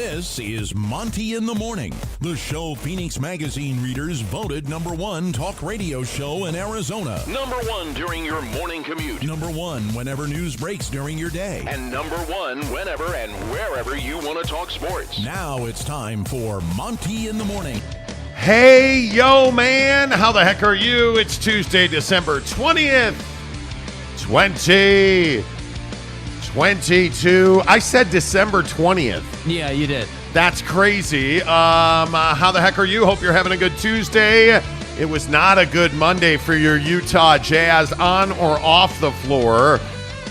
This is Monty in the Morning, the show Phoenix Magazine readers voted #1 talk radio show in Arizona. #1 during your morning commute. #1 whenever news breaks during your day. And #1 whenever and wherever you want to talk sports. Now it's time for Monty in the Morning. Hey, yo, man. How the heck are you? It's Tuesday, December 20th, 2022. I said December 20th. Yeah, you did. That's crazy. How the heck are you? Hope you're having a good Tuesday. It was not a good Monday for your Utah Jazz on or off the floor.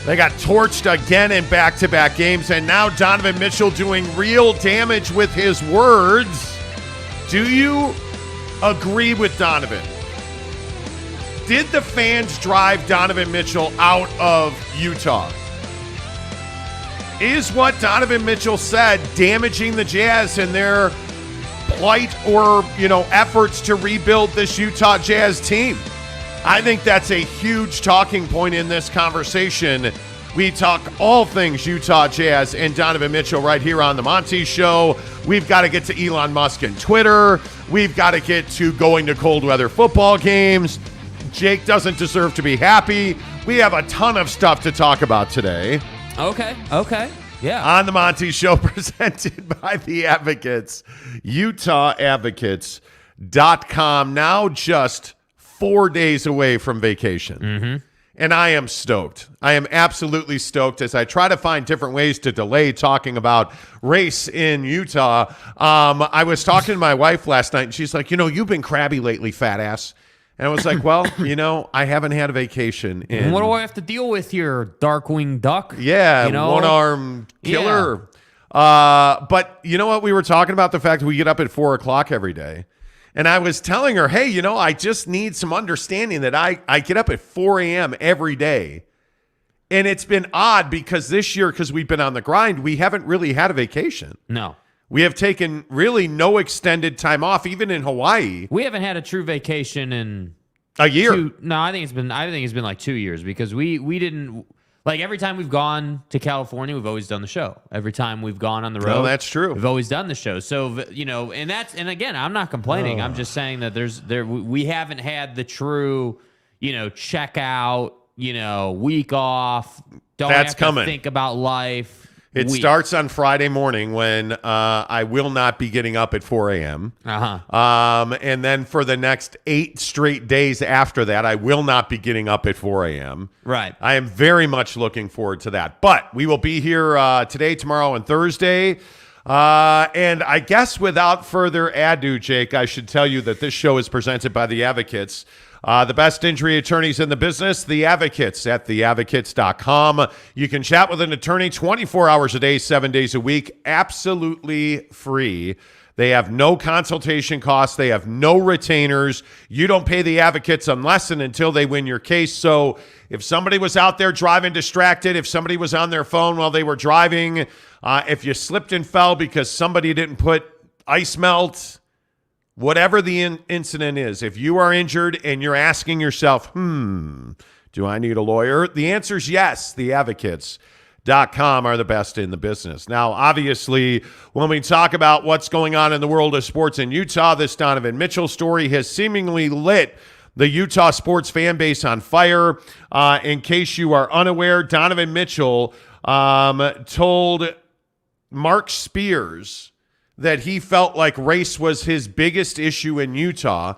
They got torched again in back-to-back games, and now Donovan Mitchell doing real damage with his words. Do you agree with Donovan? Did the fans drive Donovan Mitchell out of Utah? Is what Donovan Mitchell said damaging the Jazz and their plight or, efforts to rebuild this Utah Jazz team? I think that's a huge talking point in this conversation. We talk all things Utah Jazz and Donovan Mitchell right here on the Monty Show. We've got to get to Elon Musk and Twitter. We've got to get to going to cold weather football games. Jake doesn't deserve to be happy. We have a ton of stuff to talk about today. Okay. Yeah. On the Monty Show, presented by The Advocates, UtahAdvocates.com. Now just 4 days away from vacation. Mm-hmm. And I am stoked. I am absolutely stoked as I try to find different ways to delay talking about race in Utah. I was talking to my wife last night, and she's like, you've been crabby lately, fat ass. And I was like, well, I haven't had a vacation. And what do I have to deal with here, Darkwing Duck? Yeah, one-arm killer. Yeah. But you know what? We were talking about the fact that we get up at 4 o'clock every day. And I was telling her, hey, I just need some understanding that I get up at 4 a.m. every day. And it's been odd because this year, because we've been on the grind, we haven't really had a vacation. No. We have taken really no extended time off, even in Hawaii. We haven't had a true vacation in a year. I think it's been like 2 years because we didn't. Like, every time we've gone to California, we've always done the show. Every time we've gone on the road, that's true. We've always done the show. So, and again, I'm not complaining. I'm just saying that we haven't had the true, check out, week off. Don't That's have to coming. think about life. It starts on Friday morning when I will not be getting up at 4 a.m. And then for the next 8 straight days after that, I will not be getting up at 4 a.m. Right. I am very much looking forward to that. But we will be here today, tomorrow, and Thursday. And I guess without further ado, Jake, I should tell you that this show is presented by The Advocates. The best injury attorneys in the business, The Advocates at theadvocates.com. You can chat with an attorney 24 hours a day, 7 days a week, absolutely free. They have no consultation costs. They have no retainers. You don't pay The Advocates unless and until they win your case. So if somebody was out there driving distracted, if somebody was on their phone while they were driving, if you slipped and fell because somebody didn't put ice melt, whatever the incident is, if you are injured and you're asking yourself, do I need a lawyer? The answer is yes. TheAdvocates.com are the best in the business. Now, obviously, when we talk about what's going on in the world of sports in Utah, this Donovan Mitchell story has seemingly lit the Utah sports fan base on fire. In case you are unaware, Donovan Mitchell told Mark Spears that he felt like race was his biggest issue in Utah.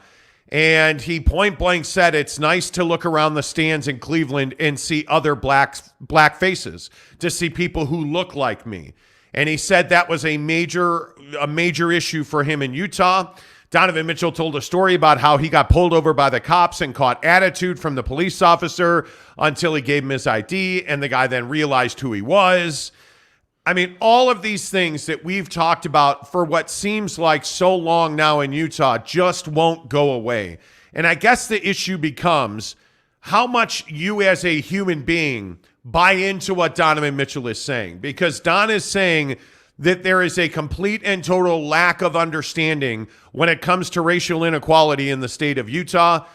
And he point blank said, it's nice to look around the stands in Cleveland and see other black faces, to see people who look like me. And he said that was a major issue for him in Utah. Donovan Mitchell told a story about how he got pulled over by the cops and caught attitude from the police officer until he gave him his ID, and the guy then realized who he was. I mean, all of these things that we've talked about for what seems like so long now in Utah just won't go away. And I guess the issue becomes how much you as a human being buy into what Donovan Mitchell is saying. Because Don is saying that there is a complete and total lack of understanding when it comes to racial inequality in the state of Utah.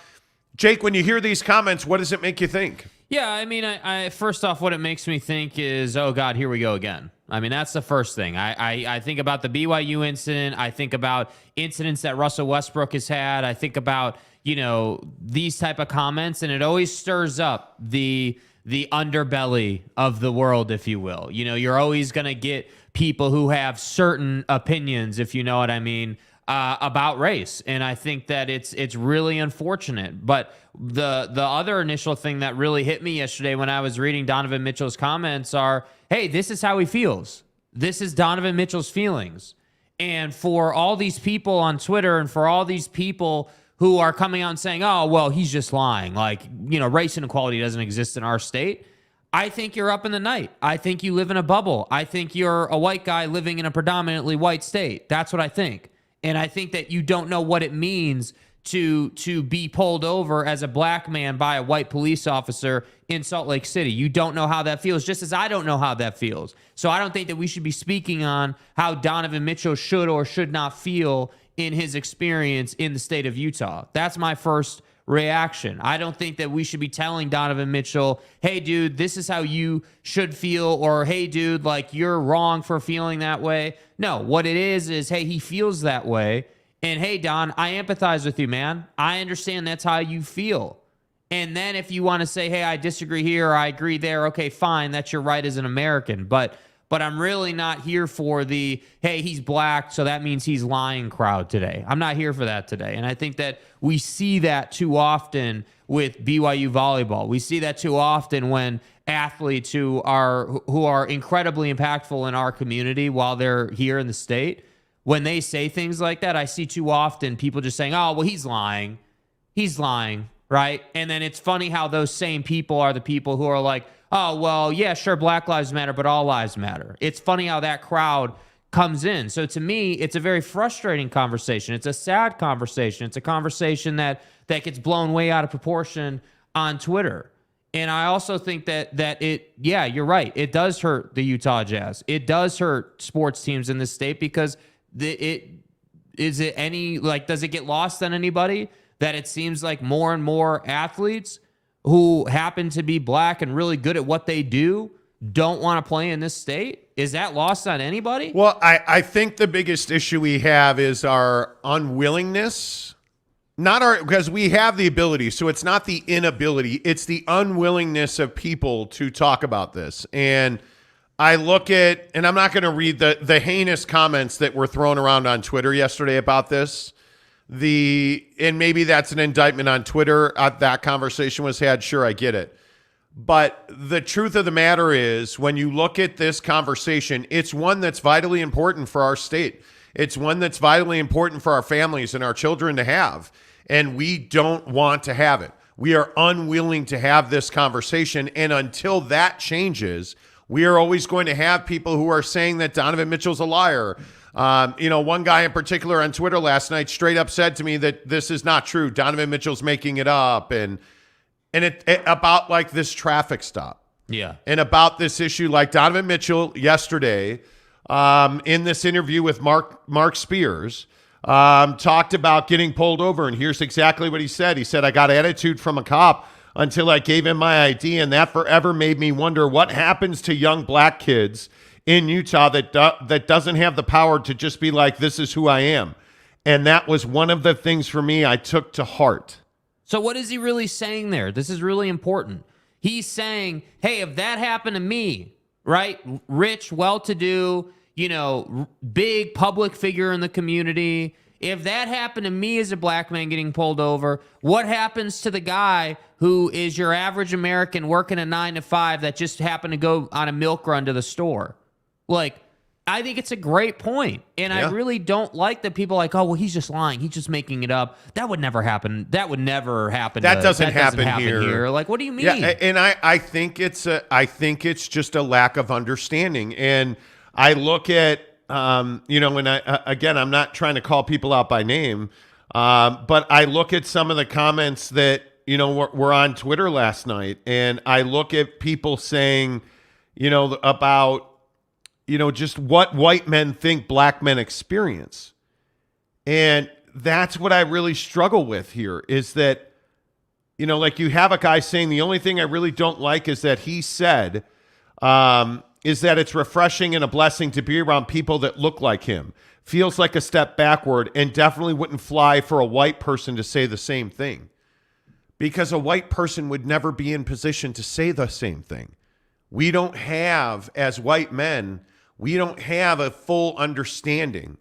Jake, when you hear these comments, what does it make you think? Yeah, I mean, I first off, what it makes me think is, oh, God, here we go again. I mean, that's the first thing. I think about the BYU incident. I think about incidents that Russell Westbrook has had. I think about, these type of comments, and it always stirs up the underbelly of the world, if you will. You're always going to get people who have certain opinions, if you know what I mean, about race. And I think that it's really unfortunate. But the other initial thing that really hit me yesterday when I was reading Donovan Mitchell's comments are, hey, this is how he feels. This is Donovan Mitchell's feelings. And for all these people on Twitter and for all these people who are coming out and saying, oh, well, he's just lying. Like, race inequality doesn't exist in our state. I think you're up in the night. I think you live in a bubble. I think you're a white guy living in a predominantly white state. That's what I think. And I think that you don't know what it means to be pulled over as a black man by a white police officer in Salt Lake City. You don't know how that feels, just as I don't know how that feels. So I don't think that we should be speaking on how Donovan Mitchell should or should not feel in his experience in the state of Utah. That's my first reaction. I don't think that we should be telling Donovan Mitchell, hey, dude, this is how you should feel, or hey, dude, like, you're wrong for feeling that way. No, what it is, hey, he feels that way. And hey, Don, I empathize with you, man. I understand that's how you feel. And then if you want to say, hey, I disagree here or I agree there, okay, fine, that's your right as an American. But I'm really not here for the, hey, he's black, so that means he's lying crowd today. I'm not here for that today. And I think that we see that too often with BYU volleyball. We see that too often when athletes who are incredibly impactful in our community while they're here in the state, when they say things like that, I see too often people just saying, oh, well, he's lying. He's lying, right? And then it's funny how those same people are the people who are like, oh, well, yeah, sure, Black Lives Matter, but all lives matter. It's funny how that crowd comes in. So to me, it's a very frustrating conversation. It's a sad conversation. It's a conversation that gets blown way out of proportion on Twitter. And I also think that you're right. It does hurt the Utah Jazz. It does hurt sports teams in this state because does it get lost on anybody that it seems like more and more athletes who happen to be black and really good at what they do don't want to play in this state? Is that lost on anybody? Well, I think the biggest issue we have is our unwillingness, because we have the ability. So it's not the inability, it's the unwillingness of people to talk about this. And I look at, and I'm not going to read the heinous comments that were thrown around on Twitter yesterday about this. And maybe that's an indictment on Twitter. That conversation was had. Sure, I get it. But the truth of the matter is, when you look at this conversation, it's one that's vitally important for our state. It's one that's vitally important for our families and our children to have. And we don't want to have it. We are unwilling to have this conversation. And until that changes, we are always going to have people who are saying that Donovan Mitchell's a liar. One guy in particular on Twitter last night straight up said to me that this is not true. Donovan Mitchell's making it up. And it about like this traffic stop. Yeah. And about this issue, like Donovan Mitchell yesterday in this interview with Mark Spears talked about getting pulled over. And here's exactly what he said. He said, I got attitude from a cop until I gave him my ID. And that forever made me wonder what happens to young black kids in Utah that doesn't have the power to just be like, this is who I am. And that was one of the things for me I took to heart. So what is he really saying there? This is really important. He's saying, hey, if that happened to me, right? Rich, well-to-do, big public figure in the community. If that happened to me as a black man getting pulled over, what happens to the guy who is your average American working a 9-to-5 that just happened to go on a milk run to the store? Like, I think it's a great point. And I really don't like that people are like, oh, well, he's just lying. He's just making it up. That would never happen. That would never happen. That doesn't happen here. Like, what do you mean? Yeah, and I think it's just a lack of understanding. And I look at, I'm not trying to call people out by name, but I look at some of the comments that, were on Twitter last night. And I look at people saying, about, just what white men think black men experience. And that's what I really struggle with here is that, like you have a guy saying the only thing I really don't like is that he said, is that it's refreshing and a blessing to be around people that look like him. Feels like a step backward and definitely wouldn't fly for a white person to say the same thing. Because a white person would never be in position to say the same thing. We don't have, as white men, we don't have a full understanding.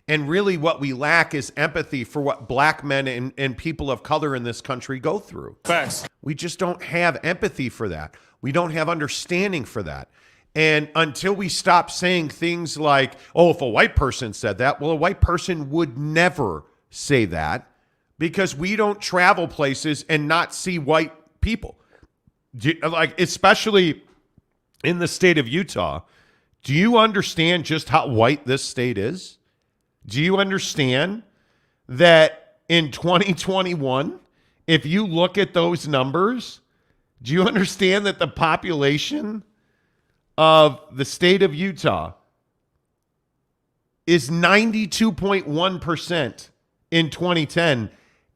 And really what we lack is empathy for what black men and people of color in this country go through. Facts. We just don't have empathy for that. We don't have understanding for that. And until we stop saying things like, oh, if a white person said that, well, a white person would never say that because we don't travel places and not see white people. Like, especially in the state of Utah, do you understand just how white this state is? Do you understand that in 2021, if you look at those numbers, do you understand that the population of the state of Utah is 92.1% in 2010?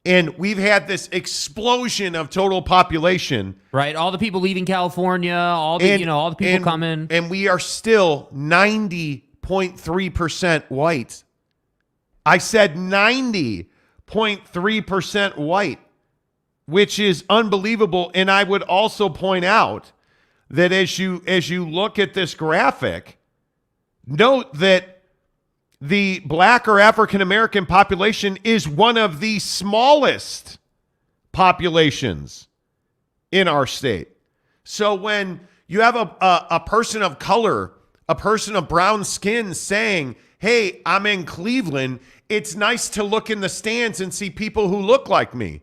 And we've had this explosion of total population. Right. All the people leaving California, all the people coming. And we are still 90.3% white. I said 90.3% white, which is unbelievable. And I would also point out that as you look at this graphic, note that the black or African American population is one of the smallest populations in our state. So when you have a person of color, a person of brown skin saying, hey, I'm in Cleveland, it's nice to look in the stands and see people who look like me.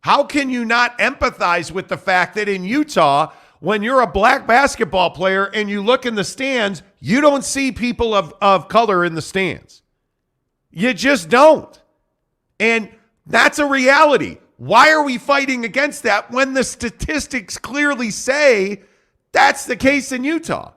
How can you not empathize with the fact that in Utah, when you're a black basketball player and you look in the stands, you don't see people of color in the stands? You just don't. And that's a reality. Why are we fighting against that when the statistics clearly say that's the case in Utah?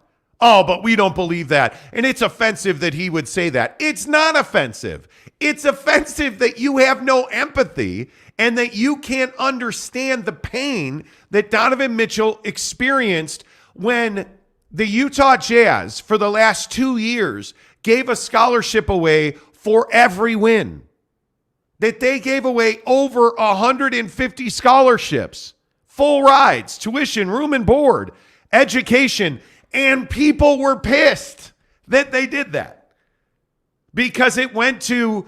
Oh, but we don't believe that. And it's offensive that he would say that. It's not offensive. It's offensive that you have no empathy and that you can't understand the pain that Donovan Mitchell experienced when the Utah Jazz, for the last 2 years, gave a scholarship away for every win. That they gave away over 150 scholarships, full rides, tuition, room and board, education, and people were pissed that they did that because it went to,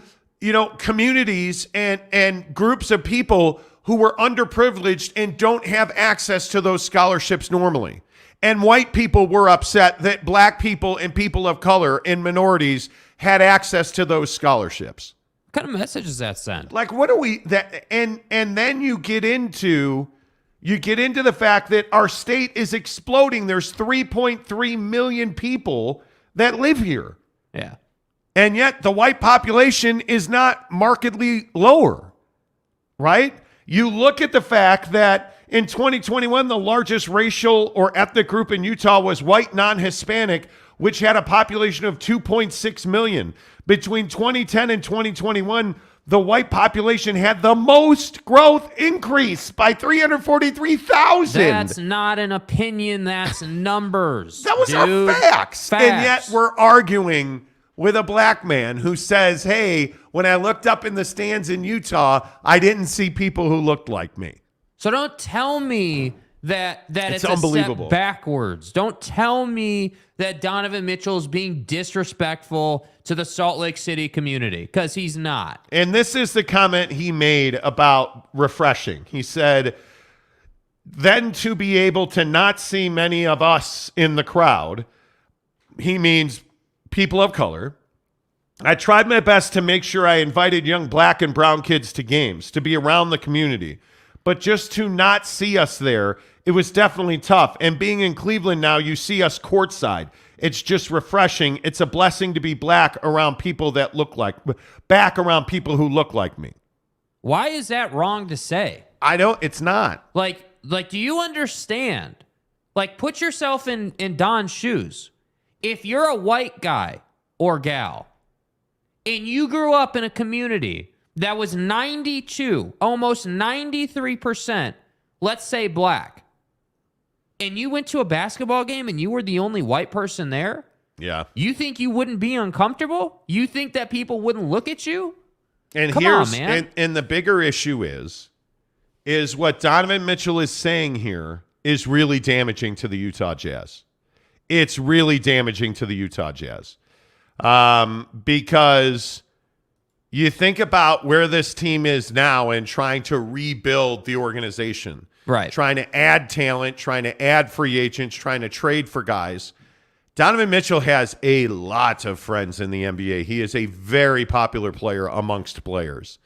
communities and groups of people who were underprivileged and don't have access to those scholarships normally. And white people were upset that black people and people of color and minorities had access to those scholarships. What kind of message does that send? Like, what are we that? And then you get into the fact that our state is exploding. There's 3.3 million people that live here. Yeah. And yet the white population is not markedly lower, right? You look at the fact that in 2021, the largest racial or ethnic group in Utah was white non-Hispanic, which had a population of 2.6 million. Between 2010 and 2021, the white population had the most growth increase by 343,000. That's not an opinion. That's numbers. That was our facts. And yet we're arguing with a black man who says, hey, when I looked up in the stands in Utah, I didn't see people who looked like me. So don't tell me that it's unbelievable. A step backwards. Don't tell me that Donovan Mitchell is being disrespectful to the Salt Lake City community, because he's not. And this is the comment he made about refreshing. He said, then to be able to not see many of us in the crowd, he means people of color. I tried my best to make sure I invited young black and brown kids to games, to be around the community. But just to not see us there, it was definitely tough. And being in Cleveland now, you see us courtside. It's just refreshing. It's a blessing to be black around people that look like, back around people who look like me. Why is that wrong to say? I don't, it's not. Like, do you understand? Like, put yourself in Don's shoes. If you're a white guy or gal, and you grew up in a community that was 92, almost 93%, let's say black, and you went to a basketball game and you were the only white person there, Yeah. you think you wouldn't be uncomfortable? You think that people wouldn't look at you? And Come here's on, man. And the bigger issue is what Donovan Mitchell is saying here is really damaging to the Utah Jazz. It's really damaging to the Utah Jazz. Because you think about where this team is now and trying to rebuild the organization. Right. Trying to add talent, trying to add free agents, trying to trade for guys. Donovan Mitchell has a lot of friends in the NBA. He is a very popular player amongst players.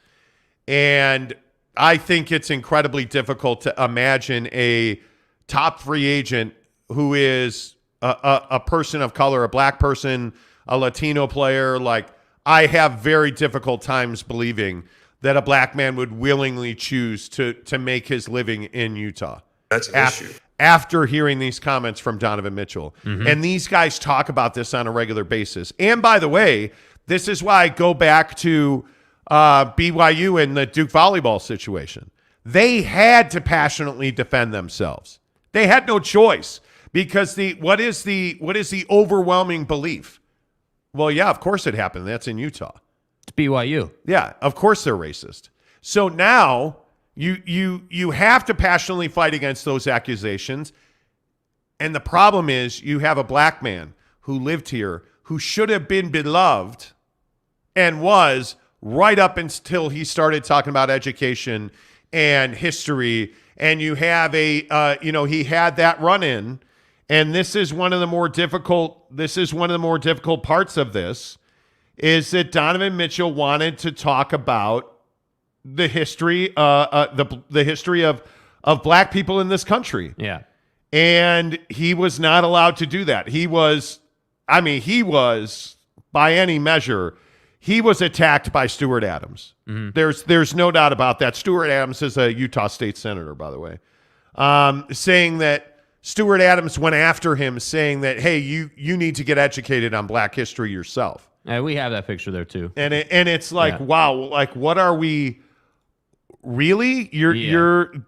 And I think it's incredibly difficult to imagine a top free agent who is a person of color, a black person, a Latino player. Like, I have very difficult times believing that a black man would willingly choose to make his living in Utah. That's an issue. After hearing these comments from Donovan Mitchell. And these guys talk about this on a regular basis. And by the way, this is why I go back to BYU and the Duke volleyball situation. They had to passionately defend themselves. They had no choice because what is the overwhelming belief? Well, yeah, of course it happened. That's in Utah. It's BYU. Yeah, of course they're racist. So now you have to passionately fight against those accusations. And the problem is you have a black man who lived here who should have been beloved and was right up until he started talking about education and history. And you have he had that run-in. And this is one of the more difficult parts of this, is that Donovan Mitchell wanted to talk about the history, the history of black people in this country. Yeah. And he was not allowed to do that. He was, by any measure, he was attacked by Stuart Adams. There's no doubt about that. Stuart Adams is a Utah State senator, by the way, saying that Stuart Adams went after him, saying that, hey, you need to get educated on black history yourself. Yeah, we have that picture there too. And it's like, wow, like, what are we really?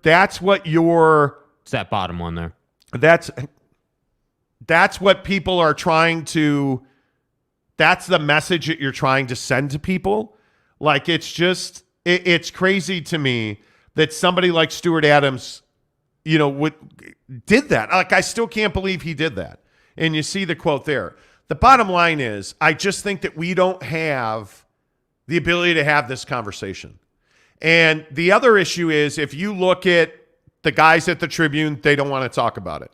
That's what it's that bottom one there. That's what people are trying to, that's the message that you're trying to send to people. Like, it's just, it's crazy to me that somebody like Stuart Adams, did that. Like, I still can't believe he did that. And you see the quote there. The bottom line is, I just think that we don't have the ability to have this conversation. And the other issue is, if you look at the guys at the Tribune, they don't want to talk about it.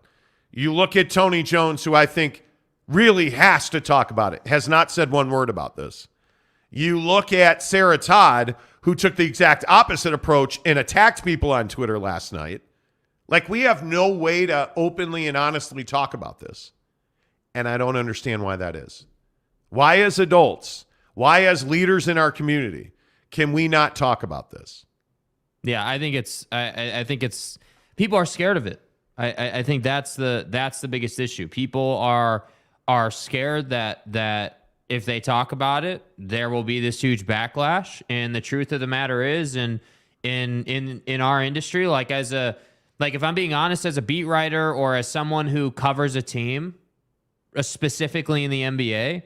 You look at Tony Jones, who I think really has to talk about it, has not said one word about this. You look at Sarah Todd, who took the exact opposite approach and attacked people on Twitter last night. Like, we have no way to openly and honestly talk about this. And I don't understand why that is. Why, as adults, why, as leaders in our community, can we not talk about this? Yeah, I think it's people are scared of it. I think that's the biggest issue. People are scared that if they talk about it, there will be this huge backlash. And the truth of the matter is, in our industry, if I'm being honest, as a beat writer or as someone who covers a team, specifically in the NBA,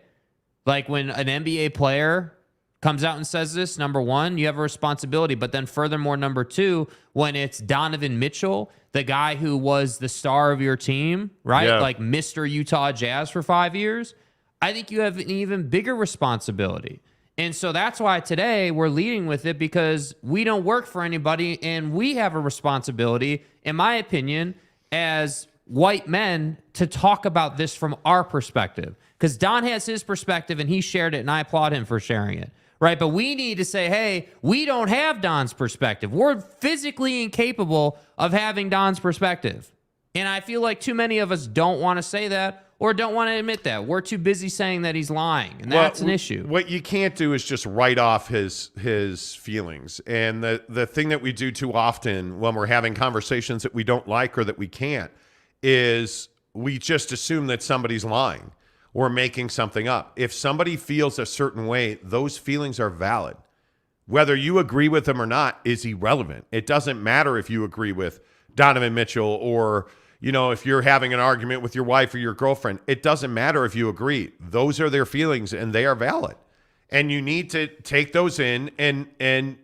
like, when an NBA player comes out and says this, number one, you have a responsibility. But then furthermore, number two, when it's Donovan Mitchell, the guy who was the star of your team, right? Yeah. Like Mr. Utah Jazz for 5 years, I think you have an even bigger responsibility. And so that's why today we're leading with it, because we don't work for anybody, and we have a responsibility, in my opinion, as white men, to talk about this from our perspective. Because Don has his perspective and he shared it, and I applaud him for sharing it. Right? But we need to say, hey, we don't have Don's perspective. We're physically incapable of having Don's perspective. And I feel like too many of us don't want to say that or don't want to admit that. We're too busy saying that he's lying, and that's an issue. What you can't do is just write off his feelings. And the thing that we do too often when we're having conversations that we don't like or that we can't is we just assume that somebody's lying or making something up. If somebody feels a certain way, those feelings are valid. Whether you agree with them or not is irrelevant. It doesn't matter if you agree with Donovan Mitchell or, if you're having an argument with your wife or your girlfriend, it doesn't matter if you agree. Those are their feelings and they are valid. And you need to take those in and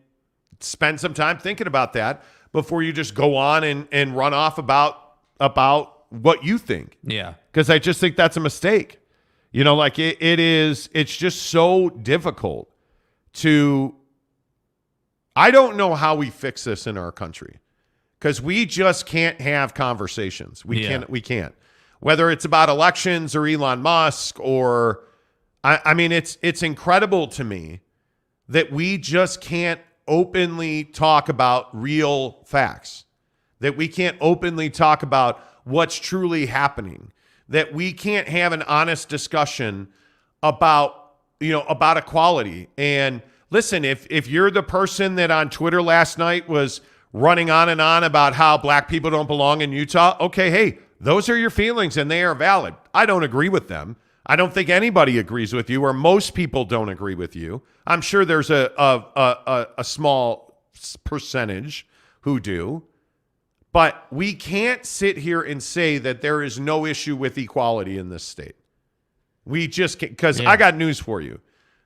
spend some time thinking about that before you just go on and run off about what you think. Yeah. Because I just think that's a mistake. It's just so difficult I don't know how we fix this in our country, because we just can't have conversations. We can't. Whether it's about elections or Elon Musk or, it's incredible to me that we just can't openly talk about real facts, that we can't openly talk about what's truly happening, that we can't have an honest discussion about equality. And listen, if you're the person that on Twitter last night was running on and on about how black people don't belong in Utah, okay, hey, those are your feelings and they are valid. I don't agree with them. I don't think anybody agrees with you, or most people don't agree with you. I'm sure there's a small percentage who do. But we can't sit here and say that there is no issue with equality in this state. We just can't, because I got news for you.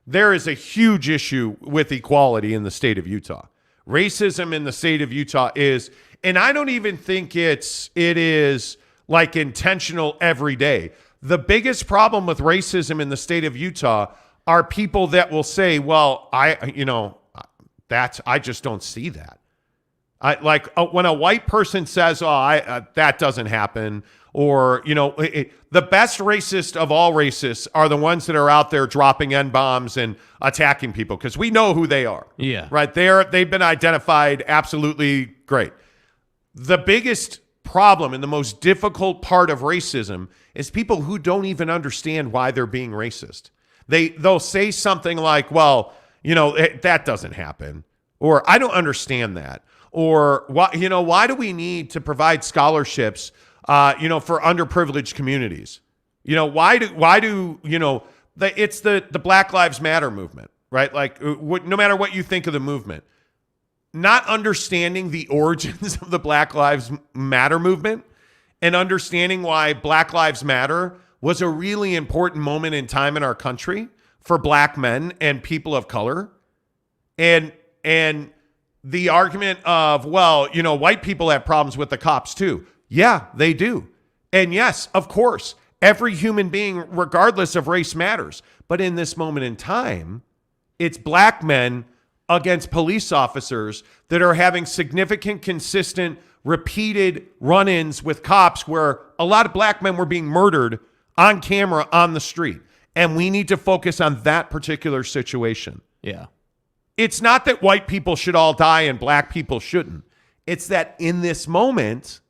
There is a huge issue with equality in the state of Utah. Racism in the state of Utah is, and I don't even think it is like intentional every day. The biggest problem with racism in the state of Utah are people that will say, well, I just don't see that. When a white person says, that doesn't happen, or, the best racist of all racists are the ones that are out there dropping N-bombs and attacking people, because we know who they are. Yeah. Right? They've been identified absolutely great. The biggest problem and the most difficult part of racism is people who don't even understand why they're being racist. They'll say something like, well, that doesn't happen, or I don't understand that. Or why do we need to provide scholarships, for underprivileged communities? It's the Black Lives Matter movement, right? Like, no matter what you think of the movement, not understanding the origins of the Black Lives Matter movement and understanding why Black Lives Matter was a really important moment in time in our country for black men and people of color, and the argument of, well, white people have problems with the cops too. Yeah, they do. And yes, of course, every human being, regardless of race, matters. But in this moment in time, it's black men against police officers that are having significant, consistent, repeated run-ins with cops where a lot of black men were being murdered on camera on the street. And we need to focus on that particular situation. Yeah. It's not that white people should all die and black people shouldn't. It's that in this moment,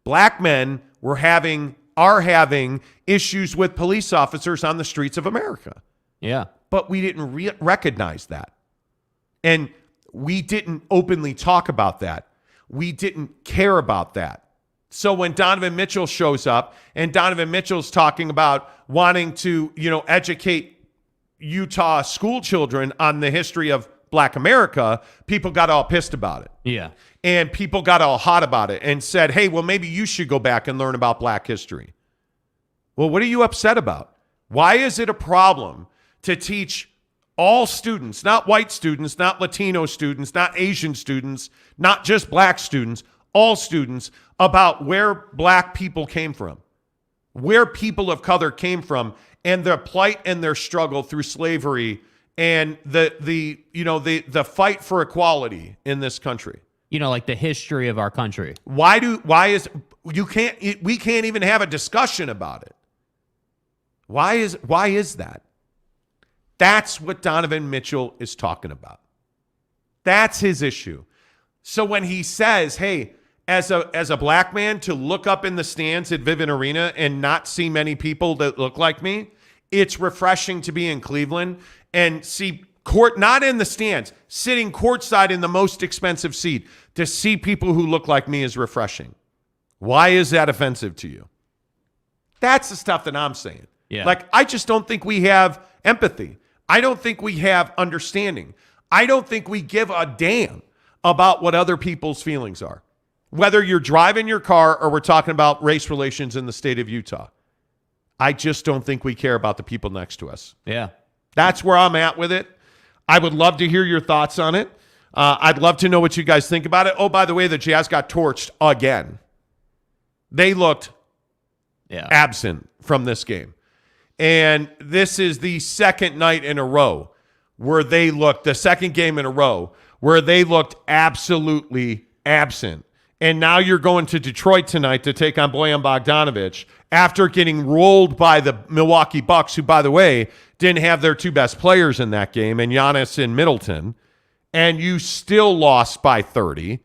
black men are having issues with police officers on the streets of America. Yeah. But we didn't recognize that. And we didn't openly talk about that. We didn't care about that. So when Donovan Mitchell shows up and Donovan Mitchell's talking about wanting to, educate Utah school children on the history of Black America, people got all pissed about it. Yeah. And people got all hot about it and said, hey, well, maybe you should go back and learn about black history. Well, what are you upset about? Why is it a problem to teach all students, not white students, not Latino students, not Asian students, not just black students, all students, about where black people came from, where people of color came from, and their plight and their struggle through slavery and the fight for equality in this country? Like the history of our country. We can't even have a discussion about it. Why is that? That's what Donovan Mitchell is talking about. That's his issue. So when he says, hey, as a black man, to look up in the stands at Vivint Arena and not see many people that look like me, it's refreshing to be in Cleveland and see not in the stands, sitting courtside in the most expensive seat, to see people who look like me is refreshing. Why is that offensive to you? That's the stuff that I'm saying. Yeah. Like, I just don't think we have empathy. I don't think we have understanding. I don't think we give a damn about what other people's feelings are. Whether you're driving your car or we're talking about race relations in the state of Utah. I just don't think we care about the people next to us. Yeah. That's where I'm at with it. I would love to hear your thoughts on it. I'd love to know what you guys think about it. Oh, by the way, the Jazz got torched again. They looked absent from this game. And this is the second night in a row where they looked, the second game in a row, where they looked absolutely absent. And now you're going to Detroit tonight to take on Bojan Bogdanovic after getting rolled by the Milwaukee Bucks, who, by the way, didn't have their two best players in that game, and Giannis and Middleton. And you still lost by 30,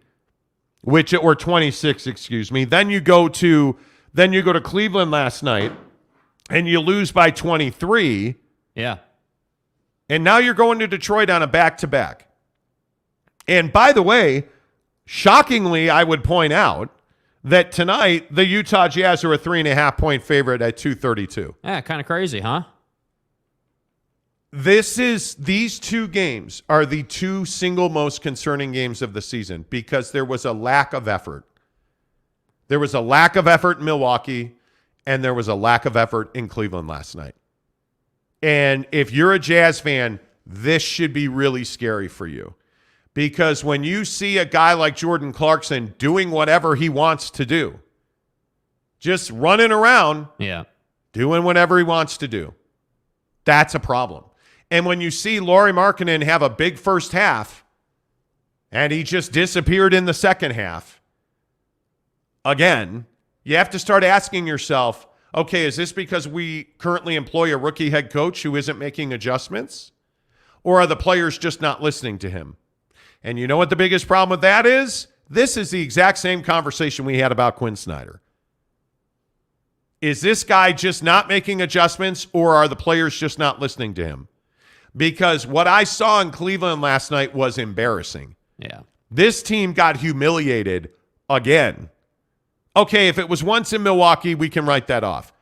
or 26, excuse me. Then you go to Cleveland last night, and you lose by 23. Yeah. And now you're going to Detroit on a back-to-back. And by the way, shockingly, I would point out that tonight the Utah Jazz are a 3.5-point favorite at 232. Yeah, kind of crazy, huh? These two games are the two single most concerning games of the season because there was a lack of effort. There was a lack of effort in Milwaukee, and there was a lack of effort in Cleveland last night. And if you're a Jazz fan, this should be really scary for you. Because when you see a guy like Jordan Clarkson doing whatever he wants to do, just running around, doing whatever he wants to do, that's a problem. And when you see Lauri Markkanen have a big first half and he just disappeared in the second half, again, you have to start asking yourself, okay, is this because we currently employ a rookie head coach who isn't making adjustments? Or are the players just not listening to him? And you know what the biggest problem with that is? This is the exact same conversation we had about Quinn Snyder. Is this guy just not making adjustments, or are the players just not listening to him? Because what I saw in Cleveland last night was embarrassing. Yeah. This team got humiliated again. Okay, if it was once in Milwaukee, we can write that off.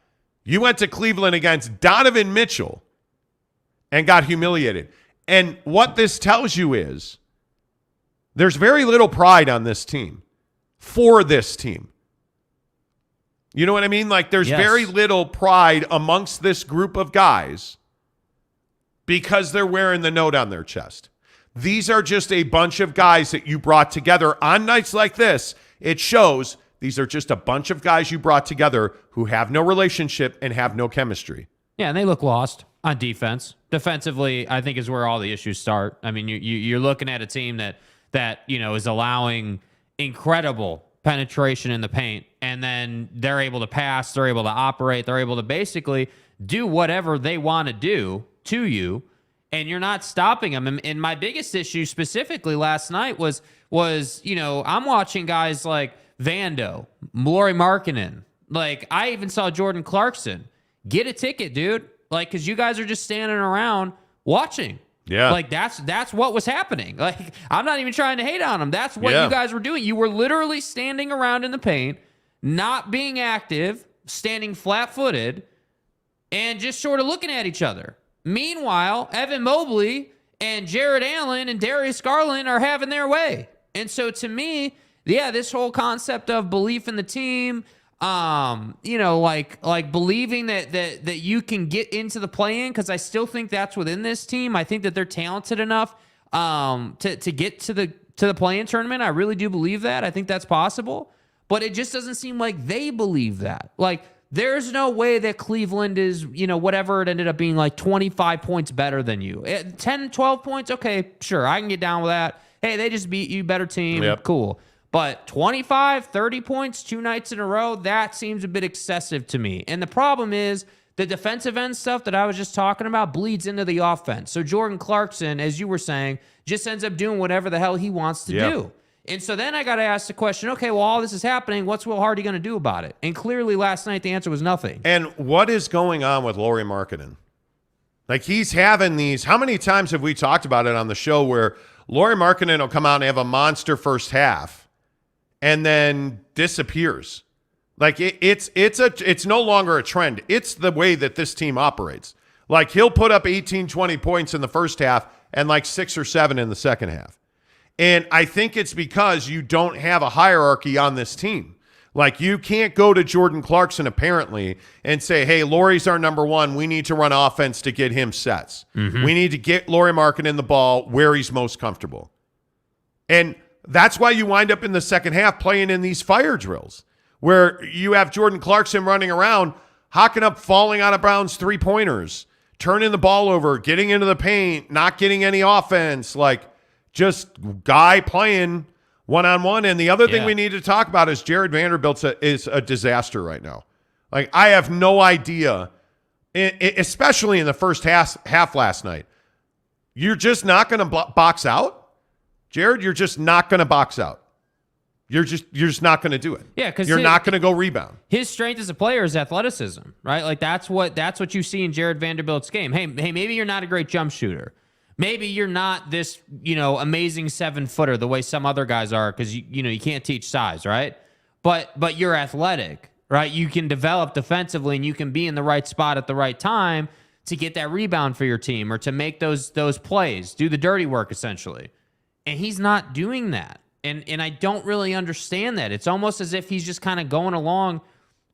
You went to Cleveland against Donovan Mitchell and got humiliated. And what this tells you is there's very little pride on this team for this team. You know what I mean? Like there's very little pride amongst this group of guys because they're wearing the note on their chest. These are just a bunch of guys that you brought together on nights like this. It shows these are just a bunch of guys you brought together who have no relationship and have no chemistry. Yeah, and they look lost on defense. Defensively, I think is where all the issues start. I mean, you're looking at a team that is allowing incredible penetration in the paint, and then they're able to pass, they're able to operate, they're able to basically do whatever they want to do to you, and you're not stopping them. And my biggest issue specifically last night was I'm watching guys like Vando, Lauri Markkanen. Like, I even saw Jordan Clarkson. Get a ticket, dude. Like, because you guys are just standing around watching. Yeah. Like, that's what was happening. Like, I'm not even trying to hate on them. That's what you guys were doing. You were literally standing around in the paint, not being active, standing flat-footed, and just sort of looking at each other. Meanwhile, Evan Mobley and Jared Allen and Darius Garland are having their way. And so to me, this whole concept of belief in the team, like believing that you can get into the play-in, because I still think that's within this team. I think that they're talented enough to get to the play-in tournament. I really do believe that. I think that's possible. But it just doesn't seem like they believe that. Like, there's no way that Cleveland is, whatever it ended up being, like 25 points better than you. 10, 12 points, okay, sure, I can get down with that. Hey, they just beat you, better team, cool. But 25, 30 points 2 nights in a row, that seems a bit excessive to me. And the problem is the defensive end stuff that I was just talking about bleeds into the offense. So Jordan Clarkson, as you were saying, just ends up doing whatever the hell he wants to do. And so then I got to ask the question, okay, well, all this is happening. What's Will Hardy going to do about it? And clearly last night the answer was nothing. And what is going on with Lauri Markkanen? Like, he's having these, how many times have we talked about it on the show where Lauri Markkanen will come out and have a monster first half and then disappears? Like, it's no longer a trend. It's the way that this team operates. Like, he'll put up 18, 20 points in the first half and like 6 or 7 in the second half. And I think it's because you don't have a hierarchy on this team. Like, you can't go to Jordan Clarkson, apparently, and say, hey, Lauri's our number one. We need to run offense to get him sets. We need to get Lauri Markkanen the ball where he's most comfortable. And that's why you wind up in the second half playing in these fire drills where you have Jordan Clarkson running around, hocking up, falling out of bounds three-pointers, turning the ball over, getting into the paint, not getting any offense, like just guy playing one-on-one. And the other thing we need to talk about is Jared Vanderbilt is a disaster right now. Like, I have no idea, especially in the first half last night. You're just not going to box out? Jared, you're just not going to box out. You're just not going to do it. Yeah, because you're not going to go rebound. His strength as a player is athleticism, right? Like, that's what you see in Jared Vanderbilt's game. Hey, maybe you're not a great jump shooter. Maybe you're not this, amazing 7-footer the way some other guys are, because you can't teach size, right? But you're athletic, right? You can develop defensively, and you can be in the right spot at the right time to get that rebound for your team or to make those plays, do the dirty work essentially. And he's not doing that. And I don't really understand that. It's almost as if he's just kind of going along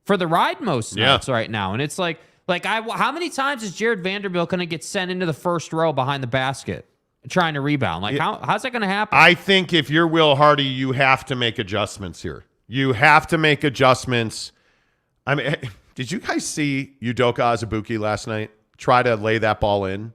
for the ride most nights right now. And it's like how many times is Jared Vanderbilt going to get sent into the first row behind the basket trying to rebound? Like, how's that going to happen? I think if you're Will Hardy, you have to make adjustments here. You have to make adjustments. I mean, did you guys see Udoka Azubuike last night try to lay that ball in?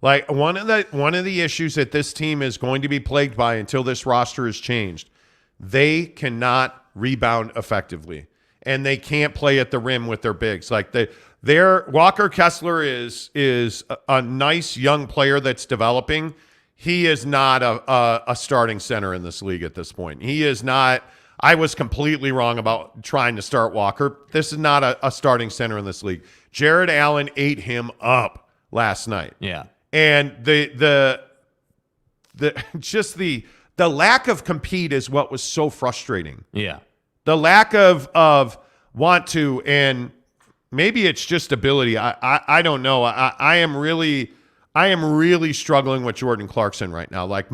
Like, one of the issues that this team is going to be plagued by until this roster is changed, they cannot rebound effectively, and they can't play at the rim with their bigs. Like, Walker Kessler is a nice young player that's developing. He is not a starting center in this league at this point. He is not. I was completely wrong about trying to start Walker. This is not a starting center in this league. Jared Allen ate him up last night. Yeah. And the lack of compete is what was so frustrating. Yeah. The lack of want to, and maybe it's just ability. I don't know. I am really struggling with Jordan Clarkson right now. Like,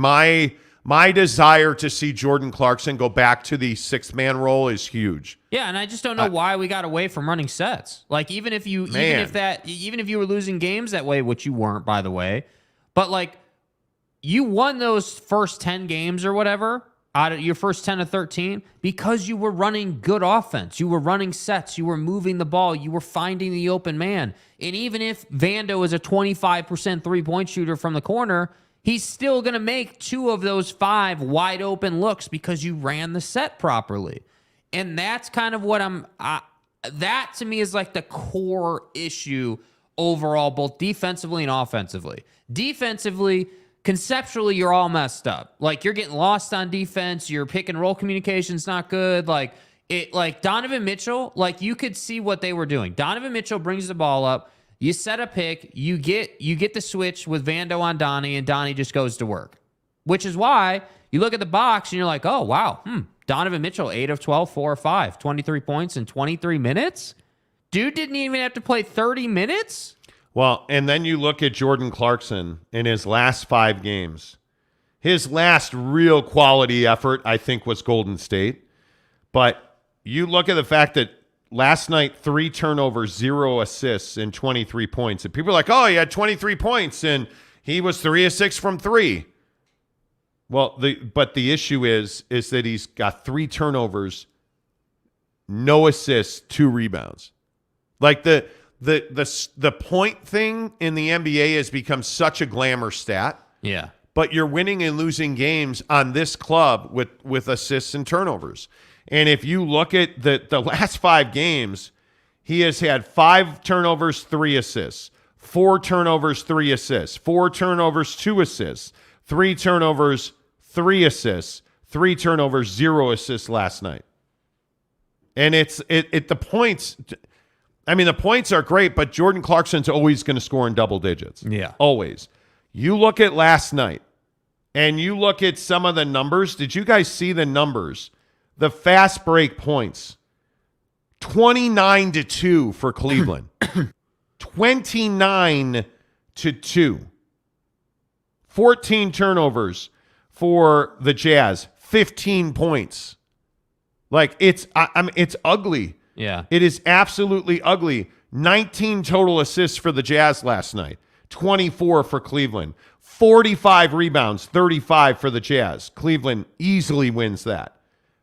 my desire to see Jordan Clarkson go back to the sixth-man role is huge. Yeah, and I just don't know why we got away from running sets. Like, even if you were losing games that way, which you weren't, by the way, but like, you won those first 10 games or whatever out of your first 10 to 13 because you were running good offense. You were running sets. You were moving the ball. You were finding the open man. And even if Vando is a 25% three-point shooter from the corner, he's still going to make 2 of those 5 wide open looks because you ran the set properly. And that's kind of what that to me is like the core issue overall, both defensively and offensively. Defensively, conceptually, you're all messed up. Like, you're getting lost on defense. Your pick and roll communication's not good. Like Donovan Mitchell, like, you could see what they were doing. Donovan Mitchell brings the ball up. You set a pick, you get the switch with Vando on Donnie, and Donnie just goes to work. Which is why you look at the box and you're like, oh, wow, Donovan Mitchell, 8 of 12, 4 of 5, 23 points in 23 minutes? Dude didn't even have to play 30 minutes? Well, and then you look at Jordan Clarkson in his last 5 games. His last real quality effort, I think, was Golden State. But you look at the fact that last night, 3 turnovers, 0 assists, and 23 points. And people are like, oh, he had 23 points, and he was 3 of 6 from 3. Well, but the issue is that he's got 3 turnovers, no assists, 2 rebounds. Like, the point thing in the NBA has become such a glamour stat. Yeah. But you're winning and losing games on this club with assists and turnovers. And if you look at the last 5 games, he has had 5 turnovers, 3 assists, 4 turnovers, 3 assists, 4 turnovers, 2 assists, 3 turnovers, 3 assists, 3 turnovers, 0 assists last night. And the points. I mean, the points are great, but Jordan Clarkson's always going to score in double digits. Yeah. Always. You look at last night, and you look at some of the numbers. Did you guys see the numbers? The fast break points, 29-2 for Cleveland. 29-2. 14 turnovers for the Jazz, 15 points. Like, it's ugly. Yeah. It is absolutely ugly. 19 total assists for the Jazz last night, 24 for Cleveland, 45 rebounds, 35 for the Jazz. Cleveland easily wins that.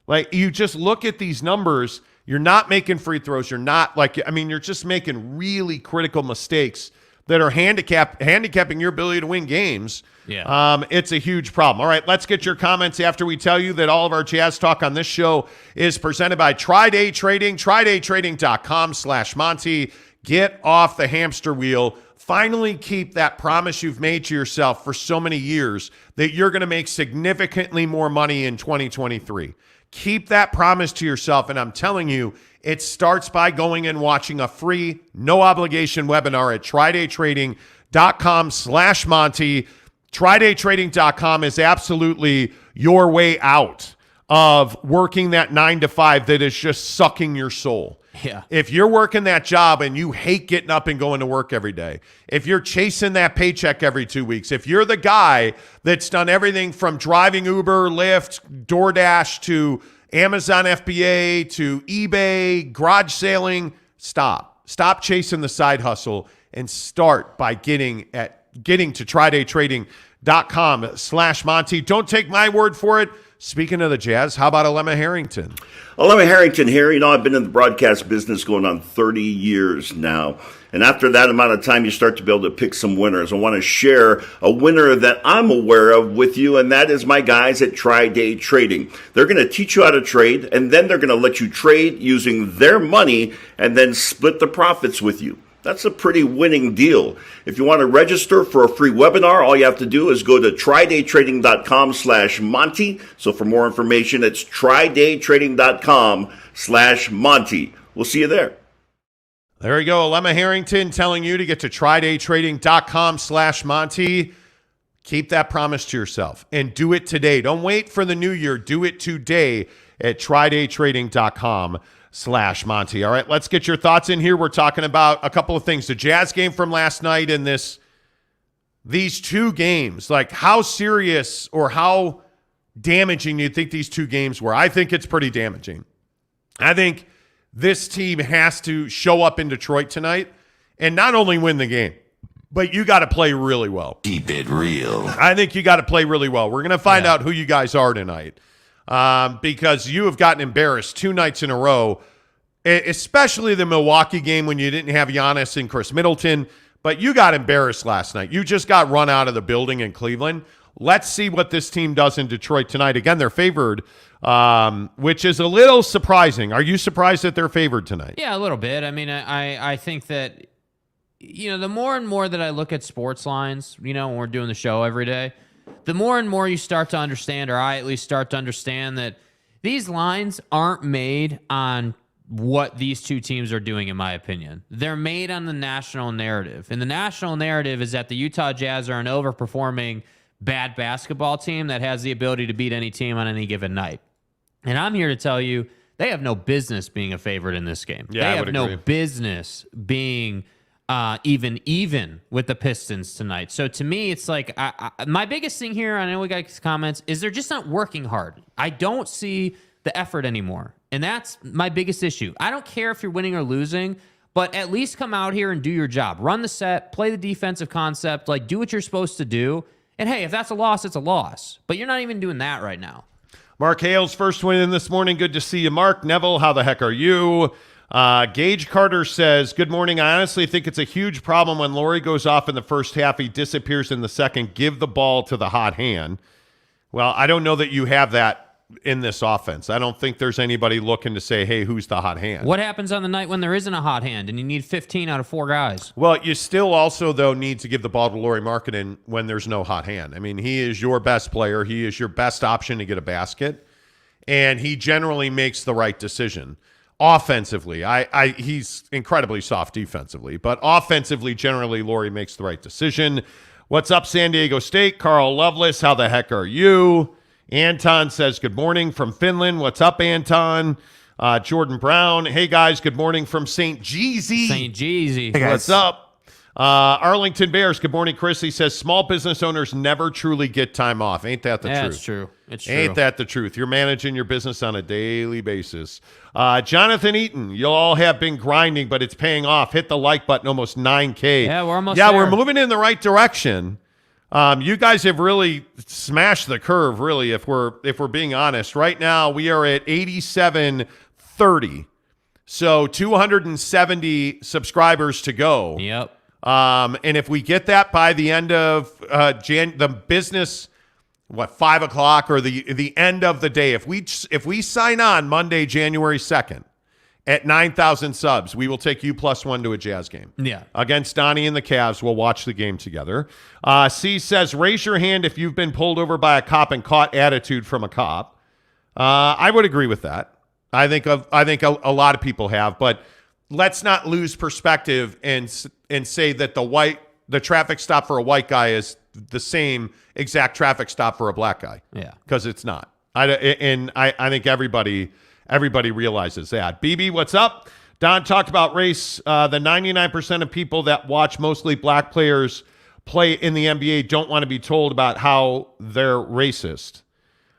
Like, you just look at these numbers, you're not making free throws. You're not you're just making really critical mistakes that are handicapping your ability to win games. Yeah. It's a huge problem. All right, let's get your comments after we tell you that all of our Jazz talk on this show is presented by Tri-Day Trading, TriDayTrading.com/Monty. Get off the hamster wheel. Finally keep that promise you've made to yourself for so many years that you're going to make significantly more money in 2023. Keep that promise to yourself, and I'm telling you, it starts by going and watching a free, no-obligation webinar at TriDayTrading.com/Monty. TriDayTrading.com is absolutely your way out of working that 9 to 5 that is just sucking your soul. Yeah. If you're working that job and you hate getting up and going to work every day, if you're chasing that paycheck every 2 weeks, if you're the guy that's done everything from driving Uber, Lyft, DoorDash to Amazon FBA to eBay, garage sailing, stop. Stop chasing the side hustle and start by getting to TriDayTrading.com/Monty. Don't take my word for it. Speaking of the Jazz, how about Alema Harrington? Alema Harrington here. I've been in the broadcast business going on 30 years now. And after that amount of time, you start to be able to pick some winners. I want to share a winner that I'm aware of with you, and that is my guys at Tri-Day Trading. They're going to teach you how to trade, and then they're going to let you trade using their money and then split the profits with you. That's a pretty winning deal. If you want to register for a free webinar, all you have to do is go to TriDayTrading.com/Monty. So for more information, it's TriDayTrading.com/Monty. We'll see you there. There you go. Alema Harrington telling you to get to TriDayTrading.com/Monty. Keep that promise to yourself and do it today. Don't wait for the new year. Do it today at TriDayTrading.com/Monty. All right, let's get your thoughts in here. We're talking about a couple of things. The Jazz game from last night and these two games. Like, how serious or how damaging do you think these two games were? I think it's pretty damaging. I think this team has to show up in Detroit tonight and not only win the game, but you got to play really well. Keep it real. I think you got to play really well. We're going to find out who you guys are tonight. Because you have gotten embarrassed 2 nights in a row, especially the Milwaukee game when you didn't have Giannis and Chris Middleton, but you got embarrassed last night. You just got run out of the building in Cleveland. Let's see what this team does in Detroit tonight. Again, they're favored, which is a little surprising. Are you surprised that they're favored tonight? Yeah, a little bit. I mean, I think that, the more and more that I look at sports lines, when we're doing the show every day, the more and more you start to understand, or I at least start to understand, that these lines aren't made on what these two teams are doing, in my opinion. They're made on the national narrative. And the national narrative is that the Utah Jazz are an overperforming bad basketball team that has the ability to beat any team on any given night. And I'm here to tell you, they have no business being a favorite in this game. Yeah, they have no business being even with the Pistons tonight. So to me, it's like my biggest thing here, I know we got comments, is they're just not working hard. I don't see the effort anymore. And that's my biggest issue. I don't care if you're winning or losing, but at least come out here and do your job. Run the set, play the defensive concept, do what you're supposed to do. And hey, if that's a loss, it's a loss. But you're not even doing that right now. Mark Hale's first win in this morning. Good to see you, Mark. Neville, how the heck are you? Gage Carter says, good morning. I honestly think it's a huge problem when Laurie goes off in the first half. He disappears in the second. Give the ball to the hot hand. Well, I don't know that you have that in this offense. I don't think there's anybody looking to say, hey, who's the hot hand? What happens on the night when there isn't a hot hand and you need 15 out of 4 guys? Well, you still also, though, need to give the ball to Lauri Markkanen when there's no hot hand. I mean, he is your best player. He is your best option to get a basket, and he generally makes the right decision. Offensively, he's incredibly soft defensively, but offensively, generally, Laurie makes the right decision. What's up, San Diego State? Carl Lovelace, how the heck are you? Anton says, good morning from Finland. What's up, Anton? Jordan Brown, hey, guys, good morning from St. Jeezy. St. Jeezy. Hey, what's up? Arlington Bears, good morning, Chris. He says, small business owners never truly get time off. Ain't that the truth? It's true. It's true. Ain't that the truth? You're managing your business on a daily basis. Jonathan Eaton, you all have been grinding, but it's paying off. Hit the like button, almost 9K. Yeah, we're almost there. We're moving in the right direction. You guys have really smashed the curve, really, if we're being honest. Right now, we are at 8730. So 270 subscribers to go. Yep. And if we get that by the end of the business, 5 o'clock or the end of the day, if we sign on Monday, January 2nd at 9,000 subs, we will take you +1 to a Jazz game. Yeah. Against Donnie and the Cavs. We'll watch the game together. C says, raise your hand if you've been pulled over by a cop and caught attitude from a cop. I would agree with that. I think a lot of people have, but let's not lose perspective and say that the traffic stop for a white guy is the same exact traffic stop for a black guy. Yeah, because it's not. I think everybody realizes that. BB, what's up? Don talked about race. The 99% of people that watch mostly black players play in the NBA don't want to be told about how they're racist.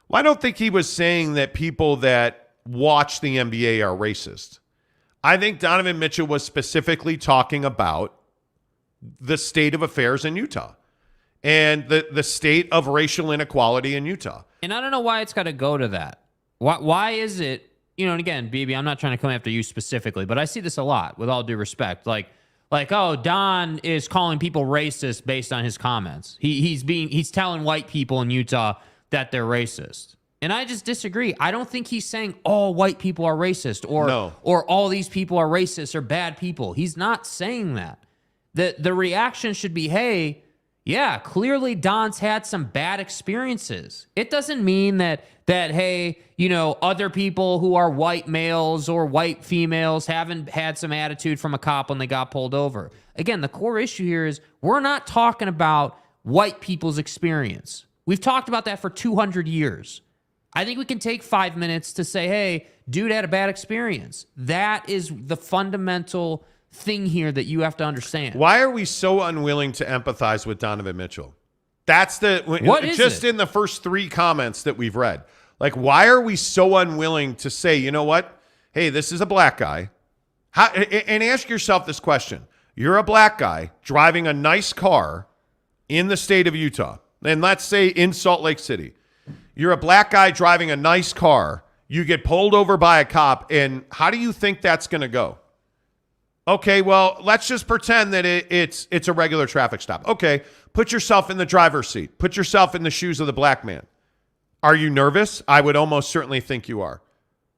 Well, I don't think he was saying that people that watch the NBA are racist. I think Donovan Mitchell was specifically talking about the state of affairs in Utah and the state of racial inequality in Utah. And I don't know why it's got to go to that. Why is it, and again, BB, I'm not trying to come after you specifically, but I see this a lot, with all due respect. Like, oh, Don is calling people racist based on his comments. He's telling white people in Utah that they're racist. And I just disagree. I don't think he's saying all white people are racist or all these people are racist or bad people. He's not saying that. The reaction should be, hey, yeah, clearly Don's had some bad experiences. It doesn't mean that hey, other people who are white males or white females haven't had some attitude from a cop when they got pulled over. Again, the core issue here is we're not talking about white people's experience. We've talked about that for 200 years. I think we can take 5 minutes to say, hey, dude had a bad experience. That is the fundamental thing here that you have to understand. Why are we so unwilling to empathize with Donovan Mitchell? That's just in the first 3 comments that we've read. Like, why are we so unwilling to say, you know what? Hey, this is a black guy. And ask yourself this question. You're a black guy driving a nice car in the state of Utah. And let's say in Salt Lake City. You're a black guy driving a nice car. You get pulled over by a cop. And how do you think that's going to go? Okay, well, let's just pretend that it's a regular traffic stop. Okay, put yourself in the driver's seat. Put yourself in the shoes of the black man. Are you nervous? I would almost certainly think you are.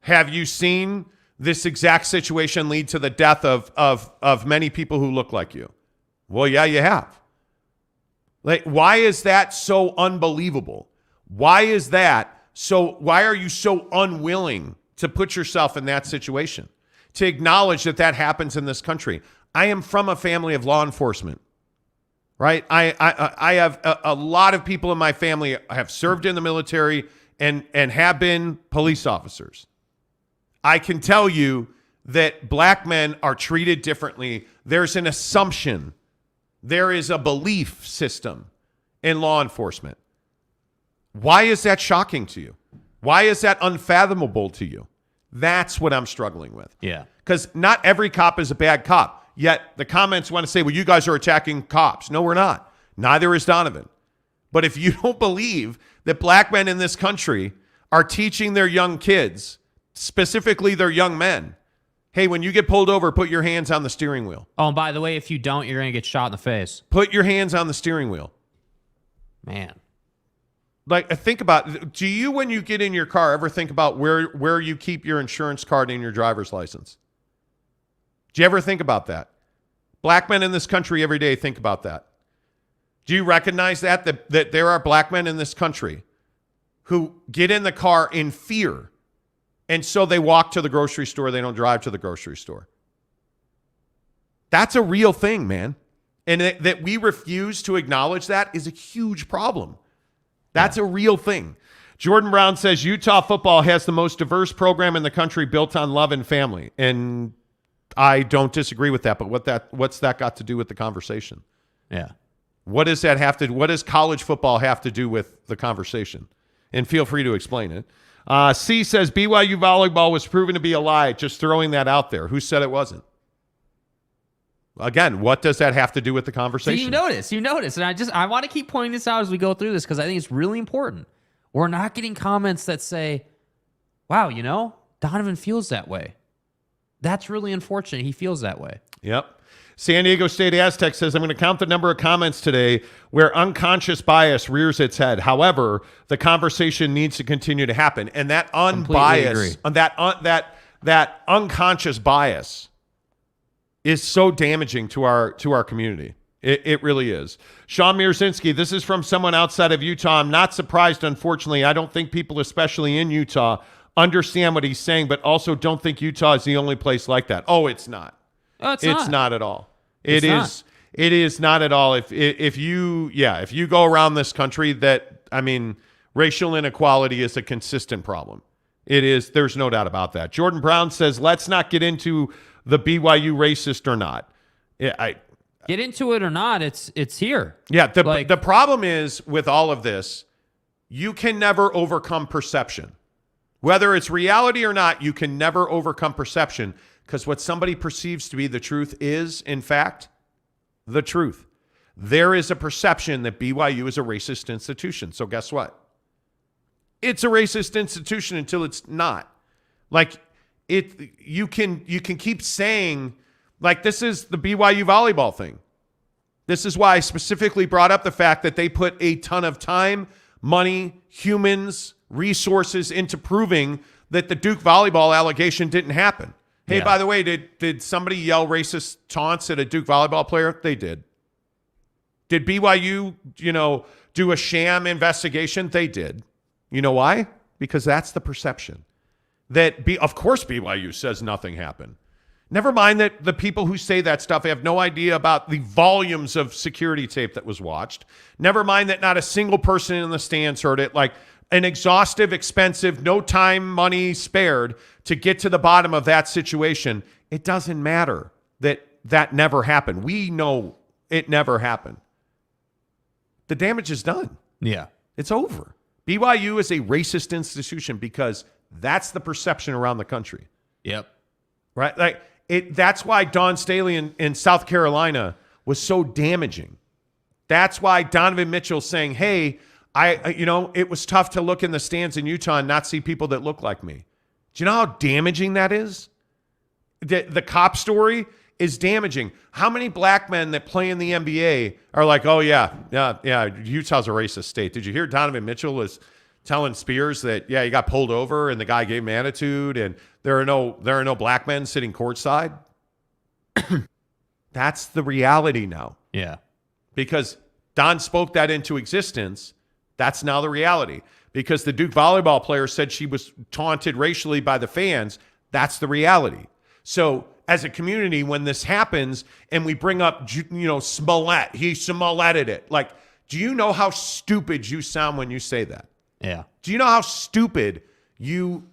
Have you seen this exact situation lead to the death of many people who look like you? Well, yeah, you have. Like, why is that so unbelievable? Why is that so? Why are you so unwilling to put yourself in that situation? To acknowledge that happens in this country. I am from a family of law enforcement, right? I have a lot of people in my family have served in the military and have been police officers. I can tell you that black men are treated differently. There's an assumption. There is a belief system in law enforcement. Why is that shocking to you? Why is that unfathomable to you? That's what I'm struggling with. Yeah. Because not every cop is a bad cop. Yet the comments want to say, well, you guys are attacking cops. No, we're not. Neither is Donovan. But if you don't believe that black men in this country are teaching their young kids, specifically their young men, hey, when you get pulled over, put your hands on the steering wheel. Oh, and by the way, if you don't, you're going to get shot in the face. Put your hands on the steering wheel. Man. Like, think about, do you, when you get in your car, ever think about where you keep your insurance card and your driver's license? Do you ever think about that? Black men in this country every day think about that. Do you recognize that there are black men in this country who get in the car in fear, and so they walk to the grocery store, they don't drive to the grocery store? That's a real thing, man. And that we refuse to acknowledge that is a huge problem. That's a real thing. Jordan Brown says Utah football has the most diverse program in the country built on love and family. And I don't disagree with that, but what's that got to do with the conversation? Yeah. What does college football have to do with the conversation? And feel free to explain it. C says BYU volleyball was proven to be a lie. Just throwing that out there. Who said it wasn't? Again, what does that have to do with the conversation? So you notice. And I want to keep pointing this out as we go through this because I think it's really important. We're not getting comments that say, wow, Donovan feels that way. That's really unfortunate. He feels that way. Yep. San Diego State Aztec says, I'm going to count the number of comments today where unconscious bias rears its head. However, the conversation needs to continue to happen. And that unbiased, that unconscious bias is so damaging to our community. It really is. Sean Mierzinski, this is from someone outside of Utah. I'm not surprised, unfortunately. I don't think people, especially in Utah, understand what he's saying, but also don't think Utah is the only place like that. Oh, it's not. Oh, it's not at all. It is not at all. If you go around this country, racial inequality is a consistent problem. It is. There's no doubt about that. Jordan Brown says, let's not get into the BYU racist or not. Get into it or not, it's here. Yeah, the problem is with all of this, you can never overcome perception. Whether it's reality or not, you can never overcome perception. Because what somebody perceives to be the truth is, in fact, the truth. There is a perception that BYU is a racist institution. So guess what? It's a racist institution until it's not. You can keep saying, this is the BYU volleyball thing. This is why I specifically brought up the fact that they put a ton of time, money, humans, resources into proving that the Duke volleyball allegation didn't happen. Hey, by the way, did somebody yell racist taunts at a Duke volleyball player? They did. Did BYU, do a sham investigation? They did. You know why? Because that's the perception. Of course BYU says nothing happened. Never mind that the people who say that stuff have no idea about the volumes of security tape that was watched. Never mind that not a single person in the stands heard it. An exhaustive, expensive, no time, money spared to get to the bottom of that situation. It doesn't matter that never happened. We know it never happened. The damage is done. Yeah. It's over. BYU is a racist institution because that's the perception around the country. Yep. Right? That's why Dawn Staley in South Carolina was so damaging. That's why Donovan Mitchell saying, hey, it was tough to look in the stands in Utah and not see people that look like me. Do you know how damaging that is? The cop story is damaging. How many black men that play in the NBA are like, oh, yeah, Utah's a racist state. Did you hear Donovan Mitchell was telling Spears that, he got pulled over and the guy gave him attitude and there are no black men sitting courtside? That's the reality now. Yeah. Because Don spoke that into existence. That's now the reality. Because the Duke volleyball player said she was taunted racially by the fans. That's the reality. So as a community, when this happens and we bring up, Smollett, he Smolletted it. Do you know how stupid you sound when you say that? Yeah. Do you know how stupid you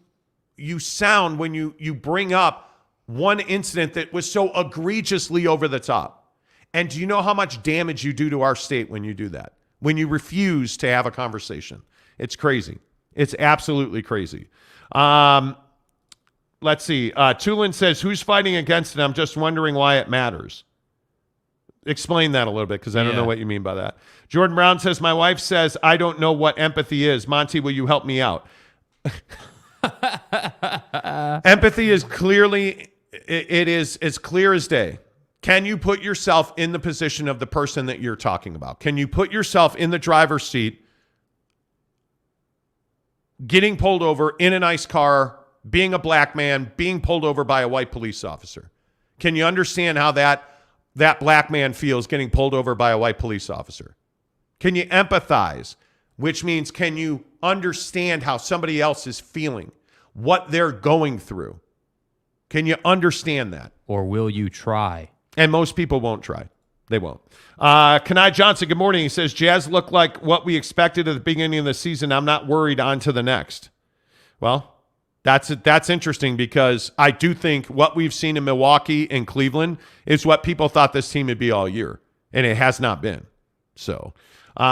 sound when you bring up one incident that was so egregiously over the top? And do you know how much damage you do to our state when you do that? When you refuse to have a conversation? It's crazy. It's absolutely crazy. Let's see. Tulin says, who's fighting against it? I'm just wondering why it matters. Explain that a little bit because I don't know what you mean by that. Jordan Brown says, my wife says, I don't know what empathy is. Monty, will you help me out? Empathy is clearly, it is as clear as day. Can you put yourself in the position of the person that you're talking about? Can you put yourself in the driver's seat, getting pulled over in a nice car, being a black man, being pulled over by a white police officer? Can you understand how that black man feels getting pulled over by a white police officer? Can you empathize? Which means, can you understand how somebody else is feeling, what they're going through? Can you understand that? Or will you try? And most people won't try. They won't. Kanai Johnson, good morning. He says, Jazz look like what we expected at the beginning of the season. I'm not worried. On to the next. Well, That's interesting because I do think what we've seen in Milwaukee and Cleveland is what people thought this team would be all year, and it has not been. So,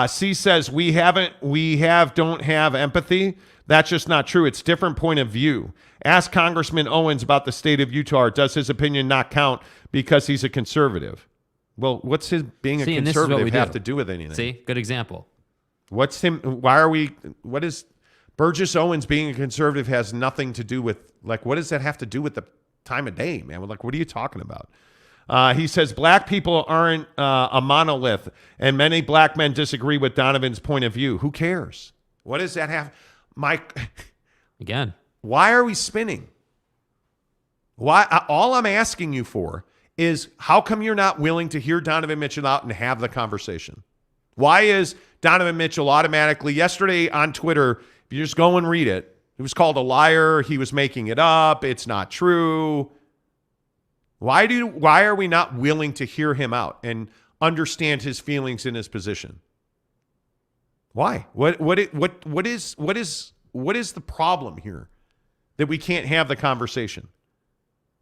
C says don't have empathy. That's just not true. It's different point of view. Ask Congressman Owens about the state of Utah. Does his opinion not count because he's a conservative? Well, what's his being a conservative have to do with anything? See, good example. What is Burgess Owens being a conservative has nothing to do with, like, what does that have to do with the time of day, man? Like, what are you talking about? He says black people aren't a monolith, and many black men disagree with Donovan's point of view. Who cares? What does that have? Mike, again, why are we spinning? Why? All I'm asking you for is how come you're not willing to hear Donovan Mitchell out and have the conversation? Why is Donovan Mitchell automatically, yesterday on Twitter, if you just go and read it, he was called a liar. He was making it up. It's not true. Why are we not willing to hear him out and understand his feelings in his position? Why? What is the problem here that we can't have the conversation?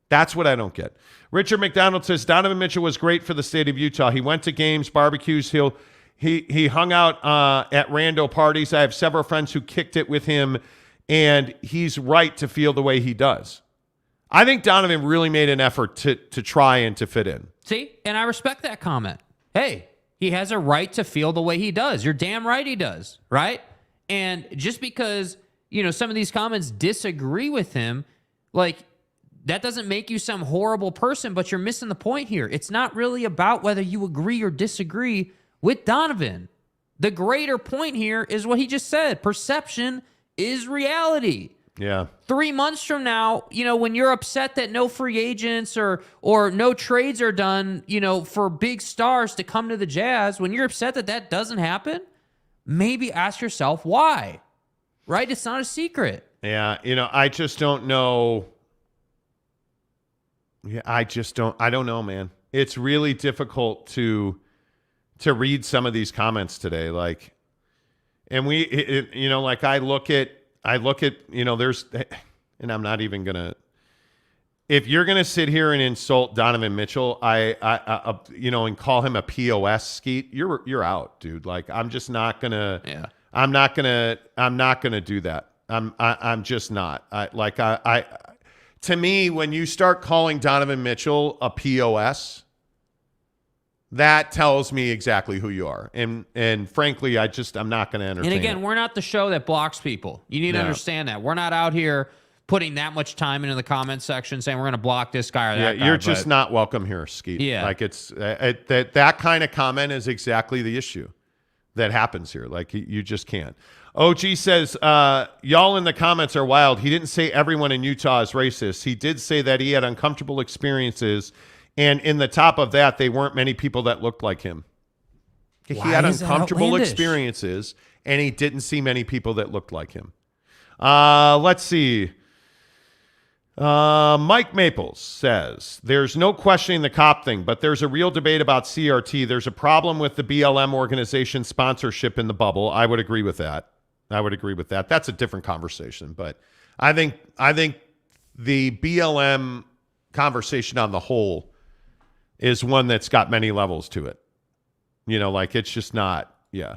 That's what I don't get. Richard McDonald says Donovan Mitchell was great for the state of Utah. He went to games, barbecues. He hung out at rando parties. I have several friends who kicked it with him, and he's right to feel the way he does. I think Donovan really made an effort to try and to fit in. See, and I respect that comment. Hey, he has a right to feel the way he does. You're damn right he does, right? And just because, some of these comments disagree with him, like, that doesn't make you some horrible person, but you're missing the point here. It's not really about whether you agree or disagree with Donovan. The greater point here is what he just said. Perception is reality. Yeah. 3 months from now, when you're upset that no free agents or no trades are done, for big stars to come to the Jazz, when you're upset that doesn't happen, maybe ask yourself why. Right? It's not a secret. Yeah. I just don't know. Yeah, I don't know, man. It's really difficult to read some of these comments today. Like, and I look at, there's, and I'm not even going to, if you're going to sit here and insult Donovan Mitchell, and call him a POS skeet, you're out, dude. Like, I'm just not going to, yeah. I'm not going to do that. I'm just not. To me, when you start calling Donovan Mitchell a POS, that tells me exactly who you are. And frankly, I'm not going to entertain And again, it. we're not the show that blocks people. You need to understand that. We're not out here putting that much time into the comment section saying we're going to block this guy or that guy. You're just not welcome here, Skeet. Yeah. Like, it's that kind of comment is exactly the issue that happens here. Like, you just can't. OG says, y'all in the comments are wild. He didn't say everyone in Utah is racist. He did say that he had uncomfortable experiences, and in the top of that, they weren't many people that looked like him. He had uncomfortable experiences, and he didn't see many people that looked like him. Let's see. Mike Maples says, there's no questioning the cop thing, but there's a real debate about CRT. There's a problem with the BLM organization sponsorship in the bubble. I would agree with that. That's a different conversation, but I think the BLM conversation on the whole is one that's got many levels to it. It's just not, yeah.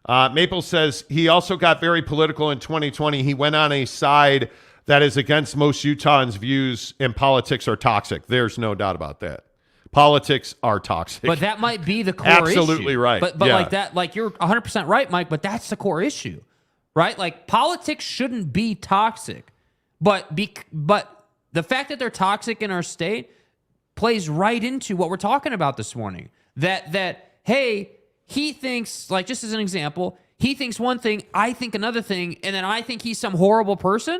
Maple says he also got very political in 2020. He went on a side that is against most Utahns' views, and politics are toxic. There's no doubt about that. Politics are toxic. But that might be the core Absolutely issue. right. But yeah. like that, like you're 100% right, Mike, but that's the core issue, right? Like, politics shouldn't be toxic. But the fact that they're toxic in our state plays right into what we're talking about this morning. That hey, he thinks, like, just as an example, he thinks one thing, I think another thing, and then I think he's some horrible person.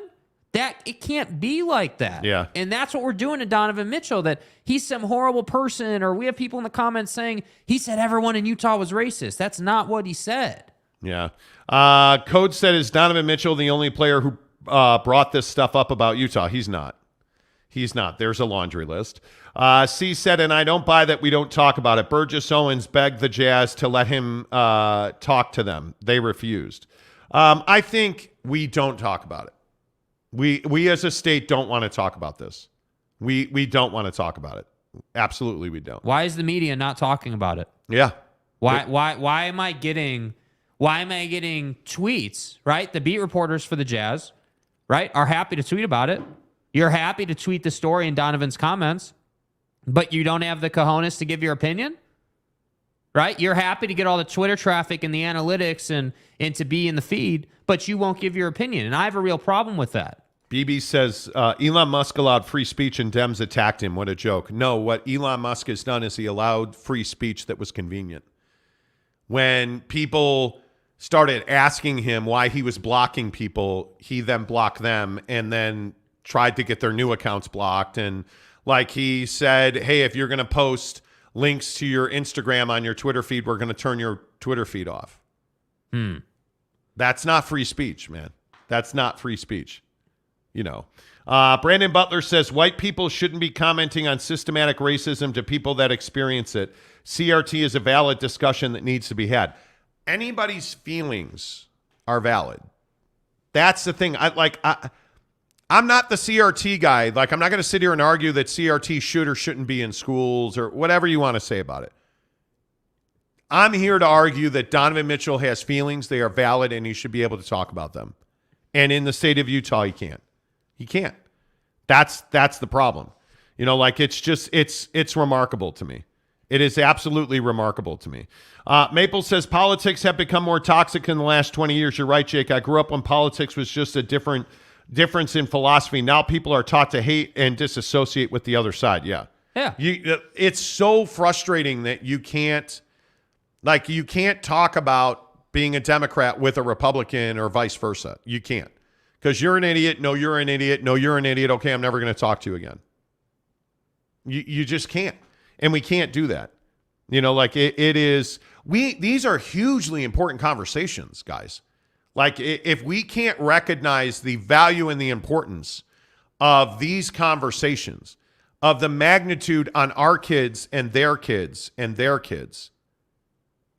That it can't be like that. Yeah. And that's what we're doing to Donovan Mitchell, that he's some horrible person, or we have people in the comments saying he said everyone in Utah was racist. That's not what he said. Yeah. Code said, is Donovan Mitchell the only player who brought this stuff up about Utah? He's not. There's a laundry list. C said, and I don't buy that we don't talk about it. Burgess Owens begged the Jazz to let him talk to them. They refused. I think we don't talk about it. We as a state don't want to talk about this. We don't want to talk about it. Absolutely, we don't. Why is the media not talking about it? Yeah. Why am I getting tweets, right? The beat reporters for the Jazz, right, are happy to tweet about it. You're happy to tweet the story in Donovan's comments, but you don't have the cojones to give your opinion, right? You're happy to get all the Twitter traffic and the analytics and to be in the feed, but you won't give your opinion. And I have a real problem with that. BB says Elon Musk allowed free speech and Dems attacked him. What a joke. No, what Elon Musk has done is he allowed free speech that was convenient. When people started asking him why he was blocking people, he then blocked them and then tried to get their new accounts blocked. And like he said, hey, if you're going to post links to your Instagram on your Twitter feed, we're going to turn your Twitter feed off. That's not free speech, man. That's not free speech. You know, Brandon Butler says white people shouldn't be commenting on systematic racism to people that experience it. CRT is a valid discussion that needs to be had. Anybody's feelings are valid. That's the thing. I'm not the CRT guy. Like, I'm not going to sit here and argue that CRT should or shouldn't be in schools or whatever you want to say about it. I'm here to argue that Donovan Mitchell has feelings. They are valid, and he should be able to talk about them. And in the state of Utah, he can't. He can't. That's the problem. You know, like it's remarkable to me. It is absolutely remarkable to me. Maple says politics have become more toxic in the last 20 years. You're right, Jake. I grew up when politics was just a difference in philosophy. Now people are taught to hate and disassociate with the other side. Yeah. Yeah. It's so frustrating that you can't talk about being a Democrat with a Republican or vice versa. You can't. Because you're an idiot. No, you're an idiot. No, you're an idiot. Okay, I'm never going to talk to you again. You just can't. And we can't do that. You know, like it is, these are hugely important conversations, guys. Like if we can't recognize the value and the importance of these conversations, of the magnitude on our kids and their kids and their kids.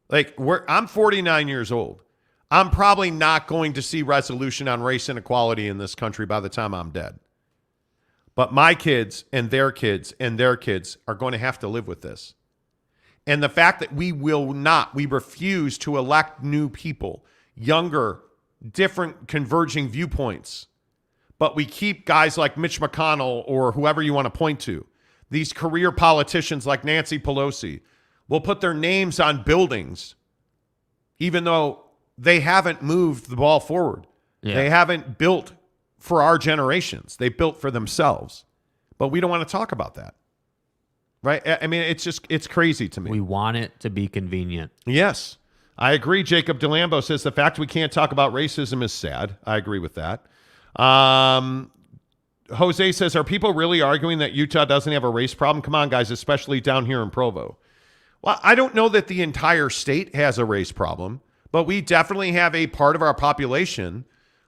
Like I'm 49 years old. I'm probably not going to see resolution on race inequality in this country by the time I'm dead. But my kids and their kids and their kids are going to have to live with this. And the fact that we refuse to elect new people, younger, different converging viewpoints, but we keep guys like Mitch McConnell or whoever you want to point to, these career politicians like Nancy Pelosi, will put their names on buildings, even though they haven't moved the ball forward. Yeah. They haven't built for our generations. They built for themselves. But we don't want to talk about that. Right? I mean, it's crazy to me. We want it to be convenient. Yes. I agree. Jacob DeLambo says the fact we can't talk about racism is sad. I agree with that. Jose says, are people really arguing that Utah doesn't have a race problem? Come on, guys, especially down here in Provo. Well, I don't know that the entire state has a race problem, but we definitely have a part of our population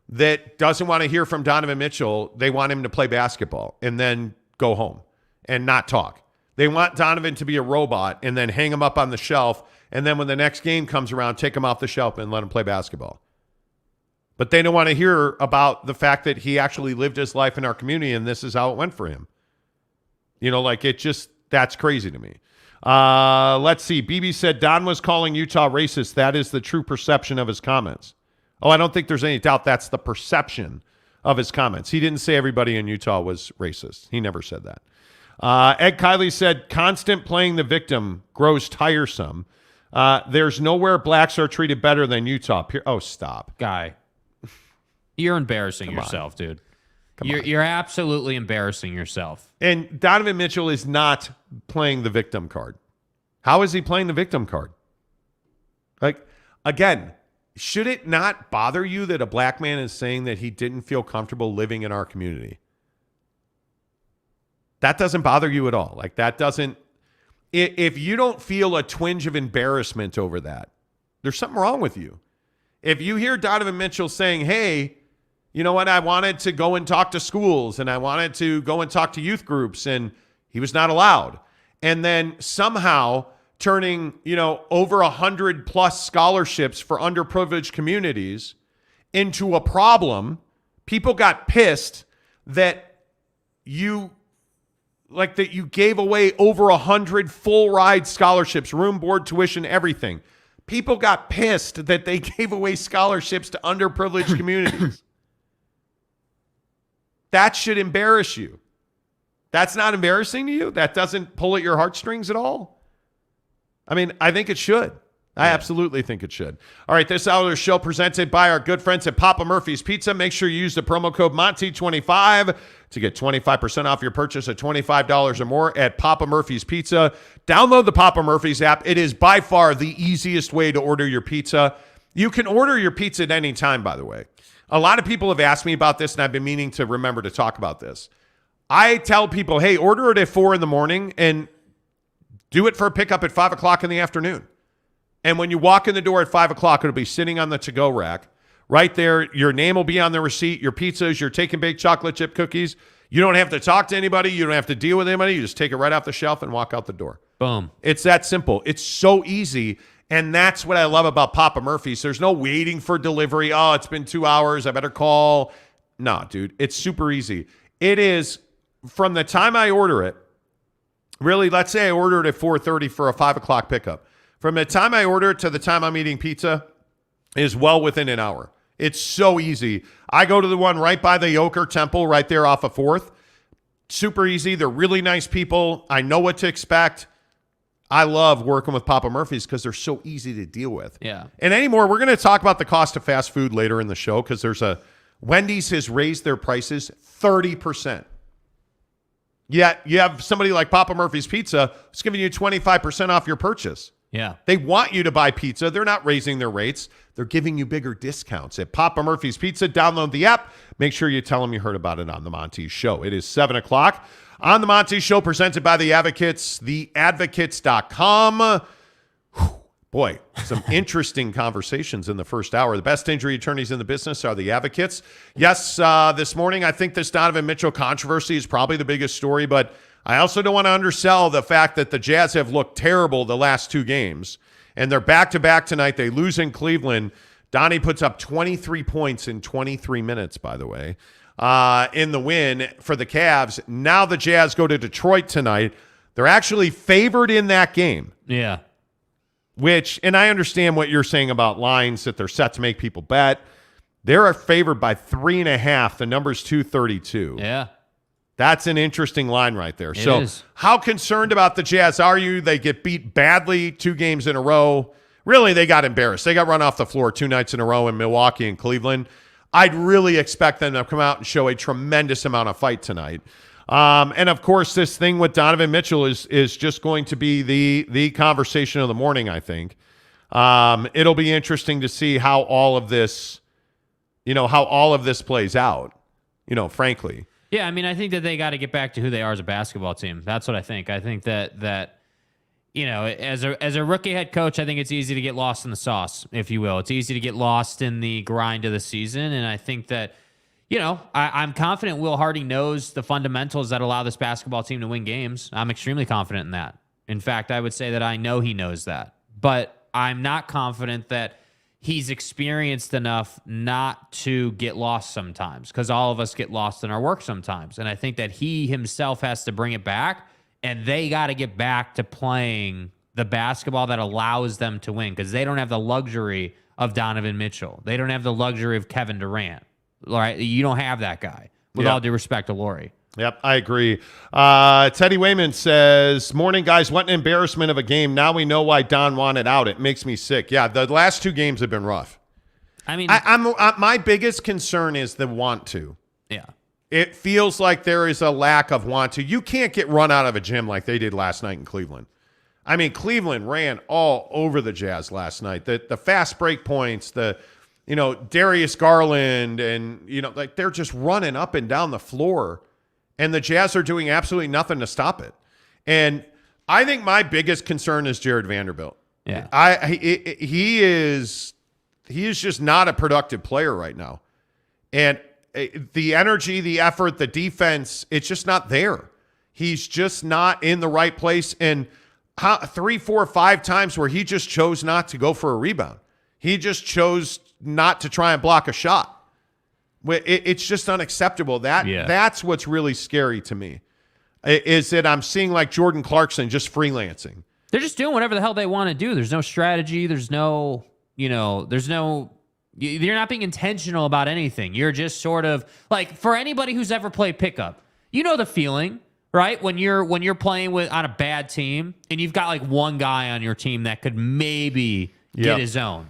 that doesn't want to hear from Donovan Mitchell. They want him to play basketball and then go home and not talk. They want Donovan to be a robot and then hang him up on the shelf, and then when the next game comes around, take him off the shelf and let him play basketball. But they don't want to hear about the fact that he actually lived his life in our community and this is how it went for him. You know, like that's crazy to me. Let's see. BB said Don was calling Utah racist. That is the true perception of his comments. Oh, I don't think there's any doubt that's the perception of his comments. He didn't say everybody in Utah was racist. He never said that. Ed Kiley said constant playing the victim grows tiresome. There's nowhere blacks are treated better than Utah. Oh, stop. Guy, you're embarrassing yourself, dude. You're absolutely embarrassing yourself. And Donovan Mitchell is not playing the victim card. How is he playing the victim card? Like, again, should it not bother you that a black man is saying that he didn't feel comfortable living in our community? That doesn't bother you at all. Like, that doesn't, if you don't feel a twinge of embarrassment over that, there's something wrong with you. If you hear Donovan Mitchell saying, hey, you know what, I wanted to go and talk to schools and I wanted to go and talk to youth groups and he was not allowed. And then somehow turning, over 100+ scholarships for underprivileged communities into a problem People got pissed that you gave away over 100 full ride scholarships, room, board, tuition, everything. People got pissed that they gave away scholarships to underprivileged communities. That should embarrass you. That's not embarrassing to you? That doesn't pull at your heartstrings at all? I mean, I think it should. I absolutely think it should. All right, this hour of the show presented by our good friends at Papa Murphy's Pizza. Make sure you use the promo code Monty25 to get 25% off your purchase of $25 or more at Papa Murphy's Pizza. Download the Papa Murphy's app. It is by far the easiest way to order your pizza. You can order your pizza at any time, by the way. A lot of people have asked me about this, and I've been meaning to remember to talk about this. I tell people, hey, order it at 4 in the morning and do it for a pickup at 5 o'clock in the afternoon. And when you walk in the door at 5 o'clock, it'll be sitting on the to-go rack. Right there, your name will be on the receipt, your pizzas, your take and bake chocolate chip cookies. You don't have to talk to anybody. You don't have to deal with anybody. You just take it right off the shelf and walk out the door. Boom. It's that simple. It's so easy. And that's what I love about Papa Murphy's. There's no waiting for delivery. Oh, it's been 2 hours. I better call. No, dude, it's super easy. It is from the time I order it, really, let's say I order it at 4:30 for a 5 o'clock pickup. From the time I order it to the time I'm eating pizza is well within an hour. It's so easy. I go to the one right by the Yoker Temple right there off of 4th. Super easy. They're really nice people. I know what to expect. I love working with Papa Murphy's because they're so easy to deal with. Yeah. And anymore, we're going to talk about the cost of fast food later in the show because Wendy's has raised their prices 30%. Yet you have somebody like Papa Murphy's Pizza who's giving you 25% off your purchase. Yeah. They want you to buy pizza. They're not raising their rates. They're giving you bigger discounts at Papa Murphy's Pizza. Download the app. Make sure you tell them you heard about it on The Monty Show. It is 7 o'clock on The Monty Show, presented by The Advocates, theadvocates.com. Boy, some interesting conversations in the first hour. The best injury attorneys in the business are The Advocates. Yes, this morning, I think this Donovan Mitchell controversy is probably the biggest story, but I also don't want to undersell the fact that the Jazz have looked terrible the last 2 games, and they're back-to-back tonight. They lose in Cleveland. Donnie puts up 23 points in 23 minutes, by the way, in the win for the Cavs. Now the Jazz go to Detroit tonight. They're actually favored in that game. Yeah. And I understand what you're saying about lines, that they're set to make people bet. They're favored by 3.5. The number's 232. Yeah. That's an interesting line right there. It So is. How concerned about the Jazz are you? They get beat badly 2 games in a row. Really, they got embarrassed. They got run off the floor 2 nights in a row in Milwaukee and Cleveland. I'd really expect them to come out and show a tremendous amount of fight tonight. And, of course, this thing with Donovan Mitchell is just going to be the conversation of the morning, I think. It'll be interesting to see how all of this plays out, frankly. Yeah, I mean, I think that they got to get back to who they are as a basketball team. That's what I think. I think that as a rookie head coach, I think it's easy to get lost in the sauce, if you will. It's easy to get lost in the grind of the season, and I think that, I'm confident Will Hardy knows the fundamentals that allow this basketball team to win games. I'm extremely confident in that. In fact, I would say that I know he knows that. But I'm not confident that he's experienced enough not to get lost sometimes, because all of us get lost in our work sometimes. And I think that he himself has to bring it back, and they got to get back to playing the basketball that allows them to win, because they don't have the luxury of Donovan Mitchell. They don't have the luxury of Kevin Durant. Right? You don't have that guy, with all due respect to Laurie. Yep, I agree. Teddy Wayman says, morning, guys. What an embarrassment of a game. Now we know why Don wanted out. It makes me sick. Yeah, the last 2 games have been rough. I mean, my biggest concern is the want to. Yeah. It feels like there is a lack of want to. You can't get run out of a gym like they did last night in Cleveland. I mean, Cleveland ran all over the Jazz last night. The fast break points, Darius Garland, and, they're just running up and down the floor. And the Jazz are doing absolutely nothing to stop it. And I think my biggest concern is Jared Vanderbilt. Yeah. He is just not a productive player right now. And the energy, the effort, the defense, it's just not there. He's just not in the right place. And 3, 4, 5 times where he just chose not to go for a rebound. He just chose not to try and block a shot. It's just unacceptable. That's what's really scary to me, is that I'm seeing like Jordan Clarkson just freelancing. They're just doing whatever the hell they want to do. There's no strategy. You're not being intentional about anything. You're just sort of like, for anybody who's ever played pickup, you know the feeling, right? When you're playing on a bad team and you've got like one guy on your team that could maybe get his own.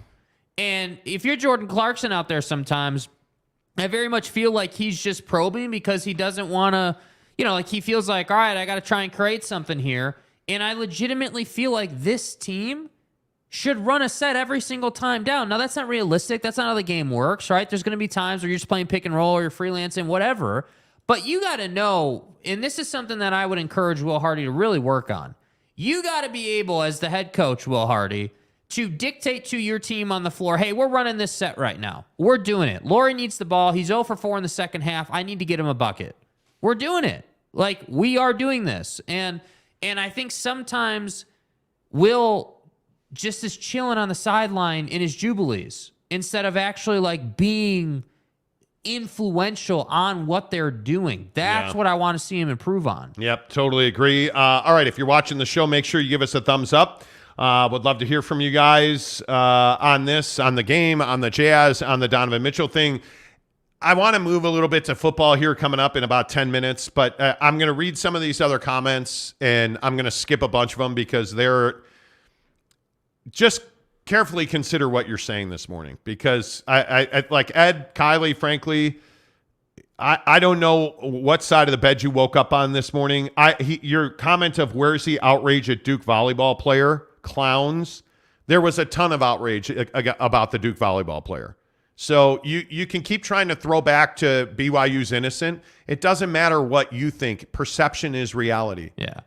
And if you're Jordan Clarkson out there sometimes, I very much feel like he's just probing because he doesn't want to, like he feels like, all right, I got to try and create something here. And I legitimately feel like this team should run a set every single time down. Now, that's not realistic. That's not how the game works, right? There's going to be times where you're just playing pick and roll or you're freelancing, whatever. But you got to know, and this is something that I would encourage Will Hardy to really work on. You got to be able, as the head coach, Will Hardy, to dictate to your team on the floor, hey, we're running this set right now. We're doing it. Laurie needs the ball. He's 0 for 4 in the second half. I need to get him a bucket. We're doing it. Like, we are doing this. And I think sometimes Will just is chilling on the sideline in his jubilees instead of actually, like, being influential on what they're doing. That's what I want to see him improve on. Yep, totally agree. All right, if you're watching the show, make sure you give us a thumbs up. Would love to hear from you guys on this, on the game, on the Jazz, on the Donovan Mitchell thing. I want to move a little bit to football here coming up in about 10 minutes, but I'm going to read some of these other comments, and I'm going to skip a bunch of them because they're just carefully consider what you're saying this morning, because I like Ed, Kylie, frankly, I don't know what side of the bed you woke up on this morning. Your comment of where's the outrage at Duke volleyball player? Clowns. There was a ton of outrage about the Duke volleyball player. So you can keep trying to throw back to BYU's innocent. It doesn't matter what you think. Perception is reality. Yeah.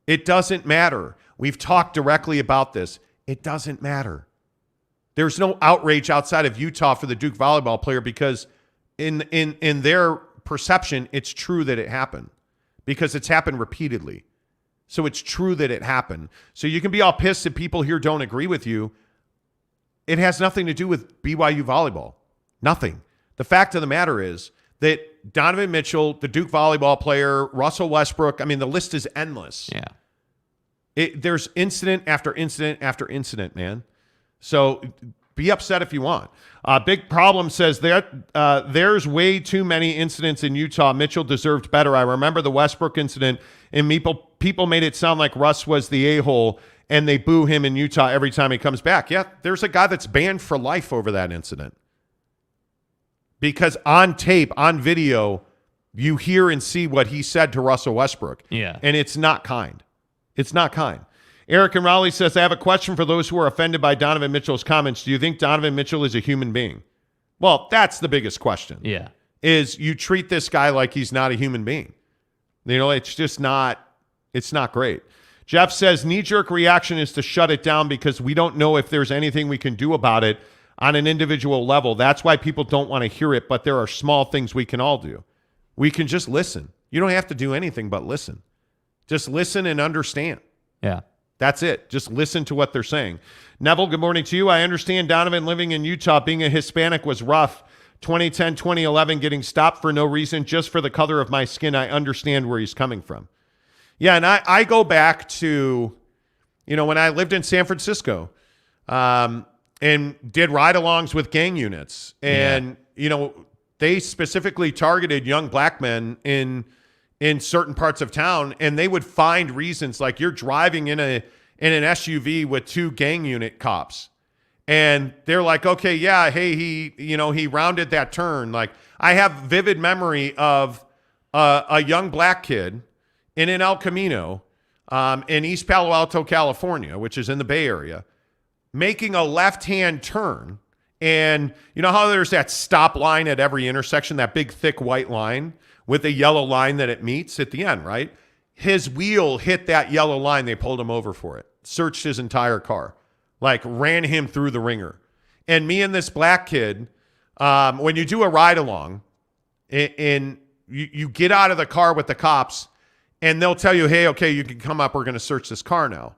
It doesn't matter. We've talked directly about this. It doesn't matter. There's no outrage outside of Utah for the Duke volleyball player because in their perception, it's true that it happened because it's happened repeatedly. So it's true that it happened. So you can be all pissed that people here don't agree with you. It has nothing to do with BYU volleyball. Nothing. The fact of the matter is that Donovan Mitchell, the Duke volleyball player, Russell Westbrook, I mean, the list is endless. Yeah. There's incident after incident after incident, man. So be upset if you want. Big Problem says there's way too many incidents in Utah. Mitchell deserved better. I remember the Westbrook incident, and people made it sound like Russ was the a-hole, and they boo him in Utah every time he comes back. Yeah, there's a guy that's banned for life over that incident. Because on tape, on video, you hear and see what he said to Russell Westbrook. Yeah. And it's not kind. It's not kind. Eric and Raleigh says, I have a question for those who are offended by Donovan Mitchell's comments. Do you think Donovan Mitchell is a human being? Well, that's the biggest question. Yeah. Is you treat this guy like he's not a human being. It's just not, it's not great. Jeff says, knee-jerk reaction is to shut it down because we don't know if there's anything we can do about it on an individual level. That's why people don't want to hear it, but there are small things we can all do. We can just listen. You don't have to do anything but listen. Just listen and understand. Yeah. That's it. Just listen to what they're saying. Neville, good morning to you. I understand Donovan living in Utah, being a Hispanic was rough. 2010, 2011, getting stopped for no reason, just for the color of my skin. I understand where he's coming from. Yeah, and I go back to, when I lived in San Francisco and did ride-alongs with gang units. And, they specifically targeted young black men in certain parts of town, and they would find reasons like you're driving in an SUV with two gang unit cops. And they're like, okay, yeah, hey, he rounded that turn. Like, I have vivid memory of a young black kid in an El Camino in East Palo Alto, California, which is in the Bay Area, making a left-hand turn. And you know how there's that stop line at every intersection, that big, thick white line with a yellow line that it meets at the end, right? His wheel hit that yellow line. They pulled him over for it, searched his entire car, like ran him through the ringer. And me and this black kid, when you do a ride-along, and you get out of the car with the cops, and they'll tell you, hey, okay, you can come up. We're going to search this car now.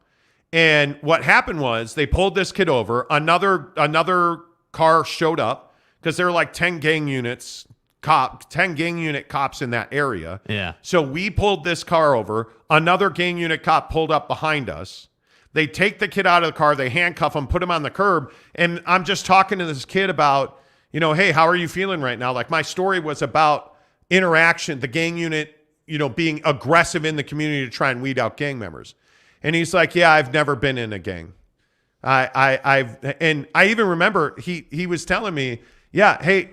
And what happened was they pulled this kid over. Another car showed up. because there are like 10 gang unit cops in that area. Yeah. So we pulled this car over. Another gang unit cop pulled up behind us. They take the kid out of the car. They handcuff him, put him on the curb. And I'm just talking to this kid about, hey, how are you feeling right now? Like, my story was about interaction, the gang unit, being aggressive in the community to try and weed out gang members. And he's like, yeah, I've never been in a gang. And I even remember he was telling me, yeah, hey,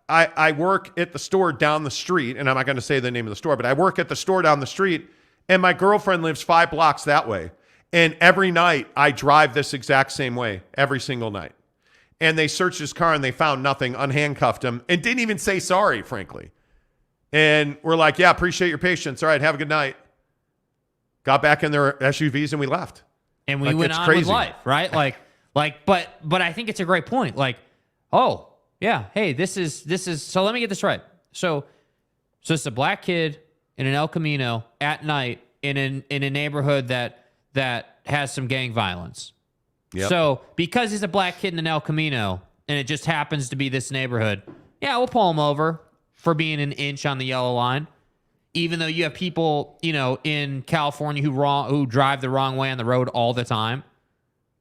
I work at the store down the street, and I'm not going to say the name of the store, but I work at the store down the street, and my girlfriend lives 5 blocks that way. And every night I drive this exact same way, every single night. And they searched his car and they found nothing, unhandcuffed him, and didn't even say sorry, frankly. And we're like, yeah, appreciate your patience. All right, have a good night. Got back in their SUVs and we left. And we went on with life, right? But I think it's a great point. Like, oh, yeah, hey, this is so let me get this right. So it's a black kid in an El Camino at night in a neighborhood that has some gang violence. Yep. So because he's a black kid in an El Camino and it just happens to be this neighborhood, yeah, we'll pull him over for being an inch on the yellow line. Even though you have people, in California who drive the wrong way on the road all the time.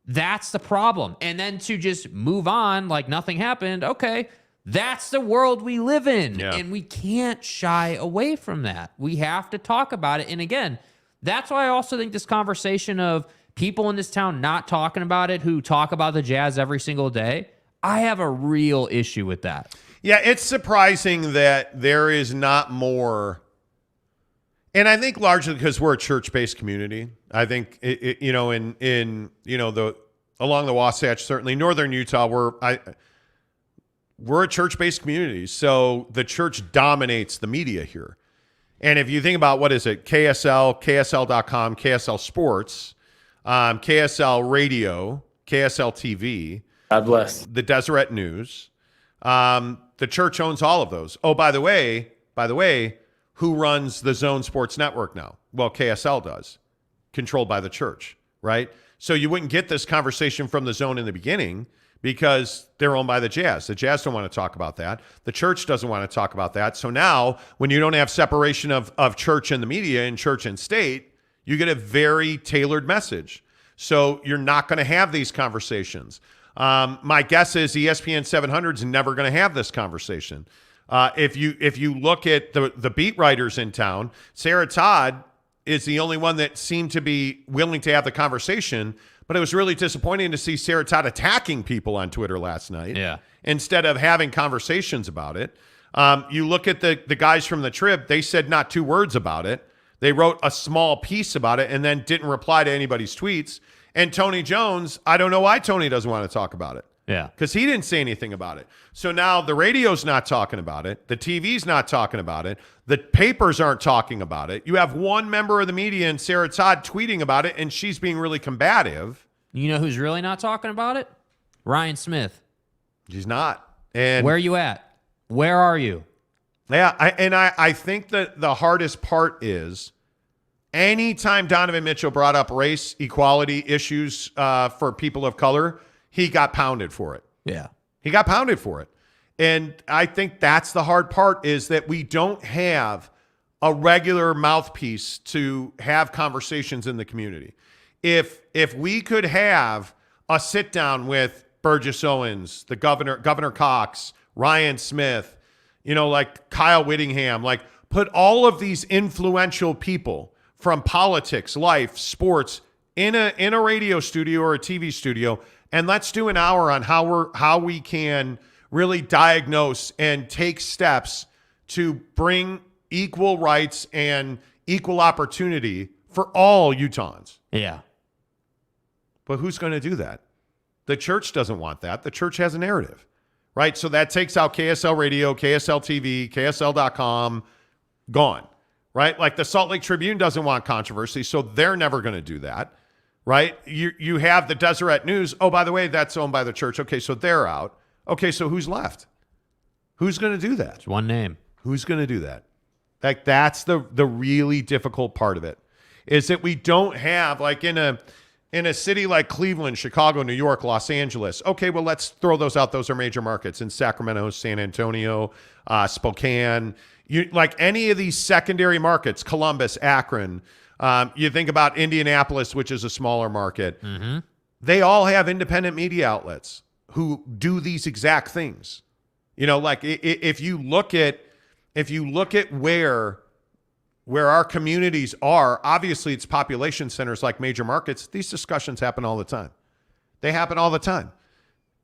That's the problem. And then to just move on like nothing happened, okay, that's the world we live in. Yeah. And we can't shy away from that. We have to talk about it. And again, that's why I also think this conversation of people in this town not talking about it, who talk about the Jazz every single day, I have a real issue with that. Yeah, it's surprising that there is not more. And I think largely because we're a church-based community. I think along the Wasatch, certainly Northern Utah, we're a church-based community. So the church dominates the media here. And if you think about what is it, KSL, KSL.com, KSL Sports, KSL Radio, KSL TV, God bless, the Deseret News, the church owns all of those. Oh, by the way, who runs the Zone Sports Network now? Well, KSL does, controlled by the church, right? So you wouldn't get this conversation from the Zone in the beginning because they're owned by the Jazz. The Jazz don't want to talk about that. The church doesn't want to talk about that. So now when you don't have separation of church and the media and church and state, you get a very tailored message. So you're not going to have these conversations. My guess is ESPN 700 is never going to have this conversation. If you look at the beat writers in town, Sarah Todd is the only one that seemed to be willing to have the conversation. But it was really disappointing to see Sarah Todd attacking people on Twitter last night instead of having conversations about it. You look at the guys from the Trib, they said not 2 words about it. They wrote a small piece about it and then didn't reply to anybody's tweets. And Tony Jones, I don't know why Tony doesn't want to talk about it. Yeah. Because he didn't say anything about it. So now the radio's not talking about it. The TV's not talking about it. The papers aren't talking about it. You have one member of the media and Sarah Todd tweeting about it, and she's being really combative. You know who's really not talking about it? Ryan Smith. She's not. And where are you at? Where are you? Yeah, I think that the hardest part is anytime Donovan Mitchell brought up race equality issues for people of color, he got pounded for it. Yeah. He got pounded for it. And I think that's the hard part, is that we don't have a regular mouthpiece to have conversations in the community. If we could have a sit down with Burgess Owens, the Governor Cox, Ryan Smith, like Kyle Whittingham, like put all of these influential people from politics, life, sports in a radio studio or a TV studio, and let's do an hour on how we can really diagnose and take steps to bring equal rights and equal opportunity for all Utahns. Yeah. But who's going to do that? The church doesn't want that. The church has a narrative, right? So that takes out KSL Radio, KSL TV, KSL.com, gone, right? Like the Salt Lake Tribune doesn't want controversy, so they're never going to do that, right? You have the Deseret News. Oh, by the way, that's owned by the church. Okay, so they're out. Okay, so who's left? Who's going to do that? It's one name. Who's going to do that? Like, that's the really difficult part of it, is that we don't have, like in In a city like Cleveland, Chicago, New York, Los Angeles, okay, well, let's throw those out. Those are major markets. In Sacramento, San Antonio, Spokane, like any of these secondary markets, Columbus, Akron, you think about Indianapolis, which is a smaller market. Mm-hmm. They all have independent media outlets who do these exact things. Like if you look at where our communities are, obviously it's population centers like major markets. These discussions happen all the time. They happen all the time.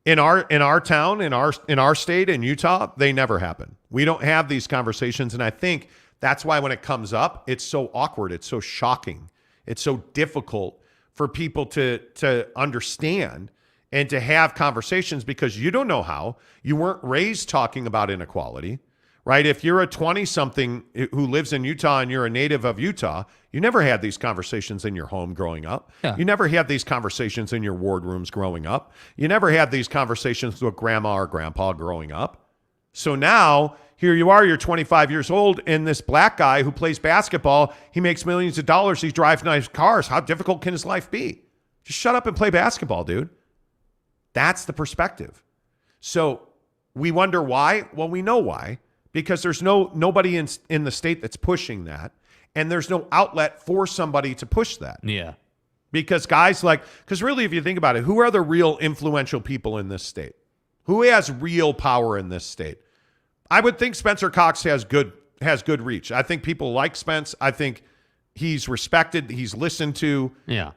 In our town, in our state, in Utah, they never happen. We don't have these conversations, and I think that's why when it comes up, it's so awkward, it's so shocking, it's so difficult for people to understand and to have conversations, because you don't know how. You weren't raised talking about inequality, right? If you're a 20-something who lives in Utah and you're a native of Utah, you never had these conversations in your home growing up. Yeah. You never had these conversations in your wardrooms growing up. You never had these conversations with grandma or grandpa growing up. So now, here you are, you're 25 years old, and this black guy who plays basketball, he makes millions of dollars, he drives nice cars. How difficult can his life be? Just shut up and play basketball, dude. That's the perspective. So we wonder why. Well, we know why, because there's nobody in the state that's pushing that, and there's no outlet for somebody to push that. Yeah. Because because really, if you think about it, who are the real influential people in this state? Who has real power in this state? I would think Spencer Cox has good reach. I think people like Spence. I think he's respected. He's listened to. Yeah.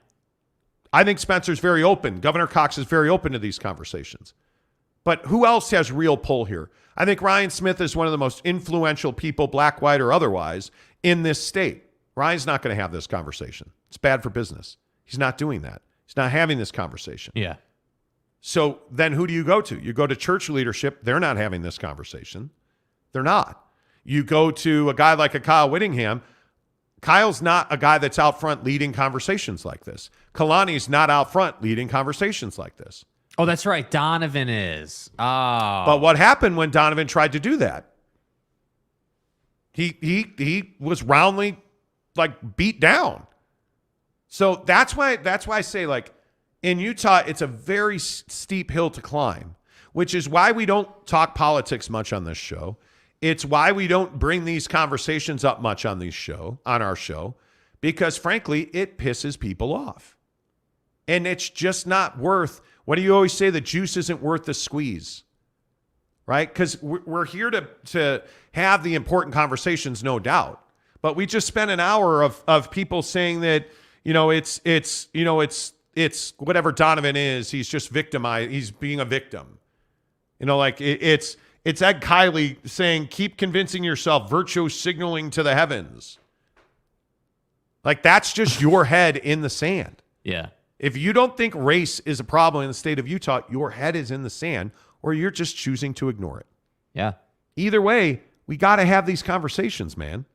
I think Spencer's very open. Governor Cox is very open to these conversations. But who else has real pull here? I think Ryan Smith is one of the most influential people, black, white, or otherwise, in this state. Ryan's not going to have this conversation. It's bad for business. He's not doing that. He's not having this conversation. Yeah. So then who do you go to? You go to church leadership. They're not having this conversation. They're not. You go to a guy like a Kyle Whittingham. Kyle's not a guy that's out front leading conversations like this. Kalani's not out front leading conversations like this. Oh, that's right. Donovan is. Oh. But what happened when Donovan tried to do that? He was roundly beat down. So that's why I say, in Utah, it's a very steep hill to climb, which is why we don't talk politics much on this show. It's why we don't bring these conversations up much on our show, because frankly, it pisses people off. And it's just not worth, what do you always say? The juice isn't worth the squeeze, right? Because we're here to have the important conversations, no doubt. But we just spent an hour of people saying that, it's whatever Donovan is, he's just victimized. He's being a victim. It's Ed Kiley saying, keep convincing yourself, virtue signaling to the heavens. That's just your head in the sand. Yeah. If you don't think race is a problem in the state of Utah, your head is in the sand, or you're just choosing to ignore it. Yeah. Either way, we got to have these conversations, man.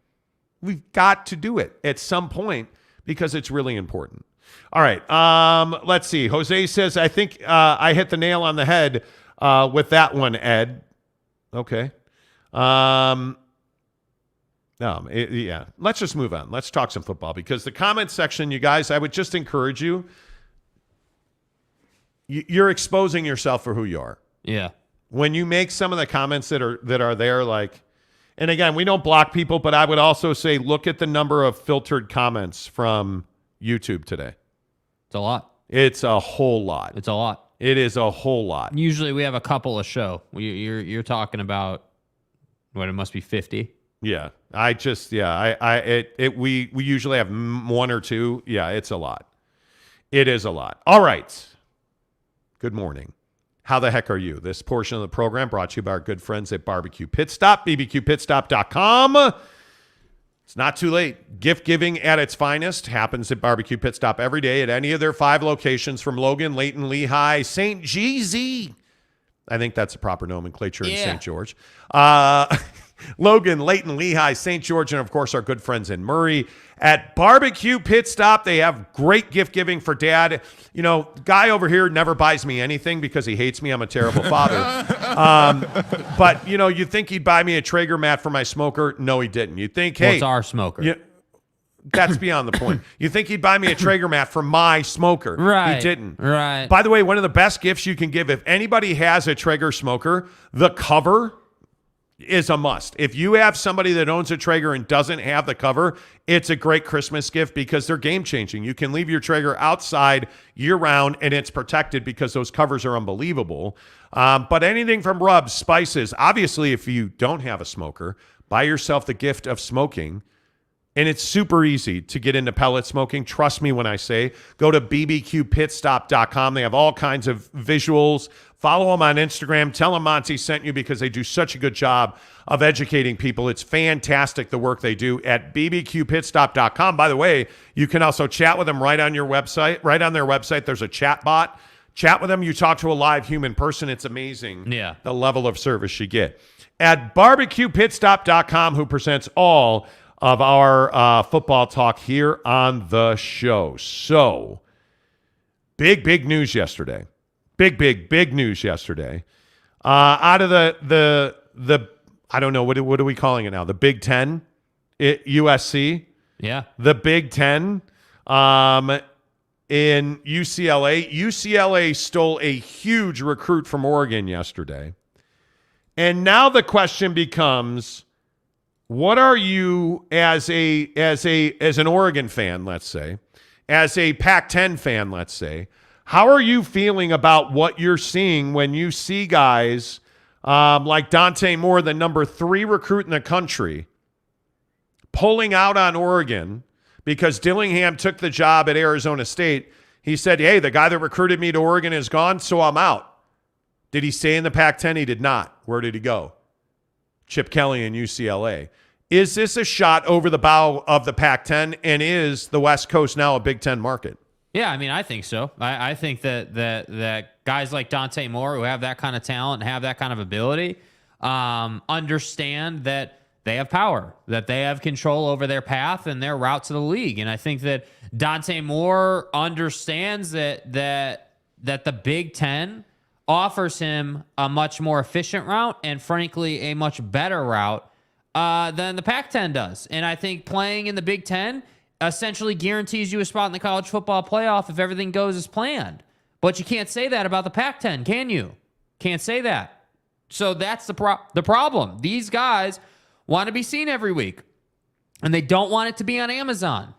We've got to do it at some point because it's really important. All right. Let's see. Jose says, I think I hit the nail on the head with that one, Ed. Okay. Yeah. Let's just move on. Let's talk some football, because the comment section, you guys, I would just encourage you. You're exposing yourself for who you are. Yeah. When you make some of the comments that are there, and again, we don't block people, but I would also say, look at the number of filtered comments from YouTube today. It's a lot. It's a whole lot. It's a lot. It is a whole lot. Usually we have a couple a show. You're talking about what, it must be 50. Yeah. We usually have one or two. Yeah, it's a lot. It is a lot. All right. Good morning. How the heck are you? This portion of the program brought to you by our good friends at Barbecue Pit Stop, bbqpitstop.com. It's not too late. Gift giving at its finest happens at Barbecue Pit Stop every day at any of their 5 locations, from Logan, Layton, Lehigh, St. GZ. I think that's the proper nomenclature in St. George. Logan, Layton, Lehigh, St. George, and of course our good friends in Murray. At Barbecue Pit Stop, they have great gift giving for dad. Guy over here never buys me anything because he hates me. I'm a terrible father. But you'd think he'd buy me a Traeger mat for my smoker. No, he didn't. You'd think, hey, what's our smoker? That's beyond the point. You think he'd buy me a Traeger mat for my smoker. Right. He didn't. Right. By the way, one of the best gifts you can give, if anybody has a Traeger smoker, the cover is a must. If you have somebody that owns a Traeger and doesn't have the cover, it's a great Christmas gift because they're game changing. You can leave your Traeger outside year round and it's protected because those covers are unbelievable. But anything from rubs, spices, obviously if you don't have a smoker, buy yourself the gift of smoking. And it's super easy to get into pellet smoking. Trust me when I say, go to bbqpitstop.com. They have all kinds of visuals. Follow them on Instagram. Tell them Monty sent you because they do such a good job of educating people. It's fantastic the work they do at bbqpitstop.com. By the way, you can also chat with them right on your website. Right on their website, there's a chat bot. Chat with them. You talk to a live human person. It's amazing the level of service you get. At barbecuepitstop.com, who presents all of our football talk here on the show. So, big news yesterday. Big news yesterday. Out of the I don't know, what are we calling it now? The Big Ten? USC? Yeah. The Big Ten in UCLA. UCLA stole a huge recruit from Oregon yesterday. And now the question becomes, what are you as an Oregon fan, let's say, as a Pac-10 fan, let's say, how are you feeling about what you're seeing when you see guys like Dante Moore, the number 3 recruit in the country, pulling out on Oregon because Dillingham took the job at Arizona State? He said, hey, the guy that recruited me to Oregon is gone, so I'm out. Did he stay in the Pac-10? He did not. Where did he go? Chip Kelly in UCLA. Is this a shot over the bow of the Pac-10, and is the West Coast now a Big Ten market? Yeah, I mean, I think so. I think that guys like Dante Moore, who have that kind of talent and have that kind of ability, understand that they have power, that they have control over their path and their route to the league. And I think that Dante Moore understands that the Big Ten offers him a much more efficient route and, frankly, a much better route than the Pac-10 does. And I think playing in the Big Ten essentially guarantees you a spot in the college football playoff if everything goes as planned. But you can't say that about the Pac-10, can you? Can't say that. So that's the problem. These guys want to be seen every week, and they don't want it to be on Amazon.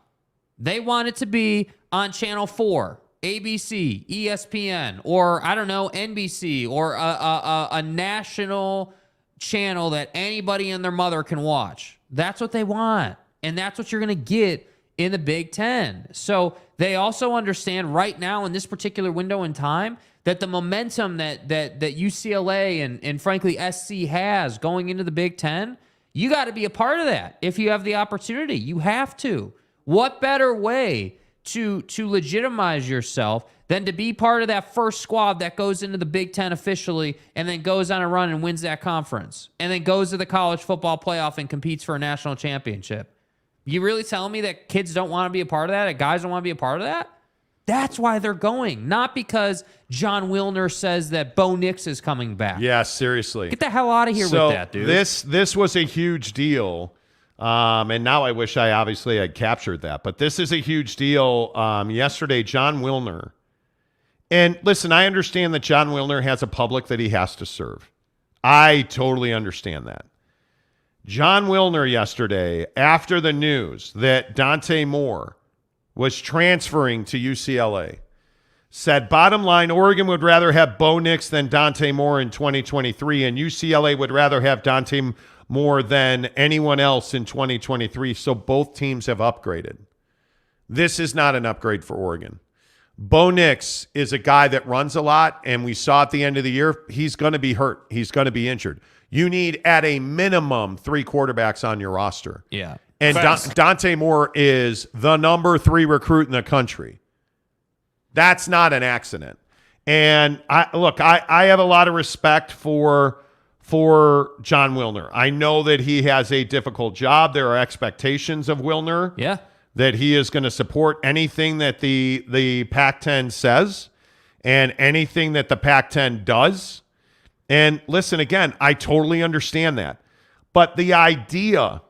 They want it to be on Channel 4, ABC, ESPN, or, I don't know, NBC, or a national channel that anybody and their mother can watch. That's what they want, and that's what you're going to get in the Big Ten. So they also understand right now in this particular window in time that the momentum that UCLA and frankly SC has going into the Big Ten, you got to be a part of that. If you have the opportunity, you have to. What better way to legitimize yourself than to be part of that first squad that goes into the Big Ten officially and then goes on a run and wins that conference and then goes to the college football playoff and competes for a national championship? You really telling me that kids don't want to be a part of that, that guys don't want to be a part of that? That's why they're going, not because John Wilner says that Bo Nix is coming back. Yeah, seriously. Get the hell out of here with that, dude. This was a huge deal, and now I wish I obviously had captured that. But this is a huge deal. Yesterday, John Wilner, and listen, I understand that John Wilner has a public that he has to serve. I totally understand that. John Wilner yesterday, after the news that Dante Moore was transferring to UCLA, said, bottom line, Oregon would rather have Bo Nix than Dante Moore in 2023, and UCLA would rather have Dante Moore than anyone else in 2023, so both teams have upgraded. This is not an upgrade for Oregon. Bo Nix is a guy that runs a lot, and we saw at the end of the year, he's going to be hurt. He's going to be injured. You need, at a minimum, 3 quarterbacks on your roster. Yeah. And Dante Moore is the number 3 recruit in the country. That's not an accident. And I have a lot of respect for John Wilner. I know that he has a difficult job. There are expectations of Wilner. Yeah. That he is going to support anything that the Pac-10 says and anything that the Pac-10 does. And listen, again, I totally understand that. But the idea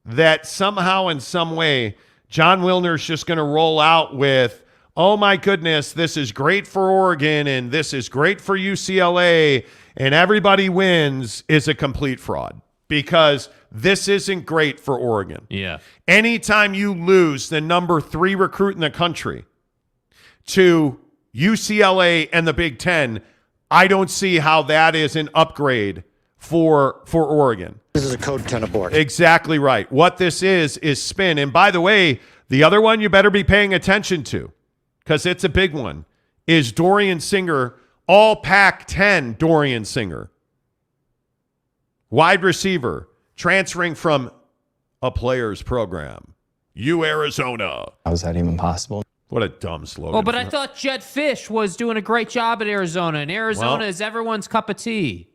that somehow in some way John Wilner's just going to roll out with, oh my goodness, this is great for Oregon and this is great for UCLA and everybody wins, is a complete fraud, because this isn't great for Oregon. Yeah. Anytime you lose the number 3 recruit in the country to UCLA and the Big Ten, I don't see how that is an upgrade for Oregon. This is a code 10 abort. Exactly right. What this is spin. And by the way, the other one you better be paying attention to, because it's a big one, is Dorian Singer, all Pac-10 Dorian Singer. Wide receiver, transferring from a players program. Arizona. How is that even possible? What a dumb slogan. Oh, but I thought Jed Fish was doing a great job at Arizona, and Arizona is everyone's cup of tea.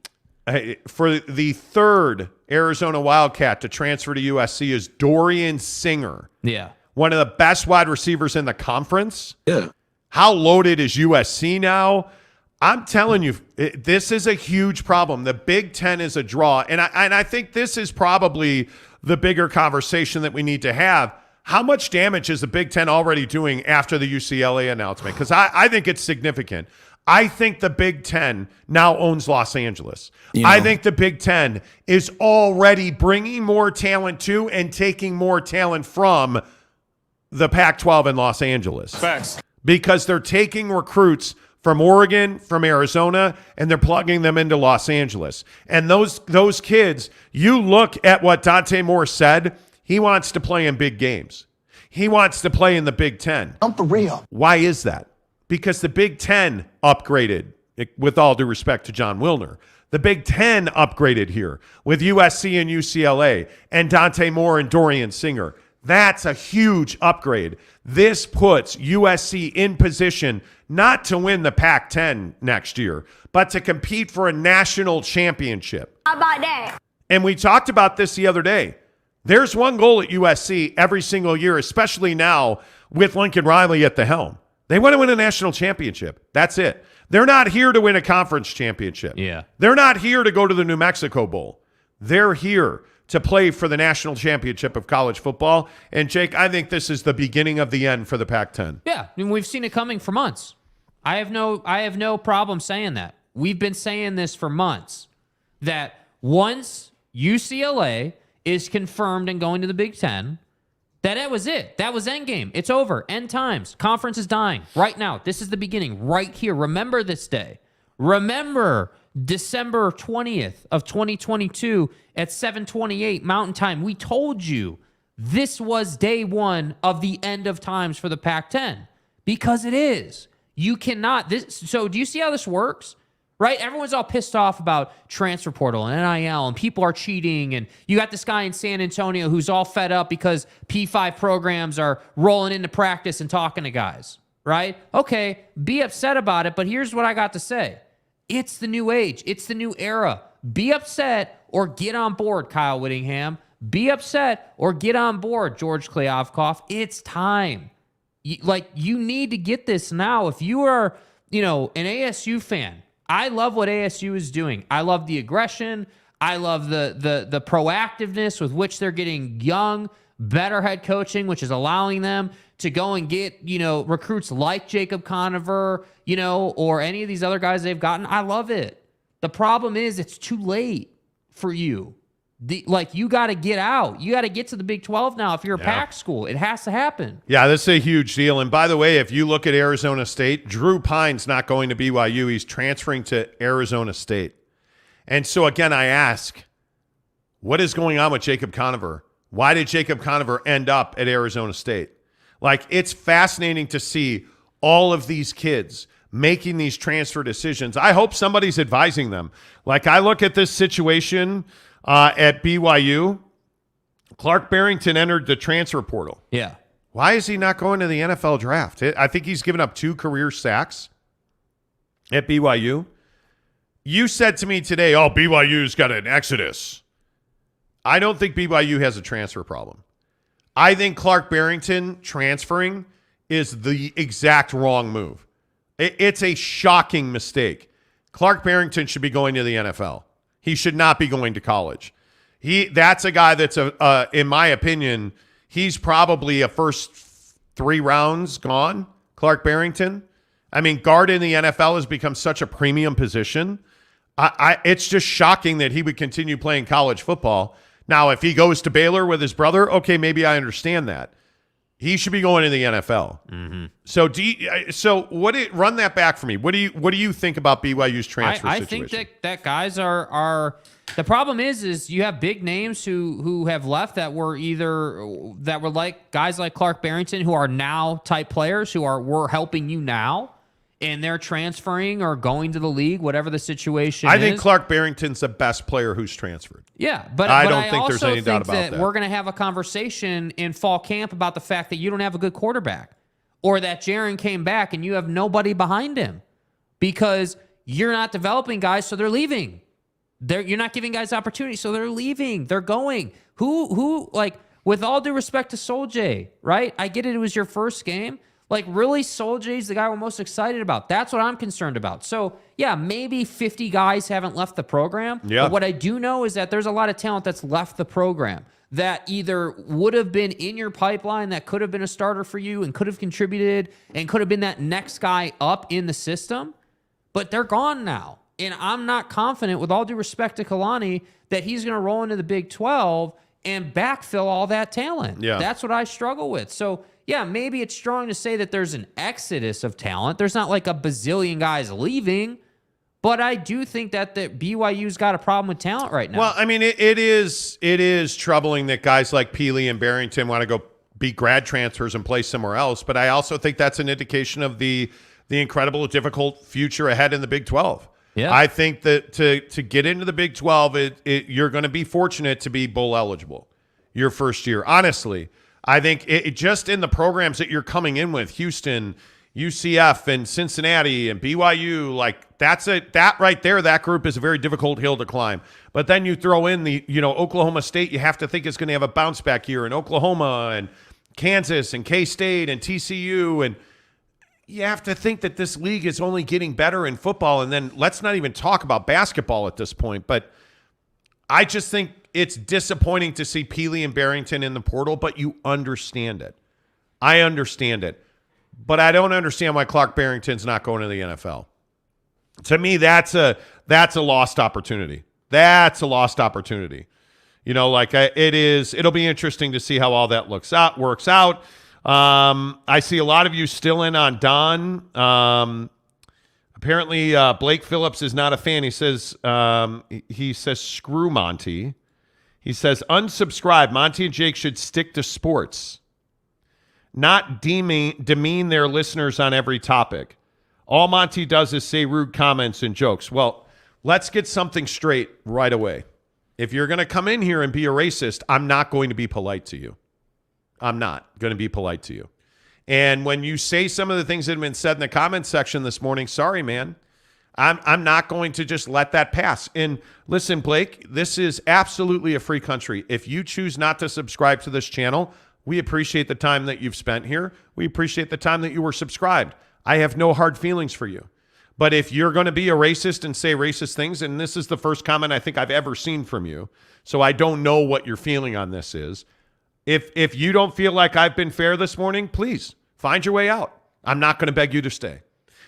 For the third Arizona Wildcat to transfer to USC is Dorian Singer. Yeah. One of the best wide receivers in the conference. Yeah. How loaded is USC now? I'm telling you, this is a huge problem. The Big Ten is a draw. And I think this is probably the bigger conversation that we need to have. How much damage is the Big Ten already doing after the UCLA announcement? Because I think it's significant. I think the Big Ten now owns Los Angeles. I think the Big Ten is already bringing more talent to and taking more talent from the Pac-12 in Los Angeles. Facts. Because they're taking recruits from Oregon, from Arizona, and they're plugging them into Los Angeles. And those kids, you look at what Dante Moore said, he wants to play in big games. He wants to play in the Big Ten. I'm for real. Why is that? Because the Big Ten upgraded, with all due respect to John Wilner. The Big Ten upgraded here with USC and UCLA and Dante Moore and Dorian Singer. That's a huge upgrade. This puts USC in position not to win the Pac-10 next year, but to compete for a national championship. How about that? And we talked about this the other day. There's one goal at USC every single year, especially now with Lincoln Riley at the helm. They want to win a national championship. That's it. They're not here to win a conference championship. Yeah. They're not here to go to the New Mexico Bowl. They're here to play for the national championship of college football. And Jake, I think this is the beginning of the end for the Pac-10. Yeah, I mean, we've seen it coming for months. I have no problem saying that. We've been saying this for months, that once UCLA is confirmed and going to the Big Ten, that was it. That was endgame. It's over. End times. Conference is dying right now. This is the beginning right here. Remember this day. Remember December 20th of 2022 at 7:28 Mountain Time. We told you this was day one of the end of times for the Pac-10, because it is. You cannot. So do you see how this works? Right? Everyone's all pissed off about transfer portal and NIL and people are cheating. And you got this guy in San Antonio who's all fed up because P5 programs are rolling into practice and talking to guys. Right? Okay, be upset about it. But here's what I got to say. It's the new age. It's the new era. Be upset or get on board, Kyle Whittingham. Be upset or get on board, George Kliavkoff. It's time. You need to get this now. If you are, an ASU fan, I love what ASU is doing. I love the aggression. I love the proactiveness with which they're getting young, better head coaching, which is allowing them to go and get, recruits like Jacob Conover, or any of these other guys they've gotten. I love it. The problem is it's too late for you. You got to get out. You got to get to the Big 12 now. If you're a Pac school, it has to happen. Yeah, this is a huge deal. And by the way, if you look at Arizona State, Drew Pine's not going to BYU. He's transferring to Arizona State. And so, again, I ask, what is going on with Jacob Conover? Why did Jacob Conover end up at Arizona State? It's fascinating to see all of these kids making these transfer decisions. I hope somebody's advising them. I look at this situation at BYU. Clark Barrington entered the transfer portal. Yeah. Why is he not going to the NFL draft? I think he's given up 2 career sacks at BYU. You said to me today, BYU's got an exodus. I don't think BYU has a transfer problem. I think Clark Barrington transferring is the exact wrong move. It's a shocking mistake. Clark Barrington should be going to the NFL. He should not be going to college. That's a guy that's, in my opinion, he's probably a first 3 rounds gone, Clark Barrington. I mean, guard in the NFL has become such a premium position. It's just shocking that he would continue playing college football. Now, if he goes to Baylor with his brother, okay, maybe I understand that. He should be going to the NFL. Mm-hmm. So run that back for me. What do you think about BYU's transfer I situation? think that guys are the problem is you have big names who have left that were like guys like Clark Barrington who are now type players who were helping you now. And they're transferring or going to the league, whatever the situation is. I think Clark Barrington's the best player who's transferred. Yeah, but I don't think there's any doubt about that. We're going to have a conversation in fall camp about the fact that you don't have a good quarterback, or that Jaron came back and you have nobody behind him because you're not developing guys, so they're leaving. You're not giving guys opportunity, so they're leaving. They're going. Who like, with all due respect to Sol-J, right? I get it was your first game. Like, really, Sol-J's the guy we're most excited about. That's what I'm concerned about. So, yeah, maybe 50 guys haven't left the program. Yeah. But what I do know is that there's a lot of talent that's left the program that either would have been in your pipeline that could have been a starter for you and could have contributed and could have been that next guy up in the system. But they're gone now. And I'm not confident, with all due respect to Kalani, that he's going to roll into the Big 12 and backfill all that talent. Yeah. That's what I struggle with. So, yeah, maybe it's strong to say that there's an exodus of talent. There's not like a bazillion guys leaving, but I do think that the BYU's got a problem with talent right now. Well, I mean, it is troubling that guys like Peely and Barrington want to go be grad transfers and play somewhere else, but I also think that's an indication of the incredible, difficult future ahead in the Big 12. Yeah. I think that to get into the Big 12, you're going to be fortunate to be bowl eligible your first year. Honestly, I think it just in the programs that you're coming in with, Houston, UCF, and Cincinnati, and BYU, like that right there, that group is a very difficult hill to climb. But then you throw in Oklahoma State, you have to think it's going to have a bounce back year, and Oklahoma and Kansas and K-State and TCU, and you have to think that this league is only getting better in football. And then let's not even talk about basketball at this point. But I just think it's disappointing to see Peely and Barrington in the portal, but you understand it. I understand it. But I don't understand why Clark Barrington's not going to the NFL. To me, that's a lost opportunity. That's a lost opportunity. It'll be interesting to see how all that works out. I see a lot of you still in on Don. Apparently, Blake Phillips is not a fan. He says screw Monty. He says unsubscribe. Monty and Jake should stick to sports, not demean their listeners on every topic. All Monty does is say rude comments and jokes. Well, let's get something straight right away. If you're going to come in here and be a racist, I'm not going to be polite to you. I'm not going to be polite to you. And when you say some of the things that have been said in the comments section this morning, sorry, man. I'm not going to just let that pass. And listen, Blake, this is absolutely a free country. If you choose not to subscribe to this channel, we appreciate the time that you've spent here. We appreciate the time that you were subscribed. I have no hard feelings for you. But if you're going to be a racist and say racist things, and this is the first comment I think I've ever seen from you, so I don't know what your feeling on this is. If you don't feel like I've been fair this morning, please find your way out. I'm not going to beg you to stay.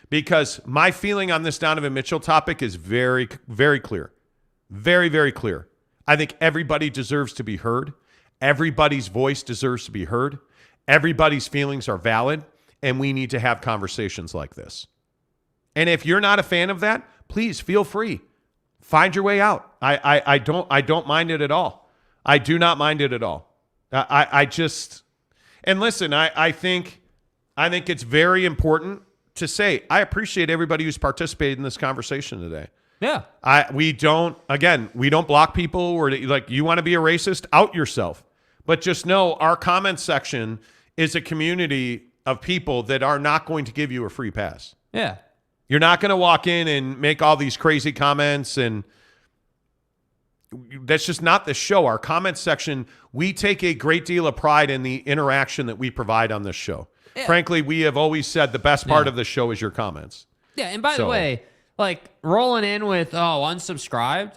Because my feeling on this Donovan Mitchell topic is very, very clear. Very, very clear. I think everybody deserves to be heard. Everybody's voice deserves to be heard. Everybody's feelings are valid, and we need to have conversations like this. And if you're not a fan of that, please feel free. Find your way out. I don't mind it at all. I do not mind it at all. And listen, I think it's very important to say, I appreciate everybody who's participated in this conversation today. Yeah. We don't block people, or like, you want to be a racist, out yourself. But just know our comment section is a community of people that are not going to give you a free pass. Yeah. You're not going to walk in and make all these crazy comments, and that's just not the show. Our comment section, we take a great deal of pride in the interaction that we provide on this show. Yeah. Frankly, we have always said the best part of the show is your comments. Yeah, and by the way, like, rolling in with, unsubscribed.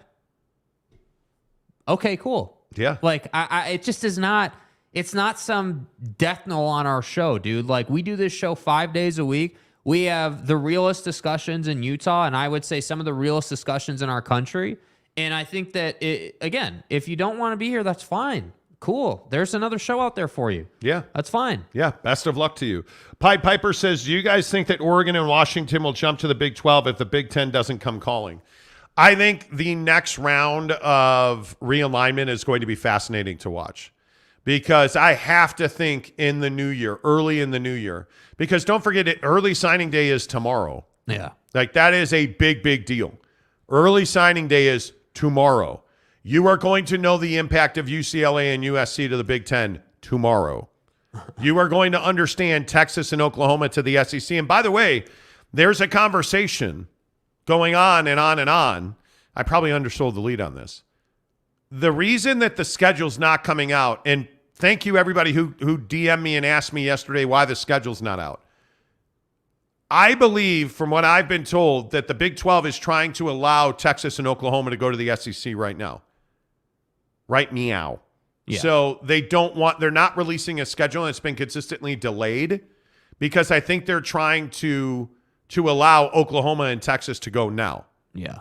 Okay, cool. Yeah. Like, it just is not, It's not some death knell on our show, dude. Like, we do this show 5 days a week. We have the realest discussions in Utah, and I would say some of the realest discussions in our country. And I think that, again, if you don't want to be here, that's fine. Cool. There's another show out there for you. Yeah. That's fine. Yeah. Best of luck to you. Pied Piper says, do you guys think that Oregon and Washington will jump to the Big 12 if the Big 10 doesn't come calling? I think the next round of realignment is going to be fascinating to watch, because I have to think in the new year, early in the new year, because don't forget it, early signing day is tomorrow. Yeah. Like, that is a big, big deal. Early signing day is tomorrow. You are going to know the impact of UCLA and USC to the Big Ten tomorrow. You are going to understand Texas and Oklahoma to the SEC. And by the way, there's a conversation going on and on and on. I probably undersold the lead on this. The reason that the schedule's not coming out, and thank you everybody who DM'd me and asked me yesterday why the schedule's not out. I believe, from what I've been told, that the Big 12 is trying to allow Texas and Oklahoma to go to the SEC right now. Right meow. Yeah. So they're not releasing a schedule, and it's been consistently delayed because I think they're trying to allow Oklahoma and Texas to go now. Yeah.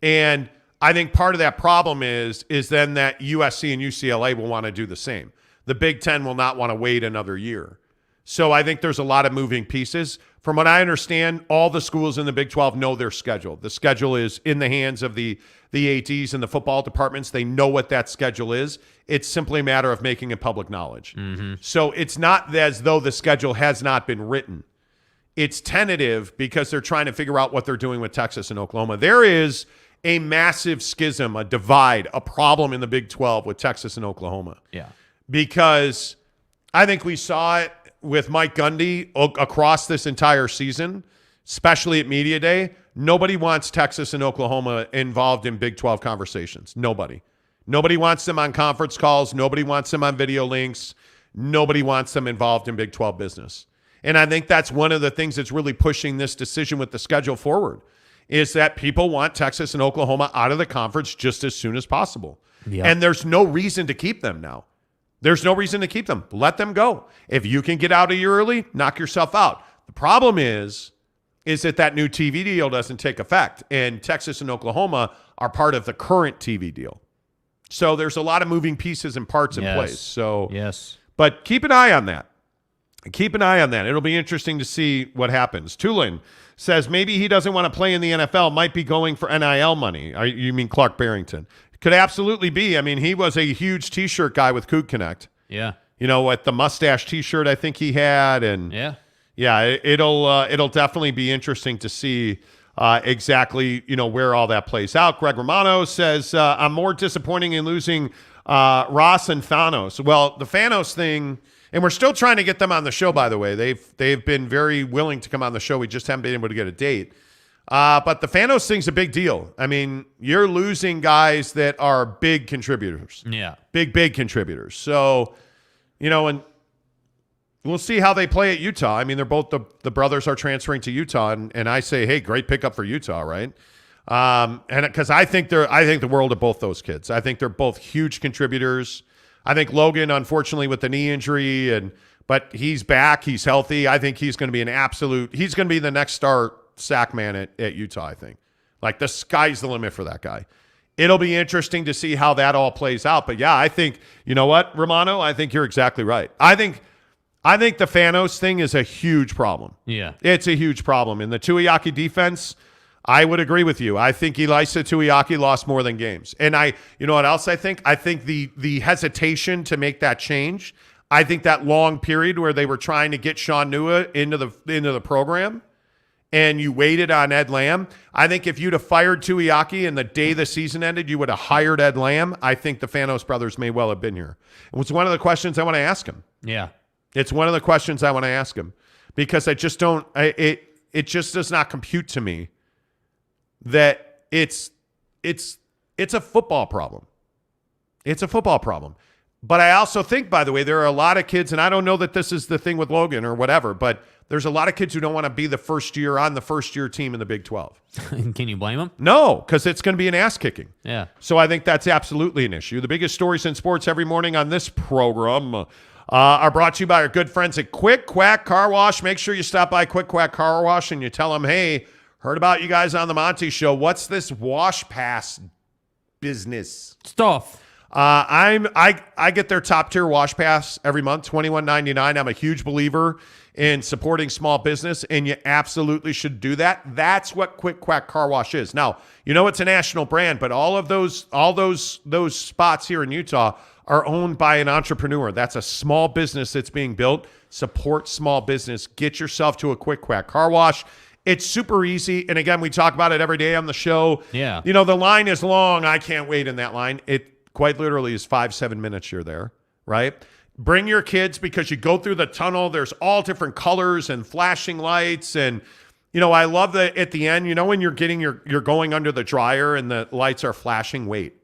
And I think part of that problem is then that USC and UCLA will want to do the same. The Big Ten will not want to wait another year. So I think there's a lot of moving pieces. From what I understand, all the schools in the Big 12 know their schedule. The schedule is in the hands of the ADs and the football departments. They know what that schedule is. It's simply a matter of making it public knowledge. Mm-hmm. So it's not as though the schedule has not been written. It's tentative because they're trying to figure out what they're doing with Texas and Oklahoma. There is a massive schism, a divide, a problem in the Big 12 with Texas and Oklahoma. Yeah. Because I think we saw it with Mike Gundy across this entire season, especially at Media Day. Nobody wants Texas and Oklahoma involved in Big 12 conversations. Nobody. Nobody wants them on conference calls. Nobody wants them on video links. Nobody wants them involved in Big 12 business. And I think that's one of the things that's really pushing this decision with the schedule forward, is that people want Texas and Oklahoma out of the conference just as soon as possible. Yep. And there's no reason to keep them now. There's no reason to keep them. Let them go. If you can get out of here early, knock yourself out. The problem is that new TV deal doesn't take effect, and Texas and Oklahoma are part of the current TV deal. So there's a lot of moving pieces and parts in place. So yes. But keep an eye on that. Keep an eye on that. It'll be interesting to see what happens. Tulin says maybe he doesn't want to play in the NFL, might be going for NIL money. You mean Clark Barrington? Could absolutely be. I mean, he was a huge T-shirt guy with Coug Connect. Yeah. You know, with the mustache T-shirt I think he had. And yeah, it'll definitely be interesting to see exactly, where all that plays out. Greg Romano says, I'm more disappointing in losing Ross and Thanos. Well, the Thanos thing, and we're still trying to get them on the show, by the way. They've been very willing to come on the show. We just haven't been able to get a date. But the Thanos thing's a big deal. I mean, you're losing guys that are big contributors. Yeah. Big contributors. So, and we'll see how they play at Utah. I mean, they're both the brothers are transferring to Utah, and I say, hey, great pickup for Utah, right? And because I think the world of both those kids. I think they're both huge contributors. I think Logan, unfortunately, with the knee injury, but he's back, he's healthy. I think he's going to be he's going to be the next star sack man at Utah, I think. Like, the sky's the limit for that guy. It'll be interesting to see how that all plays out. But yeah, I think, you know what, Romano? I think you're exactly right. I think the Thanos thing is a huge problem. Yeah. It's a huge problem. In the Tuiaki defense, I would agree with you. I think Elisa Tuiaki lost more than games. And you know what else I think? I think the hesitation to make that change, I think that long period where they were trying to get Sean Nua into the program, and you waited on Ed Lamb. I think if you'd have fired Tuiaki and the day the season ended, you would have hired Ed Lamb. I think the Thanos brothers may well have been here. It was one of the questions I want to ask him. Yeah. It's one of the questions I want to ask him, because I just don't, it just does not compute to me that it's a football problem. It's a football problem. But I also think, by the way, there are a lot of kids, and I don't know that this is the thing with Logan or whatever, but there's a lot of kids who don't want to be the first year team in the Big 12. Can you blame them? No, because it's going to be an ass kicking. Yeah. So I think that's absolutely an issue. The biggest stories in sports every morning on this program are brought to you by our good friends at Quick Quack Car Wash. Make sure you stop by Quick Quack Car Wash and you tell them, hey, heard about you guys on the Monty Show. What's this wash pass business Stuff. I get their top tier wash pass every month, $21.99. I'm a huge believer in supporting small business, and you absolutely should do that. That's what Quick Quack Car Wash is. Now, you know it's a national brand, but all those spots here in Utah are owned by an entrepreneur. That's a small business that's being built. Support small business. Get yourself to a Quick Quack Car Wash. It's super easy. And again, we talk about it every day on the show. Yeah. You know, the line is long. I can't wait in that line. It quite literally is 5-7 minutes you're there, right? Bring your kids because you go through the tunnel. There's all different colors and flashing lights. And, you know, I love that at the end, you know, when you're going under the dryer and the lights are flashing, wait.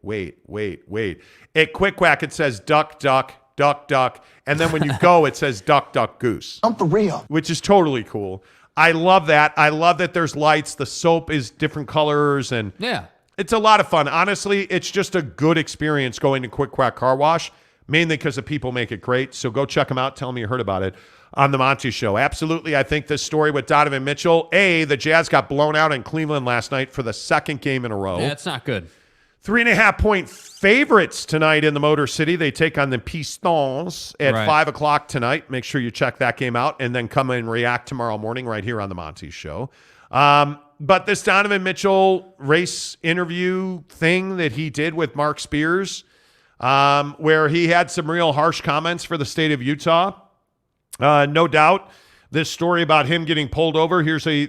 At Quick Quack, it says duck, duck, duck, duck. And then when you go, it says duck, duck, goose. I'm for real. Which is totally cool. I love that. I love that there's lights. The soap is different colors. And Yeah. it's a lot of fun. Honestly, it's just a good experience going to Quick Quack Car Wash, mainly because the people make it great. So go check them out. Tell them you heard about it on the Monty Show. Absolutely, I think this story with Donovan Mitchell, the Jazz got blown out in Cleveland last night for the second game in a row. Yeah, it's not good. 3.5-point favorites tonight in the Motor City. They take on the Pistons at 5 o'clock tonight. Make sure you check that game out and then come and react tomorrow morning right here on the Monty Show. But this Donovan Mitchell race interview thing that he did with Mark Spears, where he had some real harsh comments for the state of Utah. No doubt, this story about him getting pulled over. Here's a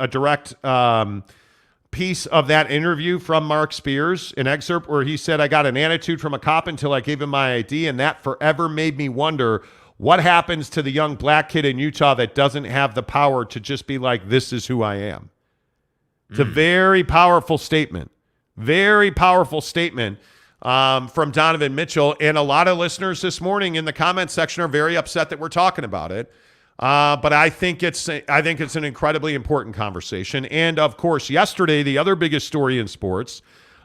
direct piece of that interview from Mark Spears, an excerpt where he said, I got an attitude from a cop until I gave him my ID, and that forever made me wonder what happens to the young black kid in Utah that doesn't have the power to just be like, this is who I am. It's a very powerful statement. Very powerful statement from Donovan Mitchell. And a lot of listeners this morning in the comment section are very upset that we're talking about it. But I think it's an incredibly important conversation. And of course, yesterday, the other biggest story in sports,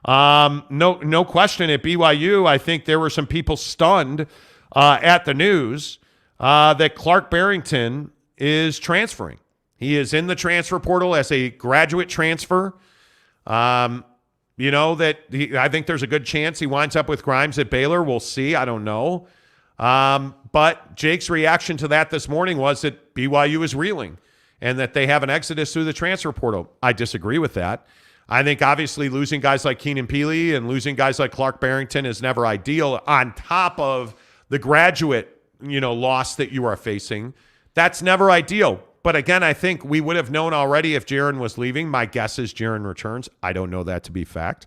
no question at BYU, I think there were some people stunned at the news that Clark Barrington is transferring. He is in the transfer portal as a graduate transfer. You know, I think there's a good chance he winds up with Grimes at Baylor. We'll see. I don't know. But Jake's reaction to that this morning was that BYU is reeling and that they have an exodus through the transfer portal. I disagree with that. I think obviously losing guys like Keenan Peely and losing guys like Clark Barrington is never ideal on top of the graduate, loss that you are facing. That's never ideal. But again, I think we would have known already if Jaren was leaving. My guess is Jaren returns. I don't know that to be fact.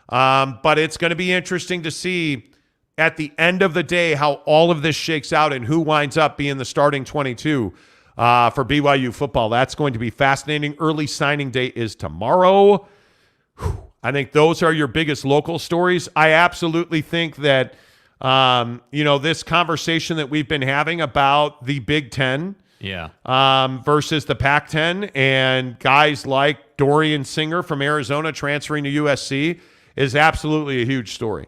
But it's going to be interesting to see at the end of the day how all of this shakes out and who winds up being the starting 22 for BYU football. That's going to be fascinating. Early signing day is tomorrow. I think those are your biggest local stories. I absolutely think that, this conversation that we've been having about the Big Ten versus the Pac-10 and guys like Dorian Singer from Arizona transferring to USC is absolutely a huge story.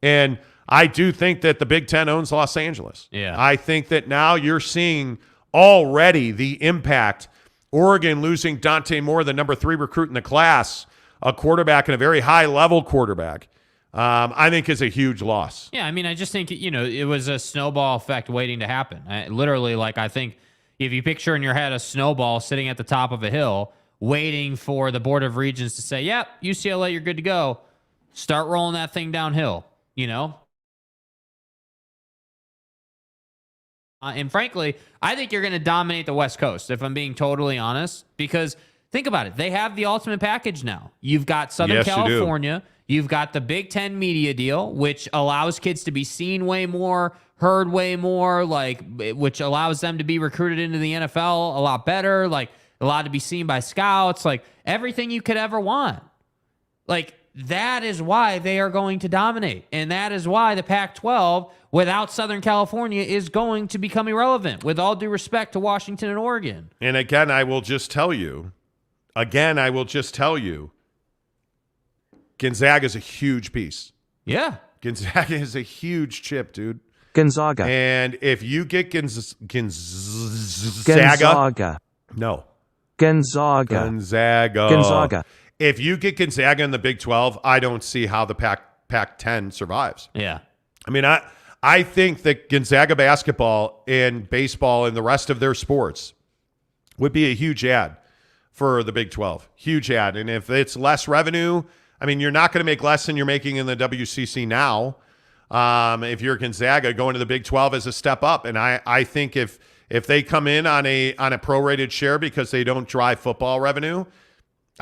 And I do think that the Big Ten owns Los Angeles. Yeah. I think that now you're seeing already the impact. Oregon losing Dante Moore, the number 3 recruit in the class, a quarterback and a very high-level quarterback, I think is a huge loss. Yeah, I mean, I just think, it was a snowball effect waiting to happen. I think if you picture in your head a snowball sitting at the top of a hill waiting for the Board of Regents to say, yep, UCLA, you're good to go, start rolling that thing downhill, And frankly, I think you're going to dominate the West Coast, if I'm being totally honest, because think about it. They have the ultimate package now. You've got Southern California. You've got the Big Ten media deal, which allows kids to be seen way more, heard way more, which allows them to be recruited into the NFL a lot better, allowed to be seen by scouts, everything you could ever want. that is why they are going to dominate. And that is why the Pac-12, without Southern California, is going to become irrelevant, with all due respect to Washington and Oregon. And again, I will just tell you, Gonzaga is a huge piece. Yeah. Gonzaga is a huge chip, dude. Gonzaga. And if you get Gonzaga. No. Gonzaga. If you get Gonzaga in the Big 12, I don't see how the Pac-10 survives. Yeah. I mean, I think that Gonzaga basketball and baseball and the rest of their sports would be a huge ad for the Big 12. Huge ad. And if it's less revenue, I mean, you're not going to make less than you're making in the WCC now. If you're Gonzaga, going to the Big 12 is a step up. And I think if they come in on a prorated share because they don't drive football revenue,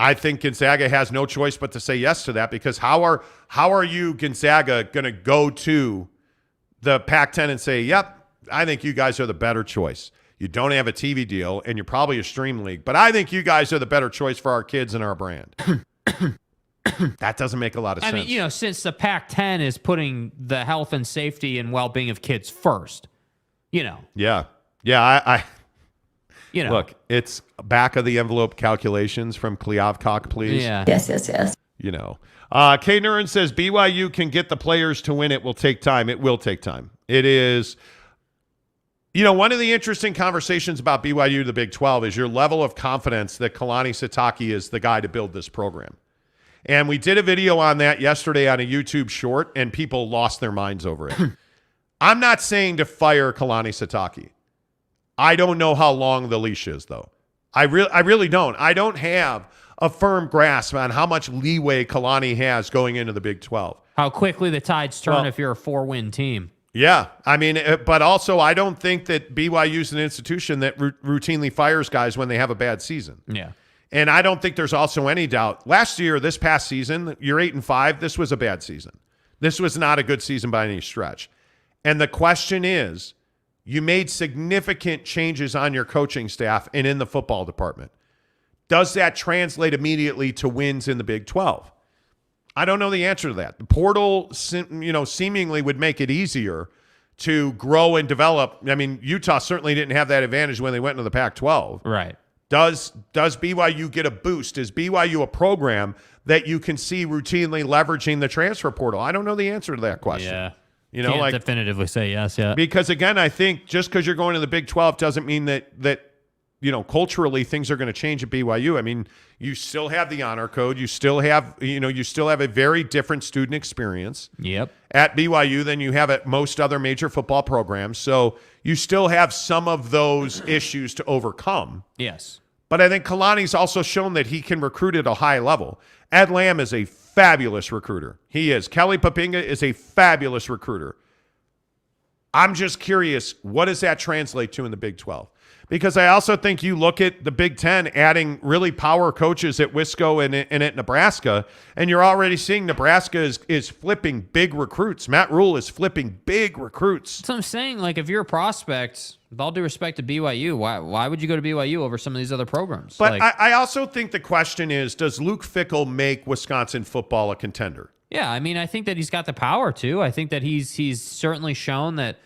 I think Gonzaga has no choice but to say yes to that, because how are you, Gonzaga, going to go to the Pac-10 and say, yep, I think you guys are the better choice. You don't have a TV deal, and you're probably a stream league, but I think you guys are the better choice for our kids and our brand. That doesn't make a lot of sense. I mean, since the Pac-10 is putting the health and safety and well-being of kids first, Yeah. I look, it's back of the envelope calculations from Kliavkok, please. Yeah. Yes. Kay Nuren says BYU can get the players to win. It will take time. It will take time. It is. One of the interesting conversations about BYU to the Big 12 is your level of confidence that Kalani Sitake is the guy to build this program. And we did a video on that yesterday on a YouTube short, and people lost their minds over it. I'm not saying to fire Kalani Sitake. I don't know how long the leash is, though. I really don't. I don't have a firm grasp on how much leeway Kalani has going into the Big 12. How quickly the tides turn if you're a 4-win team. Yeah. I mean, but also I don't think that BYU is an institution that routinely fires guys when they have a bad season. Yeah. And I don't think there's also any doubt. Last year, this past season, you're 8-5. This was a bad season. This was not a good season by any stretch. And the question is, you made significant changes on your coaching staff and in the football department. Does that translate immediately to wins in the Big 12? I don't know the answer to that. The portal, seemingly would make it easier to grow and develop. I mean, Utah certainly didn't have that advantage when they went into the Pac-12. Right. Does BYU get a boost? Is BYU a program that you can see routinely leveraging the transfer portal? I don't know the answer to that question. Yeah. Can't definitively say yes yet. Because again, I think just because you're going to the Big 12 doesn't mean that culturally things are going to change at BYU. I mean, you still have the honor code. You still have a very different student experience. Yep. At BYU than you have at most other major football programs. So you still have some of those issues to overcome. Yes. But I think Kalani's also shown that he can recruit at a high level. Ed Lamb is a fabulous recruiter. He is. Kelly Papinga is a fabulous recruiter. I'm just curious, what does that translate to in the Big 12? Because I also think you look at the Big 10 adding really power coaches at Wisco and at Nebraska, and you're already seeing Nebraska is flipping big recruits. Matt Rule is flipping big recruits. That's what I'm saying. Like, if you're a prospect, with all due respect to BYU, why would you go to BYU over some of these other programs? But I also think the question is, does Luke Fickell make Wisconsin football a contender? Yeah, I mean, I think that he's got the power to. I think that he's certainly shown that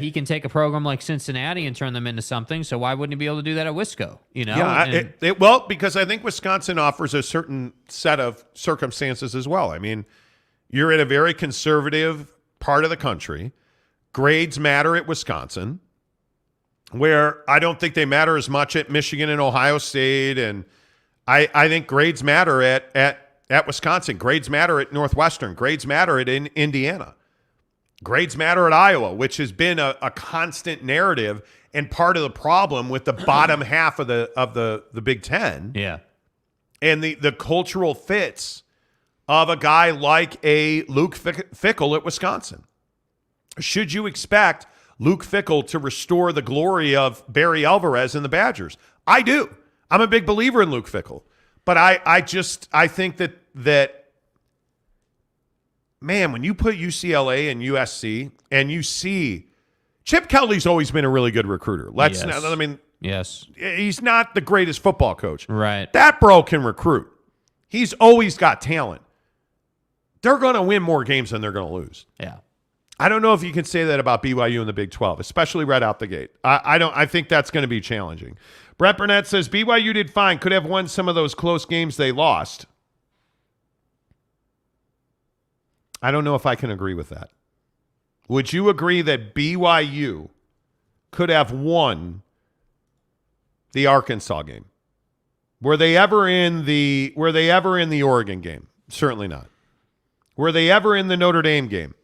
he can take a program like Cincinnati and turn them into something. So why wouldn't he be able to do that at Wisco? Yeah, because I think Wisconsin offers a certain set of circumstances as well. I mean, you're in a very conservative part of the country. Grades matter at Wisconsin, where I don't think they matter as much at Michigan and Ohio State. And I think grades matter at Wisconsin. Grades matter at Northwestern. Grades matter at Indiana. Grades matter at Iowa, which has been a constant narrative and part of the problem with the bottom half of the Big Ten. Yeah. And the cultural fits of a guy like a Luke Fickell at Wisconsin. Should you expect Luke Fickell to restore the glory of Barry Alvarez and the Badgers? I do. I'm a big believer in Luke Fickell. But I think that man, when you put UCLA and USC and you see Chip Kelly's always been a really good recruiter. Yes. He's not the greatest football coach. Right. That bro can recruit. He's always got talent. they're going to win more games than they're going to lose. Yeah. I don't know if you can say that about BYU in the Big 12, especially right out the gate. I think that's going to be challenging. Brett Burnett says BYU did fine. Could have won some of those close games they lost. I don't know if I can agree with that. Would you agree that BYU could have won the Arkansas game? Were they ever in the Oregon game? Certainly not. Were they ever in the Notre Dame game?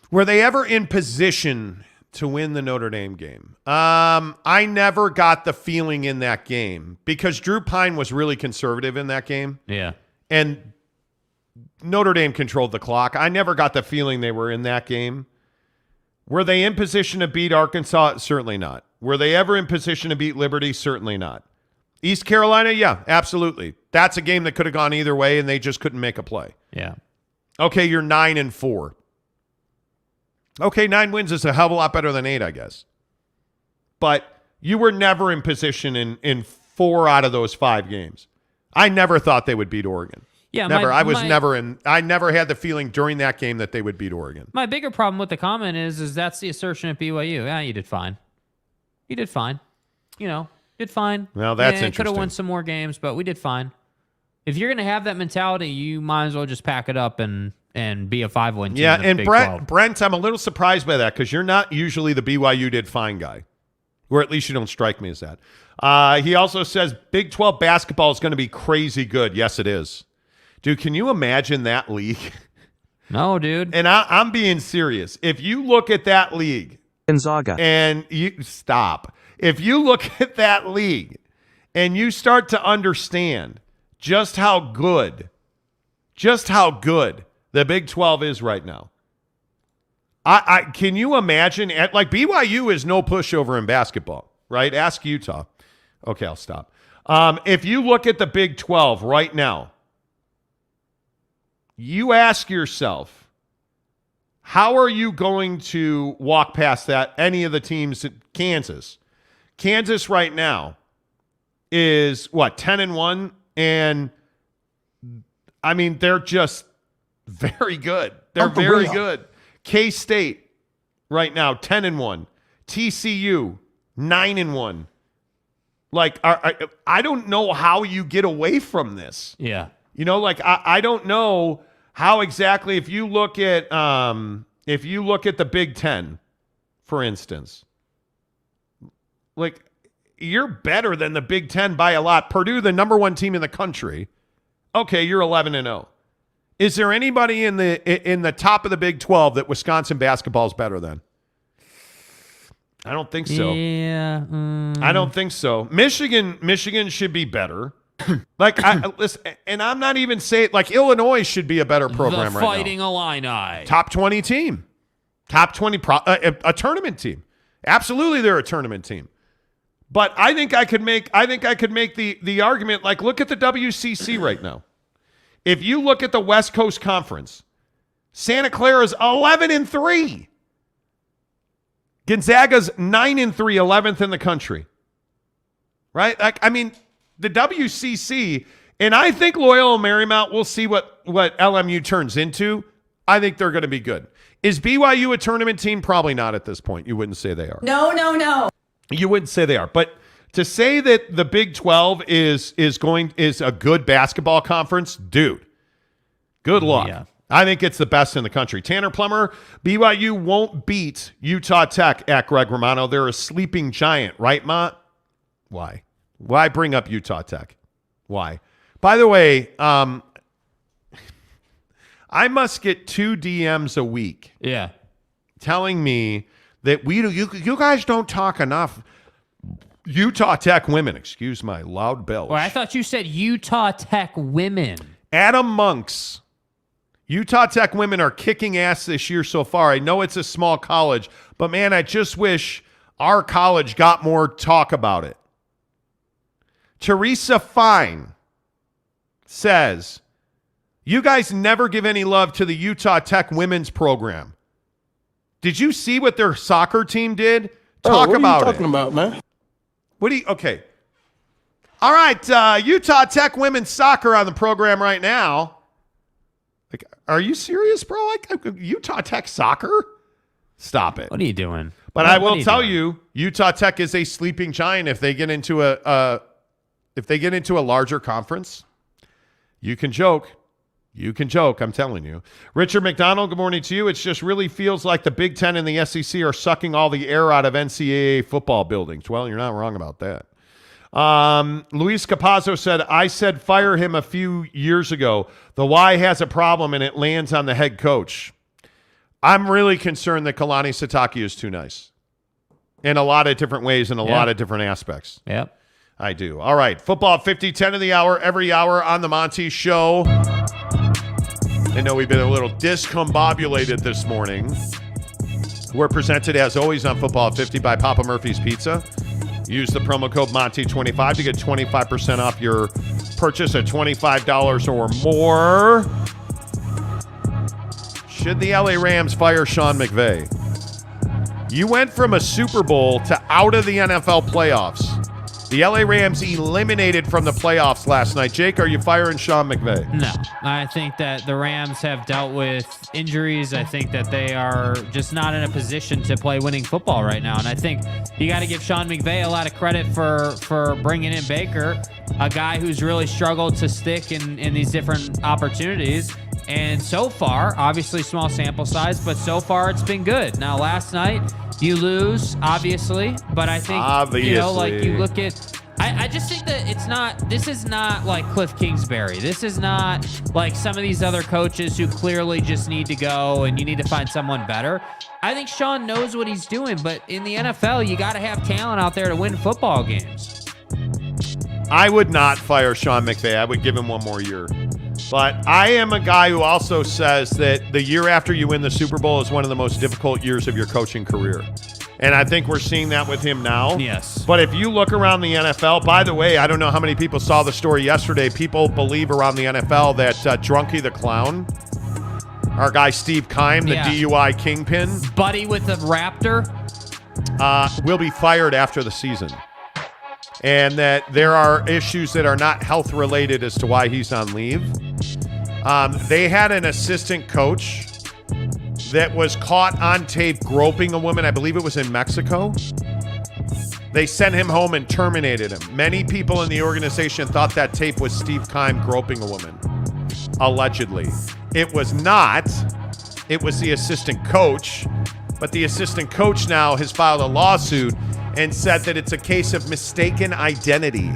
Were they ever in position to win the Notre Dame game? I never got the feeling in that game because Drew Pine was really conservative in that game. Yeah. And Notre Dame controlled the clock. I never got the feeling they were in that game. Were they in position to beat Arkansas? Certainly not. Were they ever in position to beat Liberty? Certainly not. East Carolina? Yeah, absolutely. That's a game that could have gone either way, and they just couldn't make a play. Yeah. Okay, you're 9-4. Okay, 9 wins is a hell of a lot better than 8, I guess. But you were never in position in 4 out of those 5 games. I never thought they would beat Oregon. Yeah, never. I never had the feeling during that game that they would beat Oregon. My bigger problem with the comment is that's the assertion at BYU. Yeah, you did fine. You did fine. Did fine. Well, that's interesting. Could have won interesting. some more games, but we did fine. If you're going to have that mentality, you might as well just pack it up and be a 5-win team. Yeah, in the and Big 12. Brent, I'm a little surprised by that because you're not usually the BYU did fine guy, or at least you don't strike me as that. He also says Big 12 basketball is going to be crazy good. Yes, it is. Dude, can you imagine that league? No, dude. And I'm being serious. If you look at that league, Gonzaga, and you stop. If you look at that league and you start to understand just how good the Big 12 is right now. I can you imagine, like BYU is no pushover in basketball, right? Ask Utah. Okay, I'll stop. If you look at the Big 12 right now, you ask yourself, how are you going to walk past that? Any of the teams, Kansas right now is what, 10-1? And I mean, they're just very good. They're very good. K-State right now, 10-1. TCU, 9-1. Like, I don't know how you get away from this. Yeah. I don't know how exactly, if you look at the Big Ten, for instance, like, you're better than the Big Ten by a lot. Purdue, the number 1 team in the country. Okay, you're 11-0. Is there anybody in the top of the Big 12 that Wisconsin basketball is better than? I don't think so. Yeah. I don't think so. Michigan should be better. Listen, and I'm not even saying, like, Illinois should be a better program the right now. Fighting Illini. Top 20 team. Top 20 a tournament team. Absolutely, they're a tournament team. But I think I could make the argument, like, look at the WCC right now. If you look at the West Coast Conference, Santa Clara's 11-3. Gonzaga's 9-3, 11th in the country. Right? Like, I mean, the WCC, and I think Loyola Marymount, we'll see what LMU turns into. I think they're going to be good. Is BYU a tournament team? Probably not at this point. You wouldn't say they are. No. You wouldn't say they are. But to say that the Big 12 is a good basketball conference, dude, good luck. Yeah. I think it's the best in the country. Tanner Plummer, BYU won't beat Utah Tech at Greg Romano. They're a sleeping giant, right, Mott? Why? Why bring up Utah Tech? Why? By the way, I must get 2 DMs a week. Yeah. Telling me that you guys don't talk enough. Utah Tech women, excuse my loud belch. Well, I thought you said Utah Tech women. Adam Monks. Utah Tech women are kicking ass this year so far. I know it's a small college, but man, I just wish our college got more talk about it. Teresa Fine says, you guys never give any love to the Utah Tech women's program. Did you see what their soccer team did? Talk about it. What are you talking about, man? Okay. All right, Utah Tech women's soccer on the program right now. Like, are you serious, bro? Like, Utah Tech soccer? Stop it. What are you doing? But I will tell you, Utah Tech is a sleeping giant. If they get into a larger conference, you can joke. You can joke, I'm telling you. Richard McDonald, good morning to you. It just really feels like the Big Ten and the SEC are sucking all the air out of NCAA football buildings. Well, you're not wrong about that. Luis Capazzo said, I said fire him a few years ago. The Y has a problem, and it lands on the head coach. I'm really concerned that Kalani Sitake is too nice in a lot of different ways, in a lot of different aspects. Yep. I do. All right. Football 50, 10 of the hour, every hour on the Monty Show. I know we've been a little discombobulated this morning. We're presented, as always, on Football 50 by Papa Murphy's Pizza. Use the promo code Monty25 to get 25% off your purchase at $25 or more. Should the LA Rams fire Sean McVay? You went from a Super Bowl to out of the NFL playoffs. The LA Rams eliminated from the playoffs last night. Jake, are you firing Sean McVay? No. I think that the Rams have dealt with injuries. I think that they are just not in a position to play winning football right now. And I think you got to give Sean McVay a lot of credit for bringing in Baker, a guy who's really struggled to stick in these different opportunities. And so far, obviously small sample size, but so far it's been good. Now, last night, you lose, obviously, but I think, you know, like you look at, I just think that this is not like Cliff Kingsbury. This is not like some of these other coaches who clearly just need to go and you need to find someone better. I think Sean knows what he's doing, but in the NFL, you got to have talent out there to win football games. I would not fire Sean McVay. I would give him one more year. But I am a guy who also says that the year after you win the Super Bowl is one of the most difficult years of your coaching career. And I think we're seeing that with him now. Yes. But if you look around the NFL, by the way, I don't know how many people saw the story yesterday. People believe around the NFL that Drunky the Clown, our guy Steve Keim, the DUI kingpin, buddy with the Raptor, will be fired after the season. And that there are issues that are not health-related as to why he's on leave. They had an assistant coach that was caught on tape groping a woman. I believe it was in Mexico. They sent him home and terminated him. Many people in the organization thought that tape was Steve Keim groping a woman, allegedly. It was not. It was the assistant coach. But the assistant coach now has filed a lawsuit and said that it's a case of mistaken identity.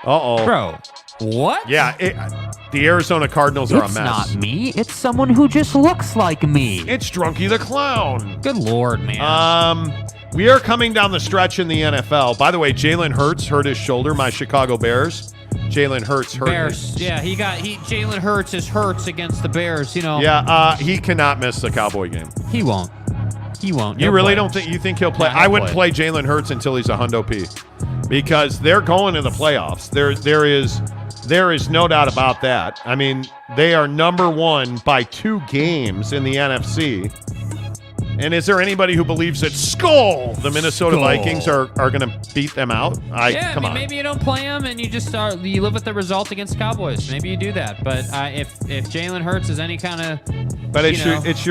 Uh-oh. Bro, what? Yeah, the Arizona Cardinals are a mess. It's not me. It's someone who just looks like me. It's Drunky the Clown. Good Lord, man. We are coming down the stretch in the NFL. By the way, Jalen Hurts hurt his shoulder, my Chicago Bears. Jalen Hurts hurt Bears. Yeah, Jalen Hurts is hurts against the Bears, you know. Yeah, he cannot miss the Cowboy game. He won't. You really don't think he'll play? I wouldn't play Jalen Hurts until he's a hundo P, because they're going to the playoffs. There is no doubt about that. I mean, they are number one by 2 games in the NFC. And is there anybody who believes that the Minnesota Vikings are going to beat them out? Come on. Maybe you don't play them and you just you live with the result against Cowboys. Maybe you do that. But if Jalen Hurts is any kind of, but it's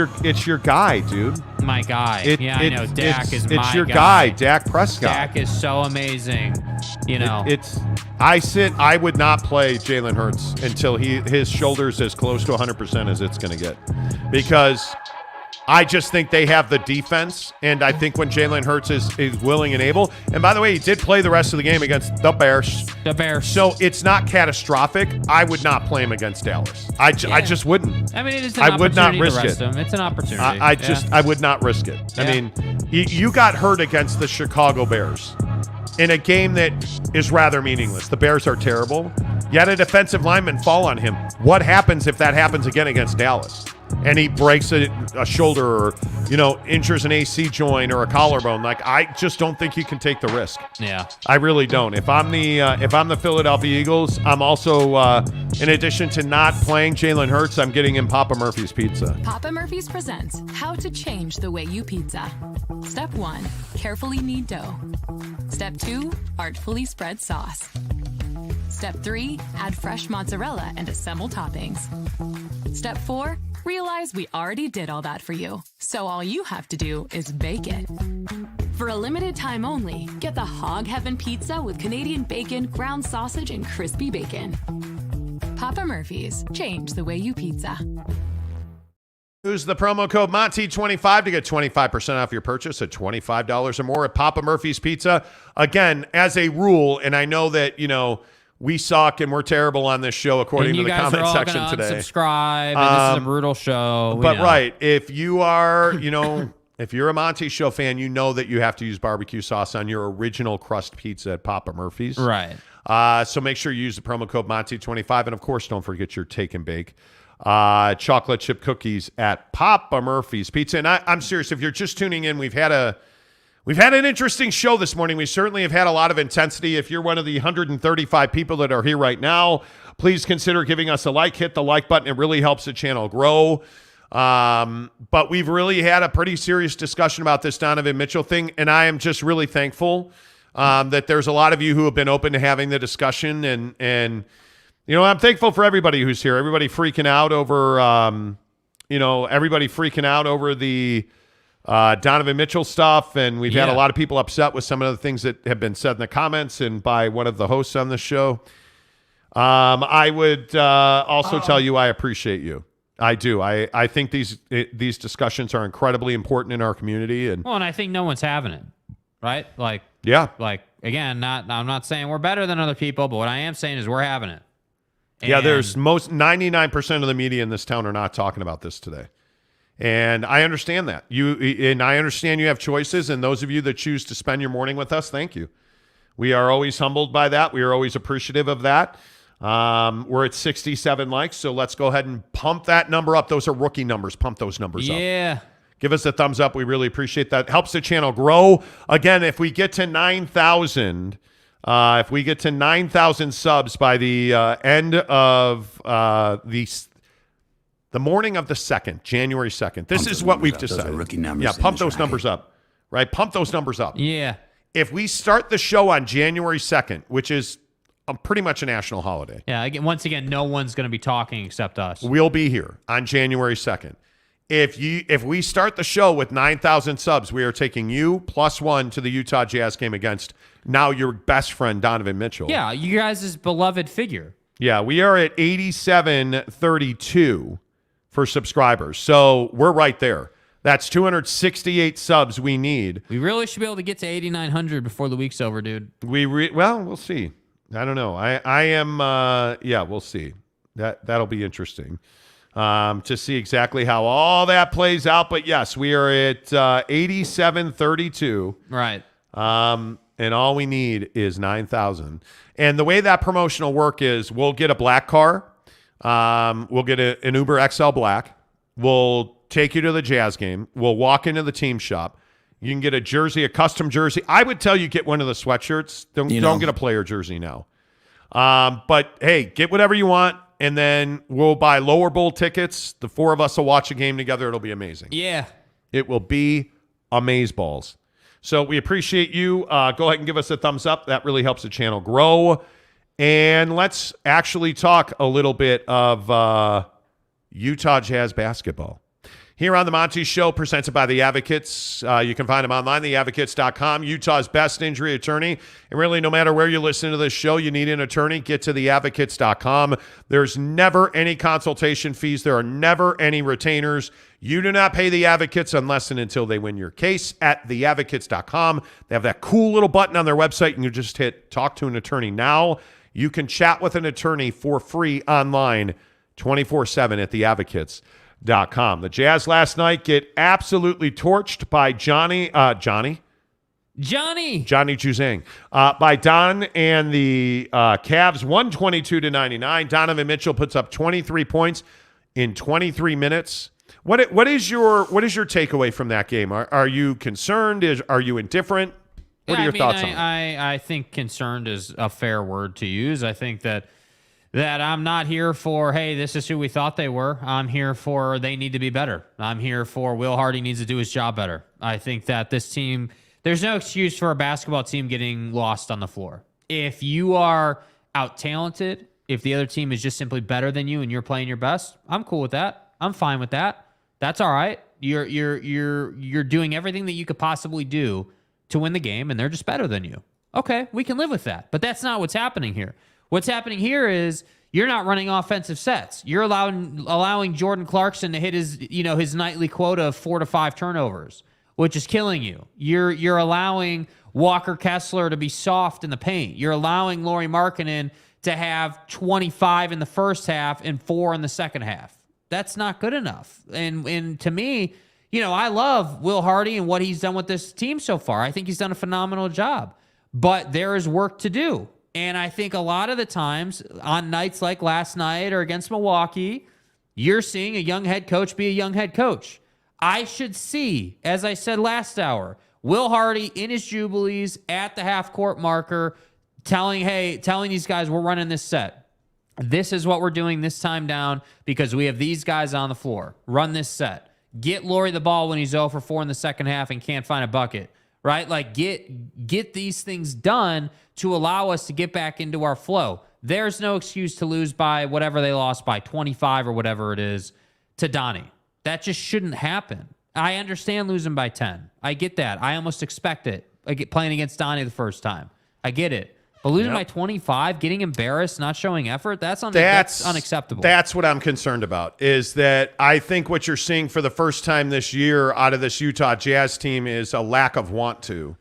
your guy, dude. My guy. I know. Dak is my guy. It's your guy, Dak Prescott. Dak is so amazing. You know. I would not play Jalen Hurts until his shoulder's as close to 100% as it's going to get, because I just think they have the defense, and I think when Jalen Hurts is willing and able, and by the way, he did play the rest of the game against the Bears. So it's not catastrophic. I would not play him against Dallas. I just wouldn't. I mean, it is an opportunity to rest him. It's an opportunity. I would not risk it. Yeah. I mean, you got hurt against the Chicago Bears in a game that is rather meaningless. The Bears are terrible. You had a defensive lineman fall on him. What happens if that happens again against Dallas? And he breaks a shoulder, or injures an AC joint or a collarbone. Like, I just don't think you can take the risk. Yeah, I really don't. If I'm the Philadelphia Eagles, I'm also in addition to not playing Jalen Hurts, I'm getting him Papa Murphy's Pizza. Papa Murphy's presents How to Change the Way You Pizza. Step 1, carefully knead dough. Step 2, artfully spread sauce. Step 3, add fresh mozzarella and assemble toppings. Step 4, realize we already did all that for you, so all you have to do is bake it. For a limited time only, get the Hog Heaven Pizza with Canadian bacon, ground sausage, and crispy bacon. Papa Murphy's, change the way you pizza. Use the promo code Monty25 to get 25% off your purchase at $25 or more at Papa Murphy's Pizza. Again, as a rule, and I know that, we suck and we're terrible on this show according to the comment section today. Subscribe, and this is a brutal show. But right, if you are, if you're a Monty Show fan, you know that you have to use barbecue sauce on your original crust pizza at Papa Murphy's. Right. So make sure you use the promo code Monty25, and of course, don't forget your take and bake chocolate chip cookies at Papa Murphy's Pizza. And I'm serious. If you're just tuning in, we've had an interesting show this morning. We certainly have had a lot of intensity. If you're one of the 135 people that are here right now, please consider giving us a like. Hit the like button. It really helps the channel grow. But we've really had a pretty serious discussion about this Donovan Mitchell thing, and I am just really thankful that there's a lot of you who have been open to having the discussion. And I'm thankful for everybody who's here. Everybody freaking out over, the Donovan Mitchell stuff, and we've had a lot of people upset with some of the things that have been said in the comments and by one of the hosts on the show. I would also tell you I appreciate you. I do. I think these discussions are incredibly important in our community, and I think no one's having it, right? Again, I'm not saying we're better than other people, but what I am saying is we're having it. There's 99% of the media in this town are not talking about this today. And I understand that. I understand you have choices, and those of you that choose to spend your morning with us, thank you. We are always humbled by that. We are always appreciative of that. We're at 67 likes, so let's go ahead and pump that number up. Those are rookie numbers. Pump those numbers up. Yeah. Give us a thumbs up. We really appreciate that. Helps the channel grow. Again, if we get to 9,000... if we get to 9,000 subs by the end of the morning of the 2nd, January 2nd, this is what we've decided. Those are rookie numbers. Yeah, pump those numbers up, right? Pump those numbers up. Yeah. If we start the show on January 2nd, which is pretty much a national holiday. Yeah, once again, no one's going to be talking except us. We'll be here on January 2nd. If we start the show with 9,000 subs, we are taking you +1 to the Utah Jazz game against now your best friend, Donovan Mitchell. Yeah, you guys' beloved figure. Yeah, we are at 8732 for subscribers. So we're right there. That's 268 subs we need. We really should be able to get to 8,900 before the week's over, dude. We'll see. I don't know. We'll see. That'll be interesting. To see exactly how all that plays out. But yes, we are at 8732. Right. And all we need is 9,000. And the way that promotion will work is we'll get a black car. We'll get an Uber XL Black. We'll take you to the Jazz game. We'll walk into the team shop. You can get a jersey, a custom jersey. I would tell you get one of the sweatshirts. Don't get a player jersey now. But hey, get whatever you want. And then we'll buy lower bowl tickets. The four of us will watch a game together. It'll be amazing. Yeah. It will be amazeballs. So we appreciate you. Go ahead and give us a thumbs up. That really helps the channel grow. And let's actually talk a little bit of Utah Jazz basketball. Here on the Monty Show, presented by The Advocates. You can find them online, theadvocates.com, Utah's best injury attorney. And really, no matter where you listen to this show, you need an attorney, get to theadvocates.com. There's never any consultation fees. There are never any retainers. You do not pay the advocates unless and until they win your case at theadvocates.com. They have that cool little button on their website, and you just hit Talk to an Attorney Now. You can chat with an attorney for free online 24/7 at theadvocates.com. The Jazz last night get absolutely torched by Johnny Juzang, by Don and the Cavs, 122-99. Donovan Mitchell puts up 23 points in 23 minutes. What is your takeaway from that game? Are you concerned? Are you indifferent? What are your thoughts on it? I think concerned is a fair word to use. I think that I'm not here for, hey, this is who we thought they were. I'm here for they need to be better. I'm here for Will Hardy needs to do his job better. I think that this team, there's no excuse for a basketball team getting lost on the floor. If you are out-talented, if the other team is just simply better than you and you're playing your best, I'm cool with that. I'm fine with that. That's all right. You're doing everything that you could possibly do to win the game, and they're just better than you. Okay, we can live with that. But that's not what's happening here. What's happening here is you're not running offensive sets. You're allowing Jordan Clarkson to hit his nightly quota of 4 to 5 turnovers, which is killing you. You're allowing Walker Kessler to be soft in the paint. You're allowing Lauri Markkanen to have 25 in the first half and 4 in the second half. That's not good enough. And to me, I love Will Hardy and what he's done with this team so far. I think he's done a phenomenal job. But there is work to do. And I think a lot of the times on nights like last night or against Milwaukee, you're seeing a young head coach be a young head coach. I should see, as I said last hour, Will Hardy in his jubilees at the half-court marker telling these guys we're running this set. This is what we're doing this time down because we have these guys on the floor. Run this set. Get Lauri the ball when he's 0 for 4 in the second half and can't find a bucket. Right? Like, get these things done to allow us to get back into our flow. There's no excuse to lose by whatever they lost by, 25 or whatever it is, to Donnie. That just shouldn't happen. I understand losing by 10. I get that. I almost expect it. I get playing against Donnie the first time. I get it. But losing by 25, getting embarrassed, not showing effort, that's unacceptable. That's what I'm concerned about, is that I think what you're seeing for the first time this year out of this Utah Jazz team is a lack of want to.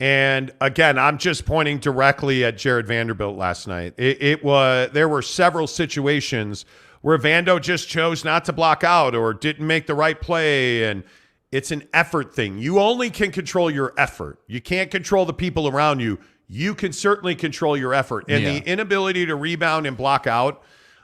And again, I'm just pointing directly at Jared Vanderbilt last night. There were several situations where Vando just chose not to block out or didn't make the right play, and it's an effort thing. You only can control your effort. You can't control the people around you. You can certainly control your effort. And the inability to rebound and block out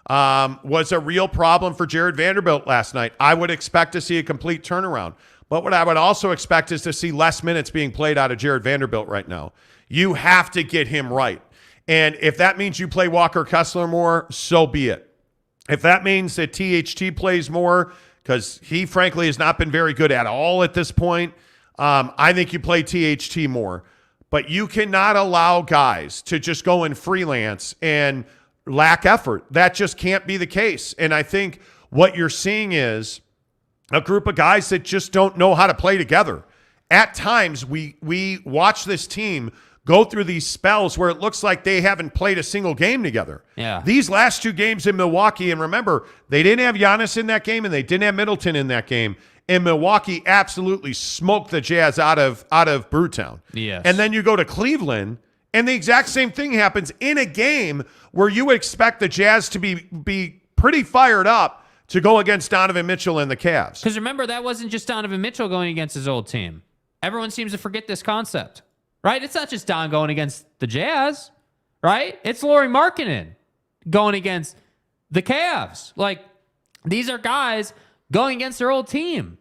was a real problem for Jared Vanderbilt last night. I would expect to see a complete turnaround. But what I would also expect is to see less minutes being played out of Jared Vanderbilt right now. You have to get him right. And if that means you play Walker Kessler more, so be it. If that means that THT plays more, because he frankly has not been very good at all at this point, I think you play THT more. But you cannot allow guys to just go and freelance and lack effort. That just can't be the case. And I think what you're seeing is a group of guys that just don't know how to play together. At times, we watch this team go through these spells where it looks like they haven't played a single game together. Yeah. These last 2 games in Milwaukee, and remember, they didn't have Giannis in that game and they didn't have Middleton in that game. And Milwaukee absolutely smoked the Jazz out of Brewtown. Yes. And then you go to Cleveland, and the exact same thing happens in a game where you would expect the Jazz to be pretty fired up to go against Donovan Mitchell and the Cavs. Because remember, that wasn't just Donovan Mitchell going against his old team. Everyone seems to forget this concept, right? It's not just Don going against the Jazz, right? It's Lauri Markkanen going against the Cavs. Like, these are guys going against their old team.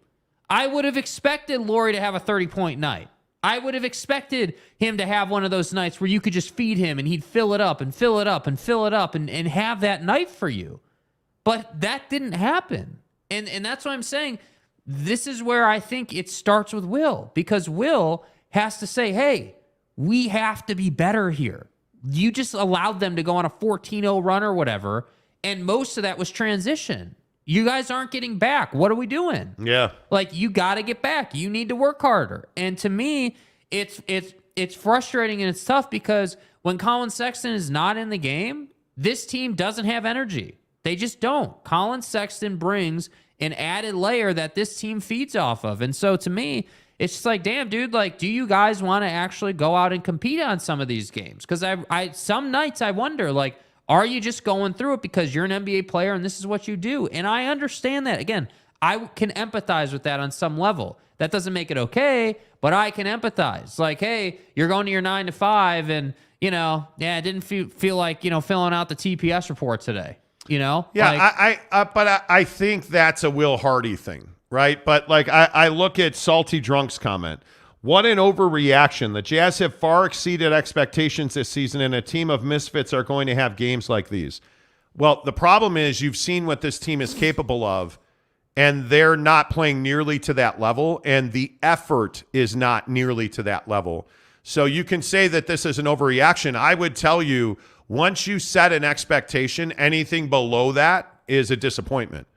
I would have expected Lauri to have a 30-point night. I would have expected him to have one of those nights where you could just feed him and he'd fill it up and fill it up and fill it up and have that night for you. But that didn't happen. And that's what I'm saying. This is where I think it starts with Will, because Will has to say, hey, we have to be better here. You just allowed them to go on a 14-0 run or whatever, and most of that was transition. You guys aren't getting back. What are we doing? Yeah. Like, you got to get back. You need to work harder. And to me, it's frustrating and it's tough because when Colin Sexton is not in the game, this team doesn't have energy. They just don't. Colin Sexton brings an added layer that this team feeds off of. And so to me, it's just like, damn, dude, like, do you guys want to actually go out and compete on some of these games? Because I some nights I wonder, like, are you just going through it because you're an NBA player and this is what you do? And I understand that. Again, I can empathize with that on some level. That doesn't make it okay, but I can empathize. Like, hey, you're going to your 9 to 5 and, it didn't feel like, filling out the TPS report today, Yeah, like, but I think that's a Will Hardy thing, right? But, like, I look at Salty Drunk's comment. What an overreaction. The Jazz have far exceeded expectations this season, and a team of misfits are going to have games like these. Well, the problem is you've seen what this team is capable of, and they're not playing nearly to that level, and the effort is not nearly to that level. So you can say that this is an overreaction. I would tell you once you set an expectation, anything below that is a disappointment.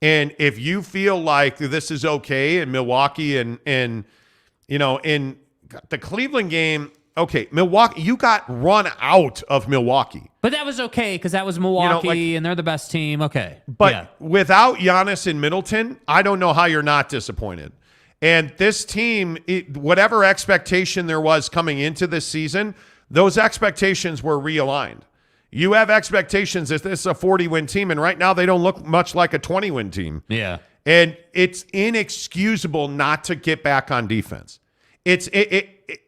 And if you feel like this is okay in Milwaukee and in the Cleveland game, okay, Milwaukee, you got run out of Milwaukee. But that was okay because that was Milwaukee and they're the best team. Okay. But without Giannis and Middleton, I don't know how you're not disappointed. And this team, whatever expectation there was coming into this season, those expectations were realigned. You have expectations that this is a 40-win team, and right now they don't look much like a 20-win team. Yeah. And it's inexcusable not to get back on defense.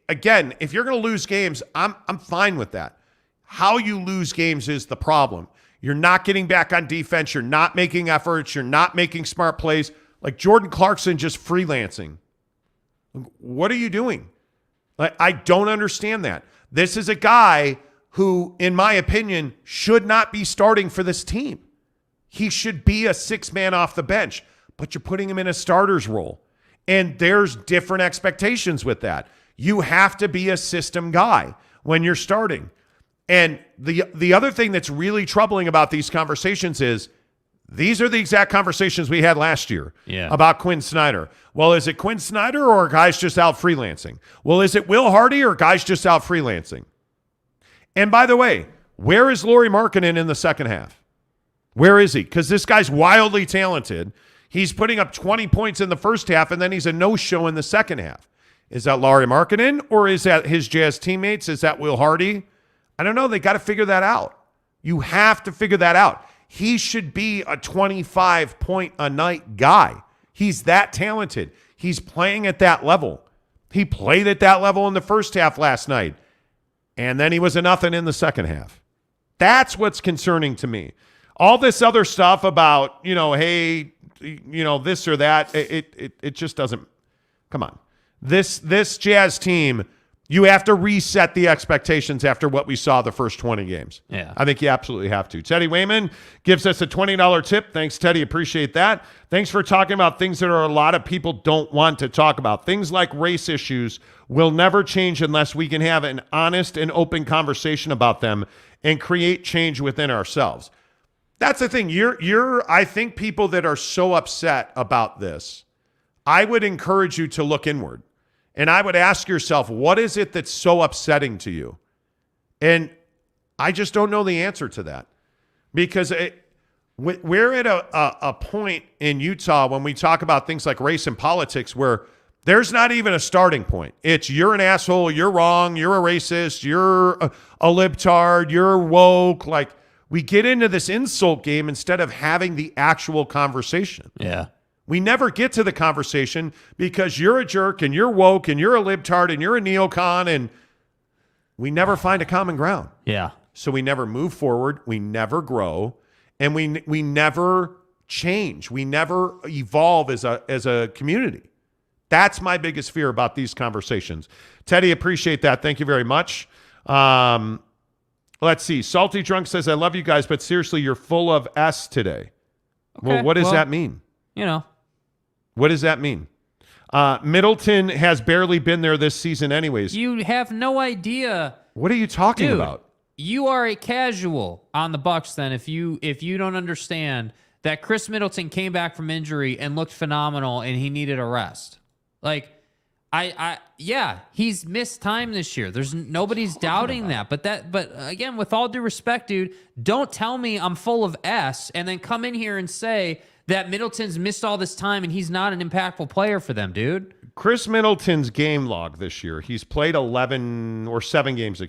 Again, if you're going to lose games, I'm fine with that. How you lose games is the problem. You're not getting back on defense. You're not making efforts. You're not making smart plays. Like Jordan Clarkson just freelancing. What are you doing? I don't understand that. This is a guy who, in my opinion, should not be starting for this team. He should be a six-man off the bench, but you're putting him in a starter's role. And there's different expectations with that. You have to be a system guy when you're starting. And the other thing that's really troubling about these conversations is these are the exact conversations we had last year about Quinn Snyder. Well, is it Quinn Snyder or guys just out freelancing? Well, is it Will Hardy or guys just out freelancing? And by the way, where is Lauri Markkanen in the second half? Where is he? Because this guy's wildly talented. He's putting up 20 points in the first half, and then he's a no-show in the second half. Is that Lauri Markkanen, or is that his Jazz teammates? Is that Will Hardy? I don't know. They got to figure that out. You have to figure that out. He should be a 25-point-a-night guy. He's that talented. He's playing at that level. He played at that level in the first half last night. And then he was a nothing in the second half. That's what's concerning to me. All this other stuff about, hey, this or that, it just doesn't. Come on. This Jazz team, you have to reset the expectations after what we saw the first 20 games. Yeah. I think you absolutely have to. Teddy Wayman gives us a $20 tip. Thanks, Teddy. Appreciate that. Thanks for talking about things that a lot of people don't want to talk about. Things like race issues will never change unless we can have an honest and open conversation about them and create change within ourselves. That's the thing. I think people that are so upset about this, I would encourage you to look inward. And I would ask yourself, what is it that's so upsetting to you? And I just don't know the answer to that. Because we're at a point in Utah when we talk about things like race and politics where there's not even a starting point. It's you're an asshole, you're wrong, you're a racist, you're a libtard, you're woke. Like, we get into this insult game instead of having the actual conversation. Yeah. We never get to the conversation because you're a jerk and you're woke and you're a libtard and you're a neocon, and we never find a common ground. Yeah. So we never move forward, we never grow, and we never change. We never evolve as a community. That's my biggest fear about these conversations. Teddy, appreciate that. Thank you very much. Let's see. Salty Drunk says, I love you guys, but seriously, you're full of S today. Okay, well, what does that mean? What does that mean? Middleton has barely been there this season anyways. You have no idea. What are you talking about? You are a casual on the Bucks then if you don't understand that Chris Middleton came back from injury and looked phenomenal and he needed a rest. Like, he's missed time this year. There's nobody's doubting that. But again, with all due respect, dude, don't tell me I'm full of S and then come in here and say that Middleton's missed all this time and he's not an impactful player for them, dude. Chris Middleton's game log this year, he's played 7 games,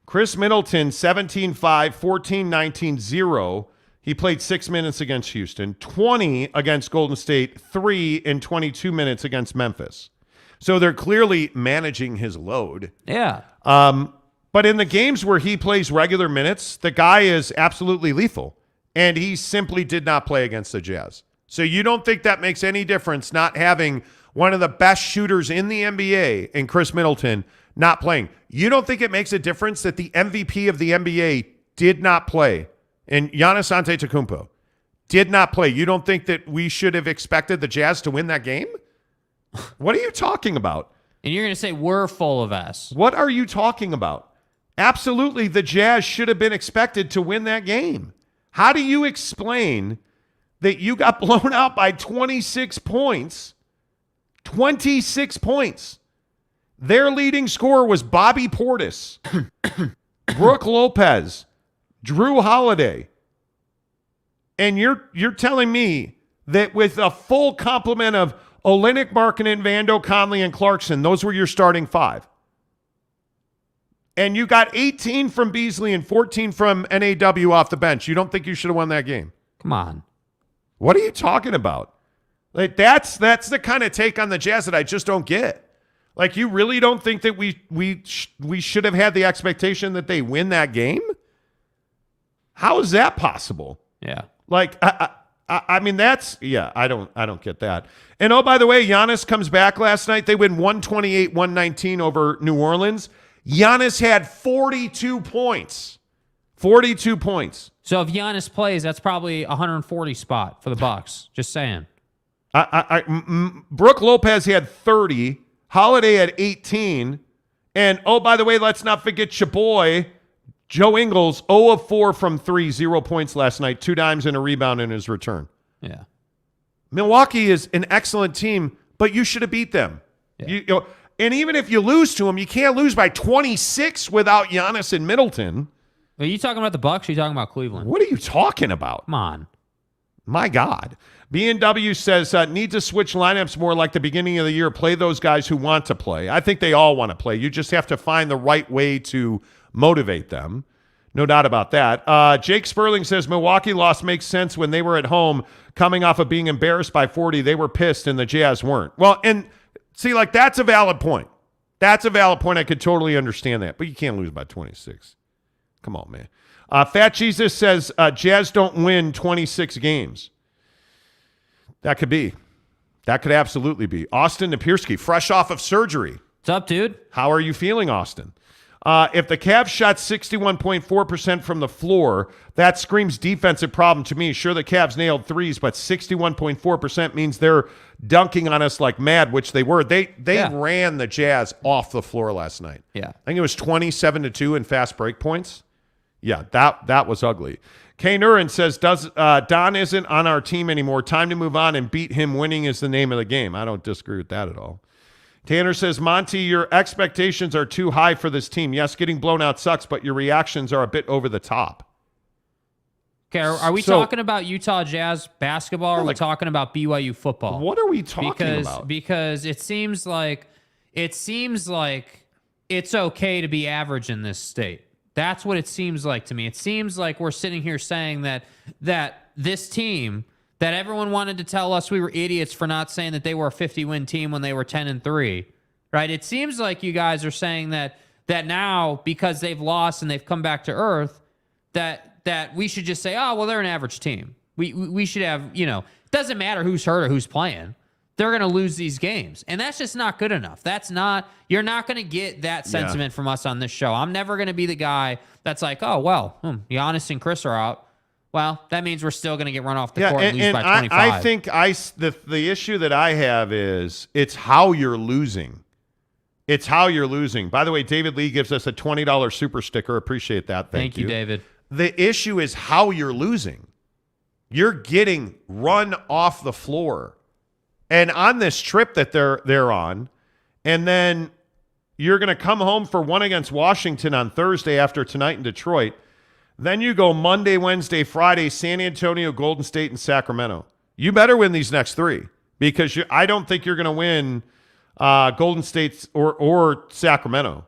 Chris Middleton, 17-5, 14-19, 0. He played 6 minutes against Houston, 20 against Golden State, 3 in 22 minutes against Memphis. So they're clearly managing his load. Yeah. But in the games where he plays regular minutes, the guy is absolutely lethal. And he simply did not play against the Jazz. So you don't think that makes any difference not having one of the best shooters in the NBA in Chris Middleton not playing? You don't think it makes a difference that the MVP of the NBA did not play and Giannis Antetokounmpo did not play? You don't think that we should have expected the Jazz to win that game? What are you talking about? And you're going to say we're full of S. What are you talking about? Absolutely, the Jazz should have been expected to win that game. How do you explain that you got blown out by 26 points? 26 points. Their leading scorer was Bobby Portis, Brooke Lopez, Drew Holiday. And you're telling me that with a full complement of Olynyk, Markkanen, Vando, Conley, and Clarkson, those were your starting five. And you got 18 from Beasley and 14 from NAW off the bench. You don't think you should have won that game? Come on. What are you talking about? Like that's the kind of take on the Jazz that I just don't get. Like, you really don't think that we should have had the expectation that they win that game? How is that possible? Yeah. Like, I mean, I don't get that. And oh, by the way, Giannis comes back last night. They win 128-119 over New Orleans. Giannis had 42 points. 42 points. So if Giannis plays, that's probably 140 spot for the Bucks. Just saying. Brooke Lopez had 30. Holiday had 18. And oh, by the way, let's not forget your boy, Joe Ingles, 0 of 4 from 3, 0 points last night, 2 dimes and a rebound in his return. Yeah. Milwaukee is an excellent team, but you should have beat them. Yeah. And even if you lose to them, you can't lose by 26 without Giannis and Middleton. Are you talking about the Bucks or are you talking about Cleveland? What are you talking about? Come on. My God. B&W says, need to switch lineups more like the beginning of the year. Play those guys who want to play. I think they all want to play. You just have to find the right way to motivate them. No doubt about that. Jake Sperling says, Milwaukee loss makes sense when they were at home coming off of being embarrassed by 40. They were pissed and the Jazz weren't. Well, and see, like, that's a valid point. That's a valid point. I could totally understand that. But you can't lose by 26. Come on, man. Fat Jesus says, Jazz don't win 26 games. That could be. That could absolutely be. Austin Napierski, fresh off of surgery. What's up, dude? How are you feeling, Austin? If the Cavs shot 61.4% from the floor, that screams defensive problem to me. Sure, the Cavs nailed threes, but 61.4% means they're dunking on us like mad, which they were. They ran the Jazz off the floor last night. Yeah. I think it was 27-2 in fast break points. Yeah, that was ugly. Kay Nurin says, Don isn't on our team anymore. Time to move on and beat him. Winning is the name of the game. I don't disagree with that at all. Tanner says, Monty, your expectations are too high for this team. Yes, getting blown out sucks, but your reactions are a bit over the top. Okay, are we talking about Utah Jazz basketball or are we talking about BYU football? What are we talking about? Because it seems like it's okay to be average in this state. That's what it seems like to me. It seems like we're sitting here saying that this team that everyone wanted to tell us we were idiots for not saying that they were a 50-win team when they were 10-3, right? It seems like you guys are saying that now because they've lost and they've come back to earth, that we should just say, oh, well, they're an average team. We should have, it doesn't matter who's hurt or who's playing. They're going to lose these games. And that's just not good enough. You're not going to get that sentiment from us on this show. I'm never going to be the guy that's like, oh, well, Giannis and Chris are out. Well, that means we're still going to get run off the court and lose by 25. I think the issue that I have is it's how you're losing. It's how you're losing. By the way, David Lee gives us a $20 super sticker. Appreciate that. Thank you, David. The issue is how you're losing. You're getting run off the floor. And on this trip that they're on, and then you're going to come home for one against Washington on Thursday after tonight in Detroit. Then you go Monday, Wednesday, Friday, San Antonio, Golden State, and Sacramento. You better win these next three because I don't think you're going to win Golden State or Sacramento.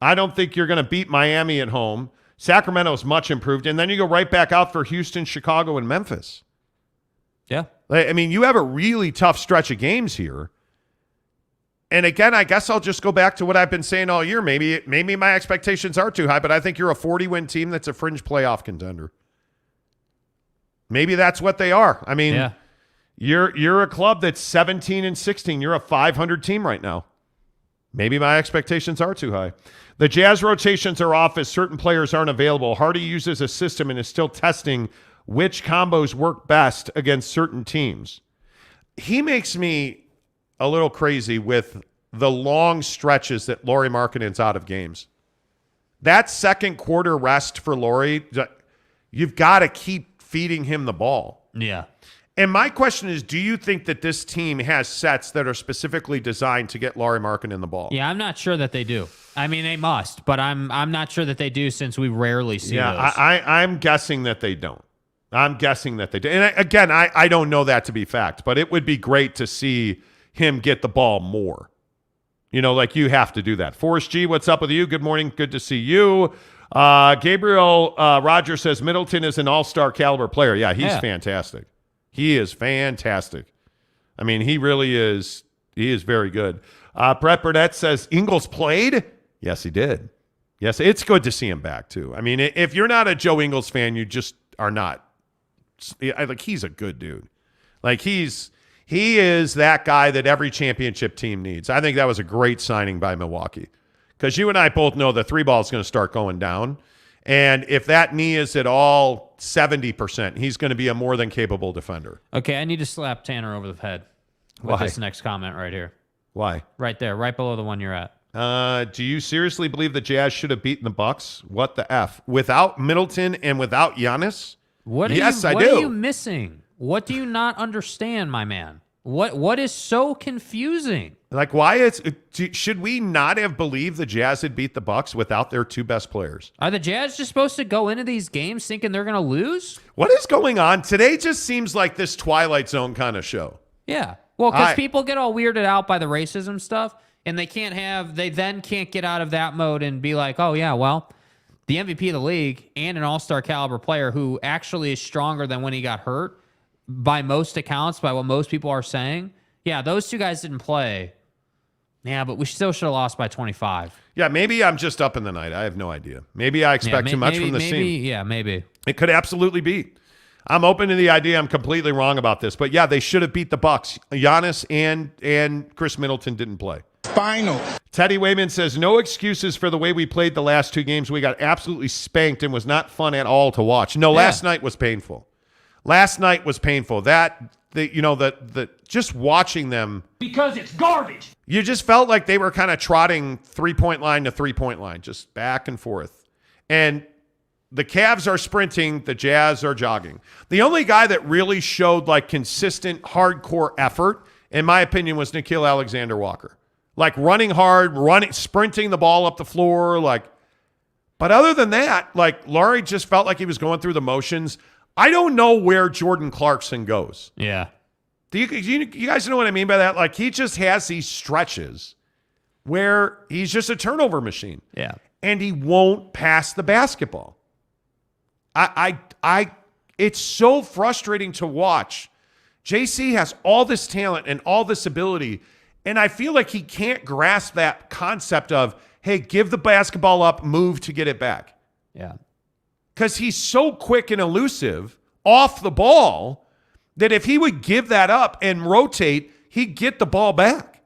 I don't think you're going to beat Miami at home. Sacramento's much improved. And then you go right back out for Houston, Chicago, and Memphis. Yeah. I mean, you have a really tough stretch of games here. And again, I guess I'll just go back to what I've been saying all year. Maybe my expectations are too high, but I think you're a 40-win team that's a fringe playoff contender. Maybe that's what they are. I mean, you're a club that's 17-16. You're a 500 team right now. Maybe my expectations are too high. The Jazz rotations are off as certain players aren't available. Hardy uses a system and is still testing which combos work best against certain teams. He makes me a little crazy with the long stretches that Lauri Markkanen's out of games. That second quarter rest for Lauri, you've got to keep feeding him the ball. Yeah. And my question is, do you think that this team has sets that are specifically designed to get Lauri Markkanen the ball? Yeah, I'm not sure that they do. I mean, they must, but I'm not sure that they do since we rarely see those. I'm guessing that they don't. I'm guessing that they do. And again, I don't know that to be fact, but it would be great to see him get the ball more. Like you have to do that. Forrest G, what's up with you? Good morning. Good to see you. Gabriel Rogers says Middleton is an all-star caliber player. Yeah, he's fantastic. He is fantastic. I mean, he really is. He is very good. Brett Burnett says Ingles played. Yes, he did. Yes, it's good to see him back, too. I mean, if you're not a Joe Ingles fan, you just are not. He's a good dude. He is that guy that every championship team needs. I think that was a great signing by Milwaukee because you and I both know the three ball is going to start going down. And if that knee is at all 70%, he's going to be a more than capable defender. Okay, I need to slap Tanner over the head with this next comment right here. Why? Right there, right below the one you're at. Do you seriously believe the Jazz should have beaten the Bucks? What the F? Without Middleton and without Giannis? Yes, I do. What are you missing? What do you not understand, my man? What is so confusing? Should we not have believed the Jazz had beat the Bucks without their two best players? Are the Jazz just supposed to go into these games thinking they're going to lose? What is going on? Today just seems like this Twilight Zone kind of show. Yeah. Well, because people get all weirded out by the racism stuff, and they then can't get out of that mode and be like, oh, yeah, well, the MVP of the league and an all-star caliber player who actually is stronger than when he got hurt, by most accounts, by what most people are saying. Yeah, those two guys didn't play. Yeah, but we still should have lost by 25. Yeah, maybe I'm just up in the night. I have no idea. Maybe I expect too much from the team. Yeah, maybe. It could absolutely be. I'm open to the idea I'm completely wrong about this. But yeah, they should have beat the Bucks. Giannis and Chris Middleton didn't play. Final. Teddy Wayman says, no excuses for the way we played the last two games. We got absolutely spanked and was not fun at all to watch. No, last night was painful. Last night was painful. Just watching them. Because it's garbage. You just felt like they were kind of trotting three-point line to three-point line, just back and forth. And the Cavs are sprinting, the Jazz are jogging. The only guy that really showed consistent, hardcore effort, in my opinion, was Nickeil Alexander-Walker. Running hard, sprinting the ball up the floor. But other than that, Lauri just felt like he was going through the motions. I don't know where Jordan Clarkson goes. Yeah. Do you guys know what I mean by that? He just has these stretches where he's just a turnover machine. Yeah. And he won't pass the basketball. It's so frustrating to watch. JC has all this talent and all this ability, and I feel like he can't grasp that concept of, hey, give the basketball up, move to get it back. Yeah. Because he's so quick and elusive off the ball that if he would give that up and rotate, he'd get the ball back.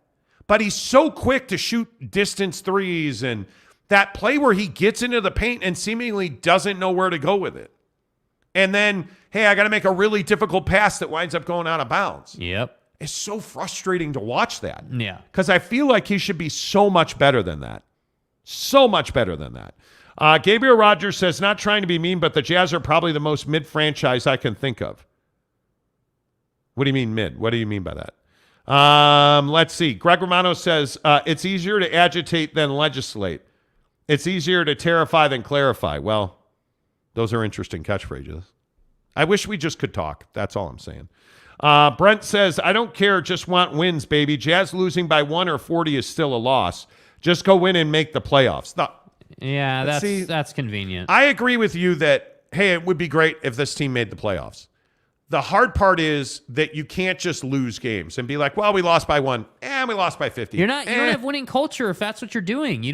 But he's so quick to shoot distance threes and that play where he gets into the paint and seemingly doesn't know where to go with it. And then, hey, I got to make a really difficult pass that winds up going out of bounds. Yep. It's so frustrating to watch that. Yeah. Because I feel like he should be so much better than that. So much better than that. Gabriel Rogers says, not trying to be mean, but the Jazz are probably the most mid franchise I can think of. What do you mean mid? What do you mean by that? Let's see. Greg Romano says, it's easier to agitate than legislate. It's easier to terrify than clarify. Well, those are interesting catchphrases. I wish we just could talk. That's all I'm saying. Brent says, I don't care. Just want wins, baby. Jazz losing by 1 or 40 is still a loss. Just go win and make the playoffs. No. Yeah, that's convenient. I agree with you that, hey, it would be great if this team made the playoffs. The hard part is that you can't just lose games and be like, well, we lost by 1 and we lost by 50. You don't have winning culture if that's what you're doing.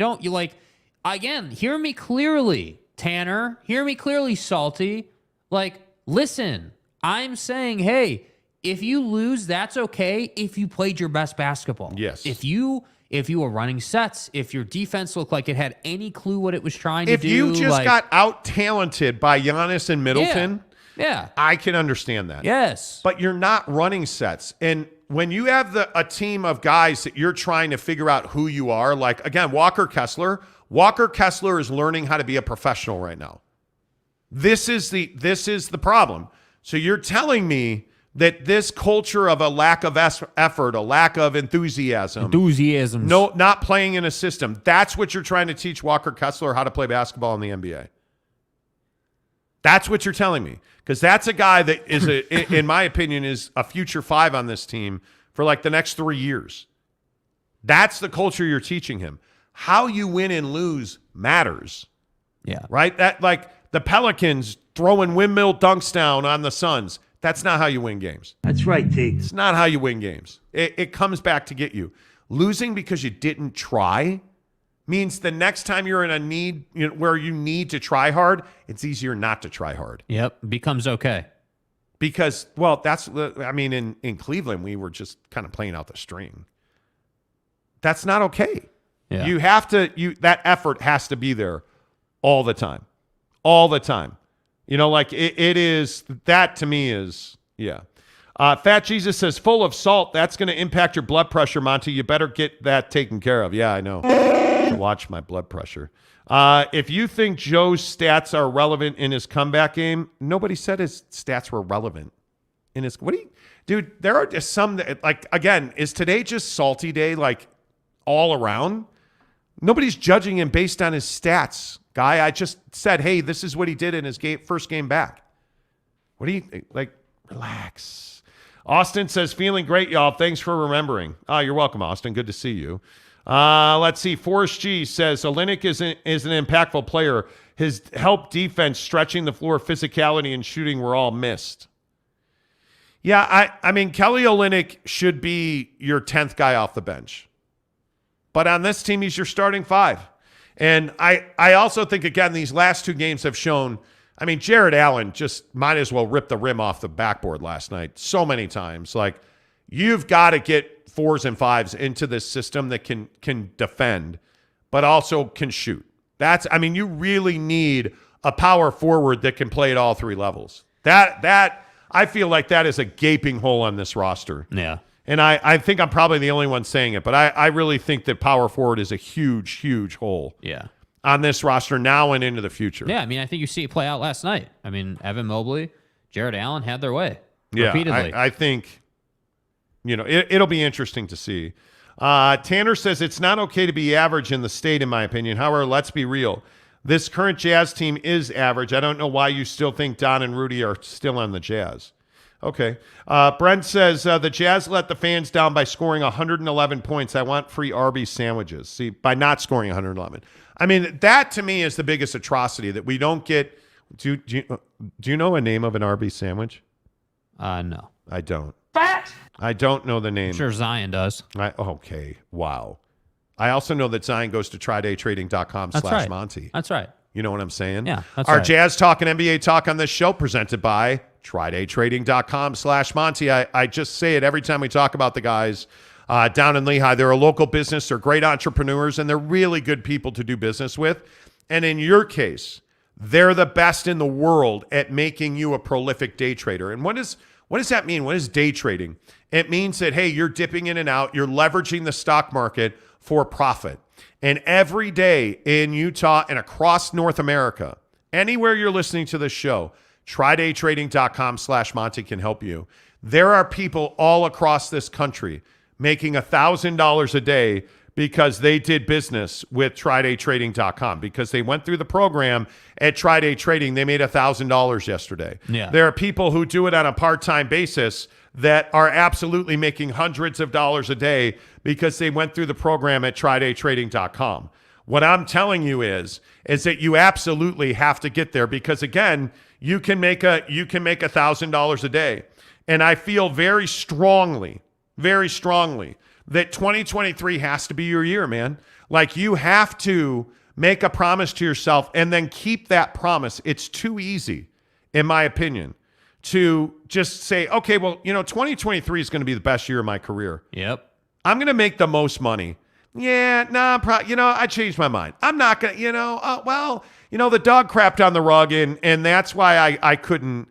Again, hear me clearly, Tanner. Hear me clearly, Salty. Listen, I'm saying, hey, if you lose, that's okay if you played your best basketball. Yes. If you were running sets, if your defense looked like it had any clue what it was trying to do. If you just got out-talented by Giannis and Middleton, yeah, I can understand that. Yes. But you're not running sets. And when you have a team of guys that you're trying to figure out who you are, like, again, Walker Kessler is learning how to be a professional right now. This is the problem. So you're telling me that this culture of a lack of effort, a lack of enthusiasm, not playing in a system, that's what you're trying to teach Walker Kessler how to play basketball in the NBA. That's what you're telling me. Because that's a guy that is, in my opinion, is a future 5 on this team for like the next 3 years. That's the culture you're teaching him. How you win and lose matters. Yeah. Right? That, like the Pelicans throwing windmill dunks down on the Suns. That's not how you win games. That's right, T. It's not how you win games. It comes back to get you. Losing because you didn't try means the next time you're in a need, where you need to try hard, it's easier not to try hard. Yep, becomes okay. Because, in Cleveland, we were just kind of playing out the string. That's not okay. Yeah. You have to, that effort has to be there all the time. All the time. Like it is, that to me is, yeah. Fat Jesus says, full of salt, that's going to impact your blood pressure, Monty. You better get that taken care of. Yeah, I know. To watch my blood pressure. If you think Joe's stats are relevant in his comeback game, nobody said his stats were relevant in his, dude, there are just some that, like, again, is today just salty day, like all around? Nobody's judging him based on his stats. Guy, I just said, hey, this is what he did in his first game back. What do you, like, relax. Austin says, feeling great, y'all. Thanks for remembering. Oh, you're welcome, Austin. Good to see you. Let's see. Forrest G says, Olynyk is an impactful player. His help defense, stretching the floor, physicality, and shooting were all missed. Yeah, I mean, Kelly Olynyk should be your 10th guy off the bench. But on this team, he's your starting 5. And I also think, again, these last 2 games have shown, I mean, Jared Allen just might as well rip the rim off the backboard last night so many times. Like, you've got to get 4s and 5s into this system that can defend, but also can shoot. You really need a power forward that can play at all 3 levels. That I feel like that is a gaping hole on this roster. Yeah. And I think I'm probably the only one saying it, but I really think that power forward is a huge, huge hole on this roster now and into the future. Yeah, I think you see it play out last night. Evan Mobley, Jared Allen had their way repeatedly. I think, it'll be interesting to see. Tanner says it's not okay to be average in the state, in my opinion. However, let's be real. This current Jazz team is average. I don't know why you still think Don and Rudy are still on the Jazz. Okay. Brent says, the Jazz let the fans down by scoring 111 points. I want free Arby's sandwiches. See, by not scoring 111. That to me is the biggest atrocity that we don't get. Do you know a name of an Arby's sandwich? No. I don't. I don't know the name. I'm sure Zion does. Okay. Wow. I also know that Zion goes to trydaytrading.com/Monty. That's right. You know what I'm saying? Yeah, that's Our right. Jazz Talk and NBA Talk on this show presented by trydaytrading.com/Monty. I just say it every time we talk about the guys down in Lehigh. They're a local business. They're great entrepreneurs, and they're really good people to do business with. And in your case, they're the best in the world at making you a prolific day trader. And what does that mean? What is day trading? It means that, hey, you're dipping in and out. You're leveraging the stock market for profit. And every day in Utah and across North America, anywhere you're listening to this show, trydaytrading.com/Monty can help you. There are people all across this country making $1,000 a day because they did business with trydaytrading.com, because they went through the program at Triday Trading. They made $1,000 yesterday. Yeah. There are people who do it on a part-time basis that are absolutely making hundreds of dollars a day because they went through the program at trydaytrading.com. What I'm telling you is that you absolutely have to get there, because again, you can make $1,000 a day. And I feel very strongly that 2023 has to be your year, man. Like, you have to make a promise to yourself and then keep that promise. It's too easy, in my opinion, to just say, okay, well, 2023 is going to be the best year of my career. Yep. I'm going to make the most money. Yeah, nah, I changed my mind. I'm not going to, the dog crapped on the rug, and that's why I couldn't,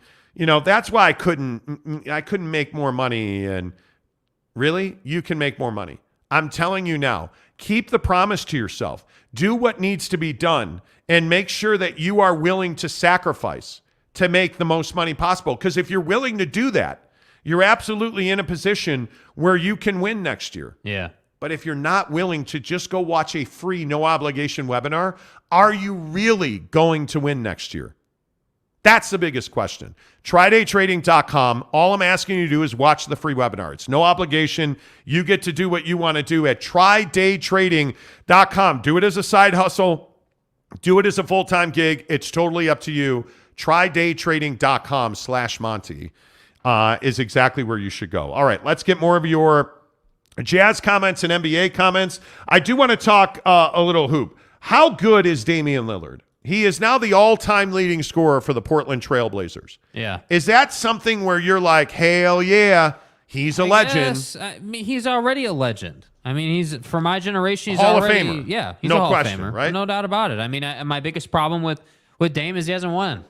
I couldn't make more money. And Really? You can make more money. I'm telling you now, keep the promise to yourself. Do what needs to be done and make sure that you are willing to sacrifice to make the most money possible. Because if you're willing to do that, you're absolutely in a position where you can win next year. Yeah. But if you're not willing to just go watch a free, no obligation webinar, are you really going to win next year? That's the biggest question. TryDayTrading.com. All I'm asking you to do is watch the free webinar. It's no obligation. You get to do what you want to do at TryDayTrading.com. Do it as a side hustle. Do it as a full-time gig. It's totally up to you. TryDayTrading.com/Monty is exactly where you should go. All right, let's get more of your Jazz comments and NBA comments. I do want to talk a little hoop. How good is Damian Lillard? He is now the all-time leading scorer for the Portland Trailblazers. Yeah. Is that something where you're like, hell yeah, he's a legend? Yes. I mean, he's already a legend. I mean, he's for my generation. He's Hall already, of Famer. Yeah, he's No a Hall question, of Famer, right? No doubt about it. I mean, my biggest problem with Dame is he hasn't won.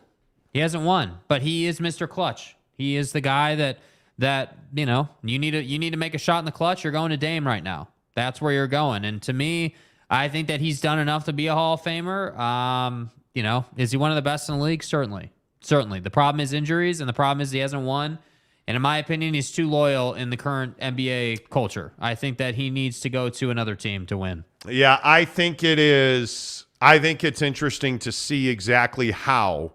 He hasn't won, but he is Mr. Clutch. He is the guy that you know you need to make a shot in the clutch. You're going to Dame right now. That's where you're going. And to me, I think that he's done enough to be a Hall of Famer. You know, is he one of the best in the league? Certainly. The problem is injuries, and the problem is he hasn't won. And in my opinion, he's too loyal in the current NBA culture. I think that he needs to go to another team to win. Yeah, I think it is. I think it's interesting to see exactly how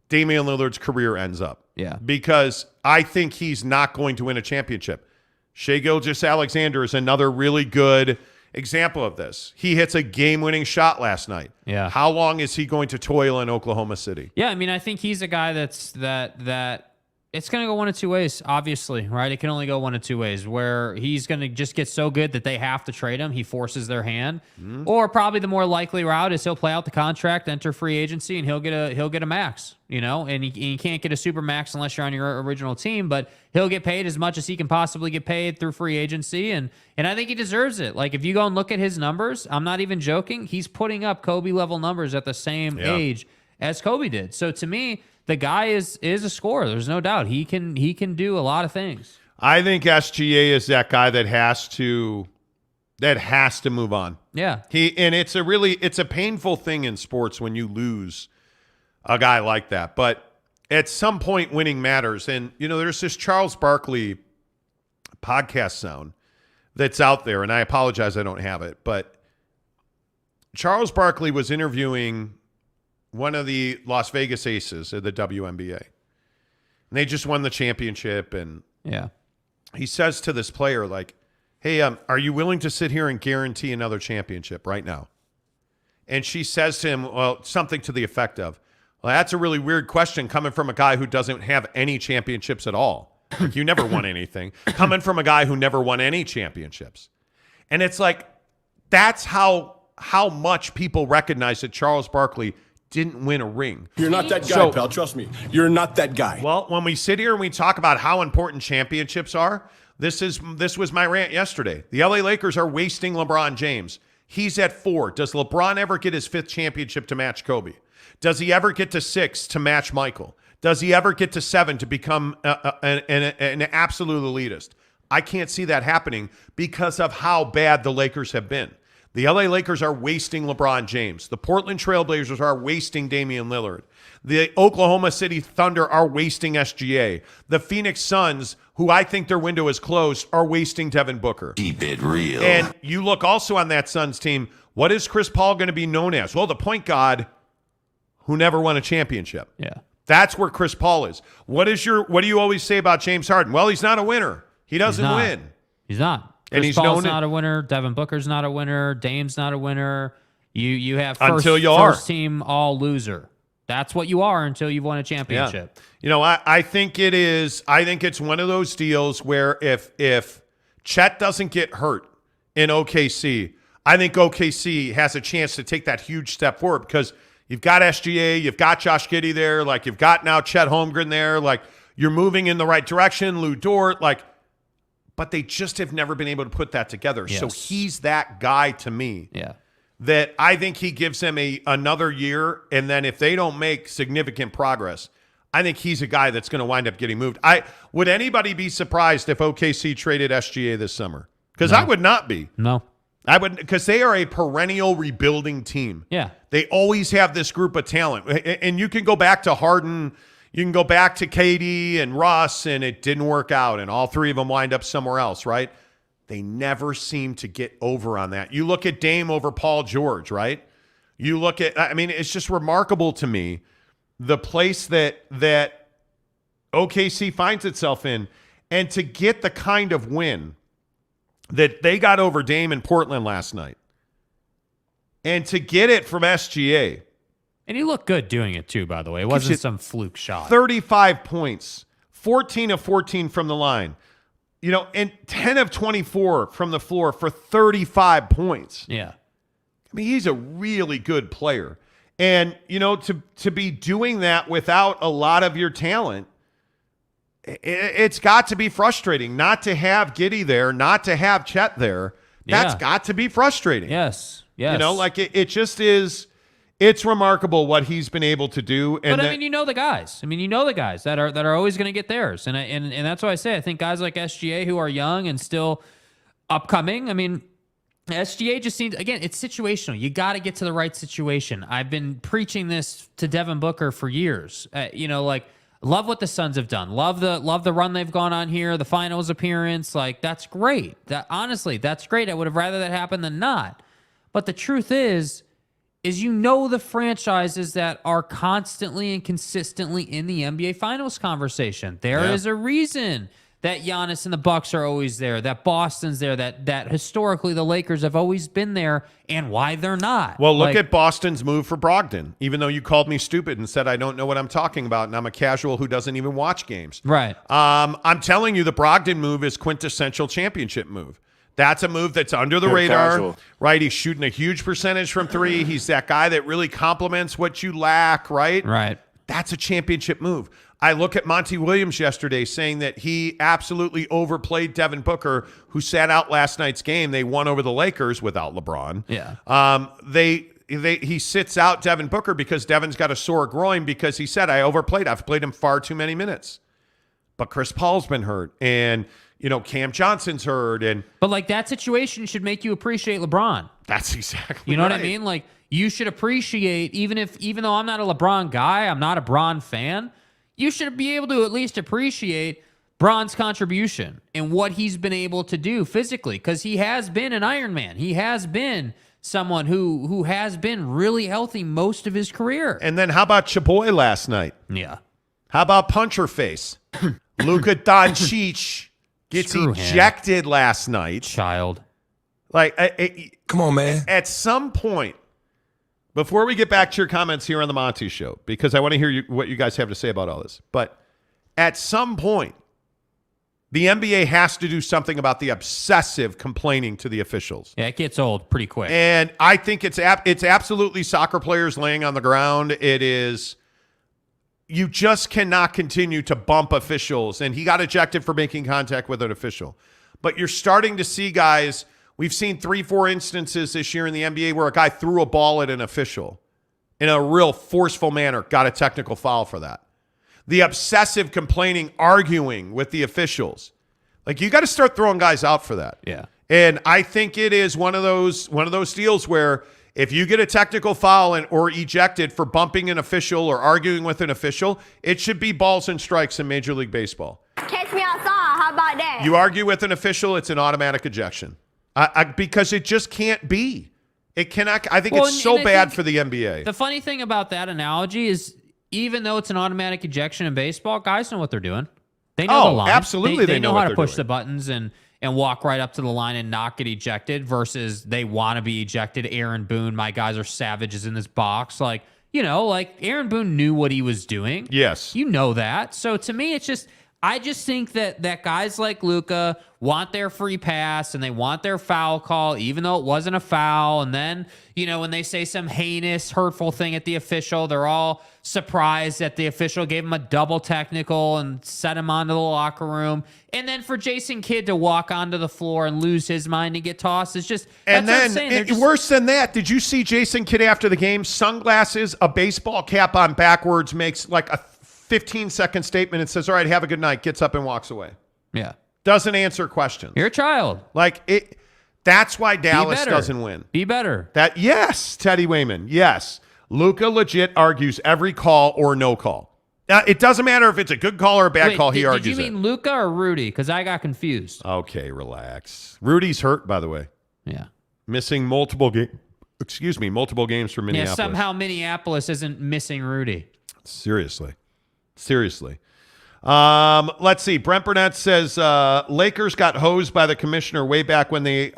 Damian Lillard's career ends up. Yeah. Because I think he's not going to win a championship. Shai Gilgeous-Alexander is another really good example of this. He hits a game-winning shot last night. Yeah. How long is he going to toil in Oklahoma City? Yeah, I mean, I think he's a guy that it's going to go one of two ways, obviously, right? It can only go one of two ways, where he's going to just get so good that they have to trade him. He forces their hand. Mm-hmm. Or probably the more likely route is he'll play out the contract, enter free agency, and he'll get a max, you know? And he can't get a super max unless you're on your original team, but he'll get paid as much as he can possibly get paid through free agency, and I think he deserves it. Like, if you go and look at his numbers, I'm not even joking, he's putting up Kobe-level numbers at the same age as Kobe did. So to me, the guy is a scorer. There's no doubt. He can do a lot of things. I think SGA is that guy that has to move on. Yeah. It's a painful thing in sports when you lose a guy like that. But at some point, winning matters. And you know, there's this Charles Barkley podcast sound that's out there, and I apologize I don't have it, but Charles Barkley was interviewing one of the Las Vegas Aces of the WNBA. And they just won the championship, and he says to this player, like, hey, are you willing to sit here and guarantee another championship right now? And she says to him, well, something to the effect of, well, that's a really weird question coming from a guy who doesn't have any championships at all. Like, you never won anything. Coming from a guy who never won any championships. And it's like, that's how much people recognize that Charles Barkley didn't win a ring. You're not that guy, pal. Trust me. You're not that guy. Well, when we sit here and we talk about how important championships are, this was my rant yesterday. The LA Lakers are wasting LeBron James. He's at 4. Does LeBron ever get his 5th championship to match Kobe? Does he ever get to 6 to match Michael? Does he ever get to 7 to become an absolute elitist? I can't see that happening because of how bad the Lakers have been. The LA Lakers are wasting LeBron James. The Portland Trailblazers are wasting Damian Lillard. The Oklahoma City Thunder are wasting SGA. The Phoenix Suns, who I think their window is closed, are wasting Devin Booker. Keep it real. And you look also on that Suns team, what is Chris Paul going to be known as? Well, the point guard who never won a championship. Yeah. That's where Chris Paul is. What do you always say about James Harden? Well, he's not a winner. He doesn't win. He's not. And Chris Paul's not a winner. Devin Booker's not a winner. Dame's not a winner. You have first team all loser. That's what you are until you've won a championship. Yeah. You know, I think it is. I think it's one of those deals where if Chet doesn't get hurt in OKC, I think OKC has a chance to take that huge step forward because you've got SGA, you've got Josh Giddey there, like you've got now Chet Holmgren there, like you're moving in the right direction. Lou Dort, like. But they just have never been able to put that together. Yes. So he's that guy to me. Yeah. That I think he gives them another year, and then if they don't make significant progress, I think he's a guy that's going to wind up getting moved. Would anybody be surprised if OKC traded SGA this summer? Because I would not be. No. I would, because they are a perennial rebuilding team. Yeah. They always have this group of talent. And you can go back to Harden, you can go back to KD and Russ, and it didn't work out, and all three of them wind up somewhere else, right? They never seem to get over on that. You look at Dame over Paul George, right? You look at, I mean, it's just remarkable to me the place that OKC finds itself in, and to get the kind of win that they got over Dame in Portland last night, and to get it from SGA. And he looked good doing it too, by the way. It wasn't some fluke shot. 35 points, 14 of 14 from the line, and 10 of 24 from the floor for 35 points. Yeah. I mean, he's a really good player. And, to be doing that without a lot of your talent, it's got to be frustrating not to have Giddey there, not to have Chet there. That's got to be frustrating. Yes. It just is. It's remarkable what he's been able to do. And but the guys. The guys that are always going to get theirs. And that's why I say I think guys like SGA who are young and still upcoming. I mean, SGA just seems, again, it's situational. You got to get to the right situation. I've been preaching this to Devin Booker for years. Love what the Suns have done. Love the run they've gone on here, the finals appearance. That's great. Honestly, that's great. I would have rather that happen than not. But the truth is the franchises that are constantly and consistently in the NBA Finals conversation. There is a reason that Giannis and the Bucks are always there, that Boston's there, that historically the Lakers have always been there, and why they're not. Well, look at Boston's move for Brogdon, even though you called me stupid and said I don't know what I'm talking about, and I'm a casual who doesn't even watch games. Right. I'm telling you, the Brogdon move is quintessential championship move. That's a move that's under the radar, casual. Right? He's shooting a huge percentage from three. He's that guy that really complements what you lack, right? Right. That's a championship move. I look at Monty Williams yesterday saying that he absolutely overplayed Devin Booker, who sat out last night's game. They won over the Lakers without LeBron. Yeah. He sits out Devin Booker because Devin's got a sore groin because he said, I overplayed. I've played him far too many minutes. But Chris Paul's been hurt, and Cam Johnson's hurt, but that situation should make you appreciate LeBron. That's exactly You know right. what I mean? You should appreciate, even though I'm not a LeBron guy, I'm not a Bron fan, you should be able to at least appreciate Bron's contribution and what he's been able to do physically, because he has been an Iron Man. He has been someone who has been really healthy most of his career. And then how about your boy last night? Yeah. How about Puncher Face? Luka Doncic gets Screw him. ejected last night. Child. Come on, man. At some point, before we get back to your comments here on the Monty Show, because I want to hear what you guys have to say about all this, but at some point, the NBA has to do something about the obsessive complaining to the officials. Yeah, it gets old pretty quick. And I think it's absolutely soccer players laying on the ground. It is, you just cannot continue to bump officials. And he got ejected for making contact with an official. But you're starting to see guys, we've seen 3-4 instances this year in the NBA where a guy threw a ball at an official in a real forceful manner, got a technical foul for that. The obsessive complaining, arguing with the officials. You got to start throwing guys out for that. Yeah. And I think it is one of those deals where if you get a technical foul or ejected for bumping an official or arguing with an official, it should be balls and strikes in Major League Baseball. Catch me outside. How about that? You argue with an official, it's an automatic ejection. Because it just can't be. It cannot. I think it's so bad for the NBA. The funny thing about that analogy is, even though it's an automatic ejection in baseball, guys know what they're doing. They know the line. Absolutely, they know how to push doing. the buttons and walk right up to the line and not get ejected versus they want to be ejected. Aaron Boone, my guys are savages in this box. Aaron Boone knew what he was doing. Yes. You know that. So to me, it's just, I just think that guys like Luka want their free pass and they want their foul call, even though it wasn't a foul. And then, when they say some heinous, hurtful thing at the official, they're all surprised that the official gave him a double technical and set him onto the locker room. And then for Jason Kidd to walk onto the floor and lose his mind and get tossed, it's just, and that's then what I'm saying. worse than that, did you see Jason Kidd after the game? Sunglasses, a baseball cap on backwards makes like a 15-second statement and says, all right, have a good night, gets up and walks away. Yeah. Doesn't answer questions. You're a child. That's why Dallas doesn't win. Be better. Yes, Teddy Wayman. Yes. Luka legit argues every call or no call. Now, it doesn't matter if it's a good call or a bad call. He argues Did you mean Luka or Rudy? Because I got confused. Okay, relax. Rudy's hurt, by the way. Yeah. Missing multiple games for Minneapolis. Yeah, somehow Minneapolis isn't missing Rudy. Seriously. Let's see. Brent Burnett says Lakers got hosed by the commissioner way back when they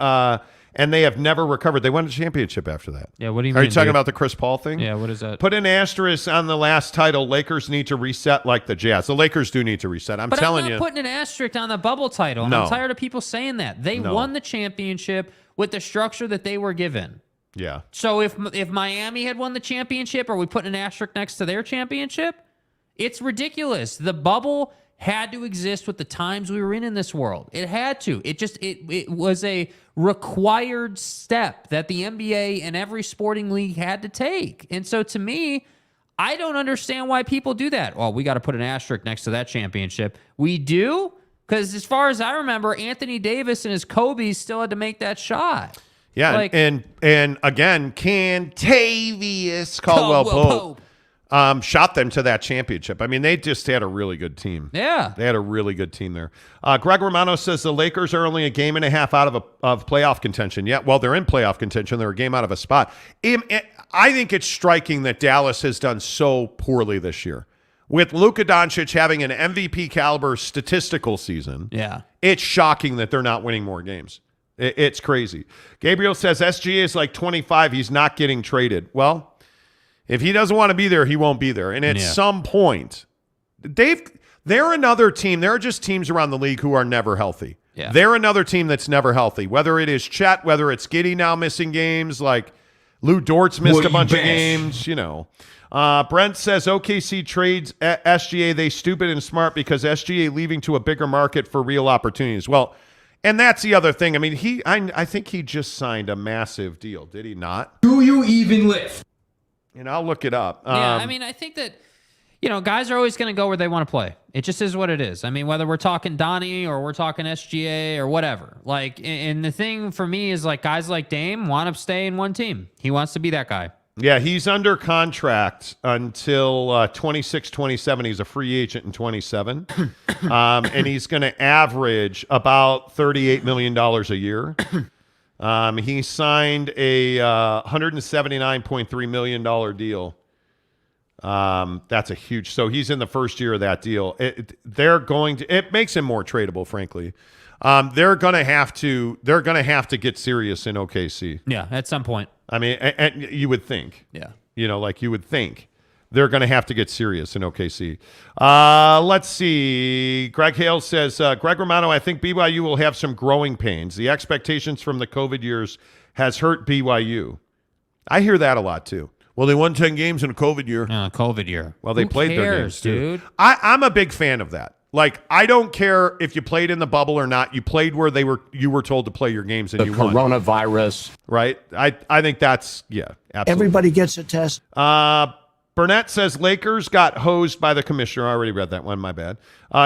and they have never recovered. They won a championship after that. Yeah, what do you mean? Are you talking about the Chris Paul thing? Yeah, what is that? Put an asterisk on the last title. Lakers need to reset like the Jazz. The Lakers do need to reset. I'm telling you. But I'm not putting an asterisk on the bubble title. No. I'm tired of people saying that. They won the championship with the structure that they were given. Yeah. So if Miami had won the championship, are we putting an asterisk next to their championship? It's ridiculous. The bubble had to exist with the times we were in this world. It had to. It was a required step that the NBA and every sporting league had to take. And so to me, I don't understand why people do that. Well, we got to put an asterisk next to that championship. We do? Because as far as I remember, Anthony Davis and his Kobe's still had to make that shot. Yeah, and again, Cantavius Caldwell Pope shot them to that championship. I mean, they just had a really good team. Yeah. They had a really good team there. Greg Romano says the Lakers are only a game and a half out of playoff contention. Yeah, well, they're in playoff contention. They're a game out of a spot. I think it's striking that Dallas has done so poorly this year. With Luka Doncic having an MVP caliber statistical season, it's shocking that they're not winning more games. It's crazy. Gabriel says SGA is like 25. He's not getting traded. Well, if he doesn't want to be there, he won't be there. And at some point, they're another team. There are just teams around the league who are never healthy. Yeah. They're another team that's never healthy. Whether it is Chet, whether it's Giddey now missing games, like Lou Dort's missed a bunch of games, Brent says OKC trades SGA. They stupid and smart because SGA leaving to a bigger market for real opportunities. Well, and that's the other thing. I mean, I think he just signed a massive deal. Did he not? Do you even live? And I'll look it up. I mean, I think that, guys are always going to go where they want to play. It just is what it is. I mean, whether we're talking Donnie or we're talking SGA or whatever. And the thing for me is guys like Dame want to stay in one team. He wants to be that guy. Yeah, he's under contract until 26, 27. He's a free agent in 27. And he's going to average about $38 million a year. He signed a $179.3 million deal. That's a huge. So he's in the first year of that deal. It makes him more tradable, frankly. They're going to have to get serious in OKC. Yeah, at some point. I mean, and you would think. Yeah. You would think they're going to have to get serious in OKC. Let's see. Greg Hale says, Greg Romano, I think BYU will have some growing pains. The expectations from the COVID years has hurt BYU. I hear that a lot, too. Well, they won 10 games in a COVID year. COVID year. Well, they Who played cares, their games, too. Dude? I'm a big fan of that. I don't care if you played in the bubble or not. You played where you were told to play your games, and you won. The coronavirus. Right? I think that's, absolutely. Everybody gets a test. Burnett says Lakers got hosed by the commissioner. I already read that one. My bad.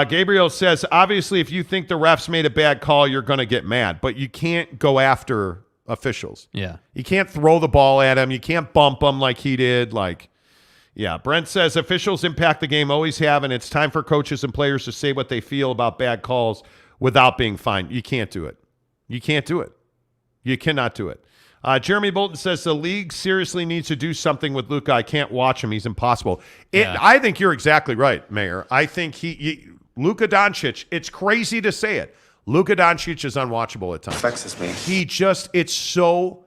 Gabriel says, obviously, if you think the refs made a bad call, you're going to get mad. But you can't go after officials. Yeah. You can't throw the ball at him. You can't bump him like he did. Brent says officials impact the game, always have, and it's time for coaches and players to say what they feel about bad calls without being fined. You can't do it. You can't do it. You cannot do it. Jeremy Bolton says the league seriously needs to do something with Luka. I can't watch him. He's impossible. I think you're exactly right, Mayor. I think Luka Doncic, it's crazy to say it. Luka Doncic is unwatchable at times. Vexes me. It's so...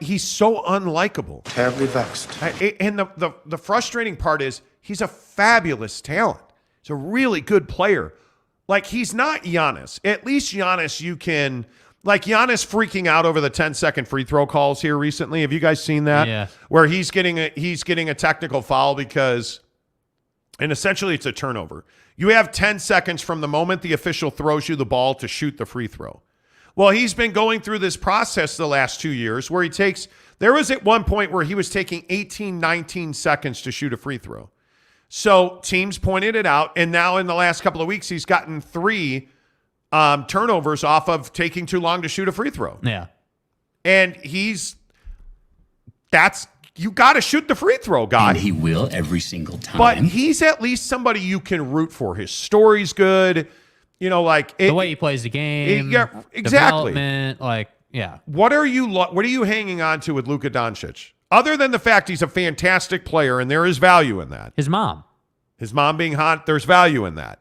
he's so unlikable. Terribly vexed. And the frustrating part is he's a fabulous talent. He's a really good player. He's not Giannis. At least Giannis, you can... Giannis freaking out over the 10-second free throw calls here recently. Have you guys seen that? Yeah. Where he's getting a technical foul because... And essentially it's a turnover. You have 10 seconds from the moment the official throws you the ball to shoot the free throw. Well, he's been going through this process the last 2 years where there was at one point where he was taking 18, 19 seconds to shoot a free throw. So teams pointed it out, and now in the last couple of weeks, he's gotten 3 turnovers off of taking too long to shoot a free throw. Yeah. And you got to shoot the free throw, guy. And he will every single time. But he's at least somebody you can root for. His story's good. You know, like the way he plays the game. Yeah, exactly. Development, like, yeah. What are you hanging on to with Luka Doncic? Other than the fact he's a fantastic player, and there is value in that. His mom being hot, there's value in that.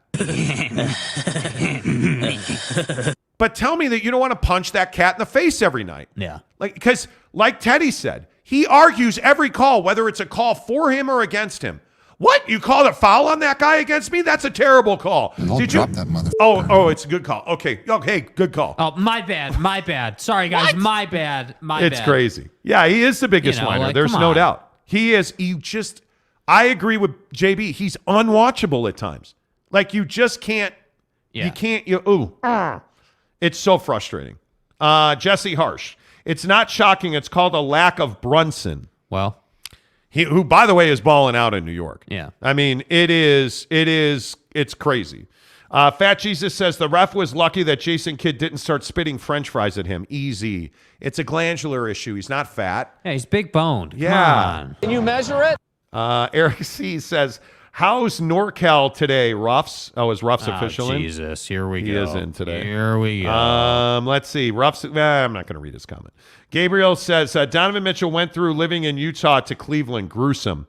But tell me that you don't want to punch that cat in the face every night. Yeah. Because like Teddy said, he argues every call, whether it's a call for him or against him. What? You called a foul on that guy against me? That's a terrible call. Did you drop that mother? Oh, it's a good call. Okay, good call. Oh, my bad. Sorry, guys. What? My bad. It's crazy. Yeah, he is the biggest whiner. There's no doubt. He is. I agree with JB. He's unwatchable at times. Like, you just can't. Yeah. You can't. It's so frustrating. Jesse Harsh. It's not shocking. It's called a lack of Brunson. Well, who, by the way, is balling out in New York. Yeah. I mean, it's crazy. Fat Jesus says the ref was lucky that Jason Kidd didn't start spitting French fries at him. Easy. It's a glandular issue. He's not fat. Yeah, he's big boned. Yeah. Come on. Can you measure it? Eric C says, how's NorCal today, Ruffs? Oh, is Ruffs official in? Jesus, here we go. He is in today. Here we go. Let's see. Ruffs. I'm not going to read his comment. Gabriel says, Donovan Mitchell went through living in Utah to Cleveland. Gruesome.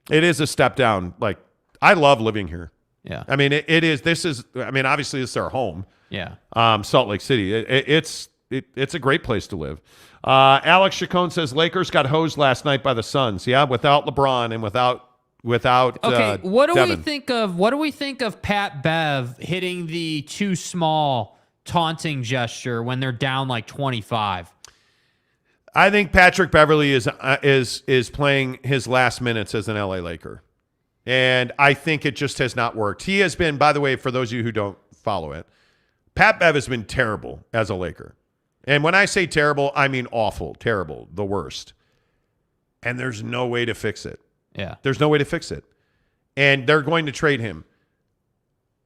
It is a step down. Like, I love living here. Yeah. I mean, it is. This is, I mean, obviously, it's their home. Yeah. Salt Lake City. It's a great place to live. Alex Chacon says, Lakers got hosed last night by the Suns. Yeah, without LeBron and without okay, what do Devin. we think of Pat Bev hitting the too small taunting gesture when they're down like 25? I think Patrick Beverley is playing his last minutes as an LA Laker. And I think it just has not worked. He has been, by the way, for those of you who don't follow it, Pat Bev has been terrible as a Laker. And when I say terrible, I mean awful, terrible, the worst. And there's no way to fix it. Yeah. There's no way to fix it. And they're going to trade him.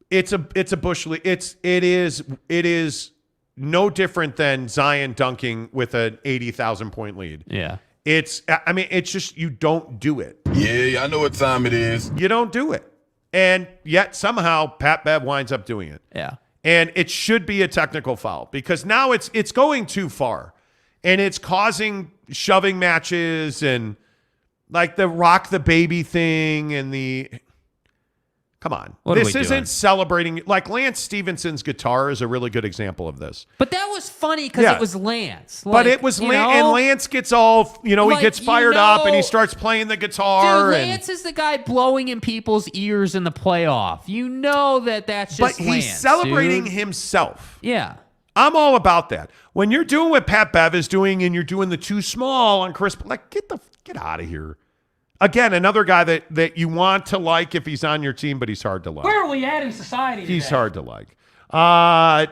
It's a Bush League. It is no different than Zion dunking with an 80,000 point lead. Yeah. It's just, you don't do it. Yeah, I know what time it is. You don't do it. And yet somehow Pat Bev winds up doing it. Yeah. And it should be a technical foul because now it's going too far. And it's causing shoving matches and like the rock the baby thing and the... Come on. This isn't celebrating. Like Lance Stevenson's guitar is a really good example of this. But that was funny because it was Lance. But it was Lance. And Lance gets all, he gets fired up and he starts playing the guitar. Dude, Lance is the guy blowing in people's ears in the playoff. You know that's just But he's Lance, celebrating dude. himself. Yeah. I'm all about that. When you're doing what Pat Bev is doing and you're doing the too small on Chris, like get out of here. Again, another guy that you want to like if he's on your team, but he's hard to like. Where are we at in society today? He's hard to like.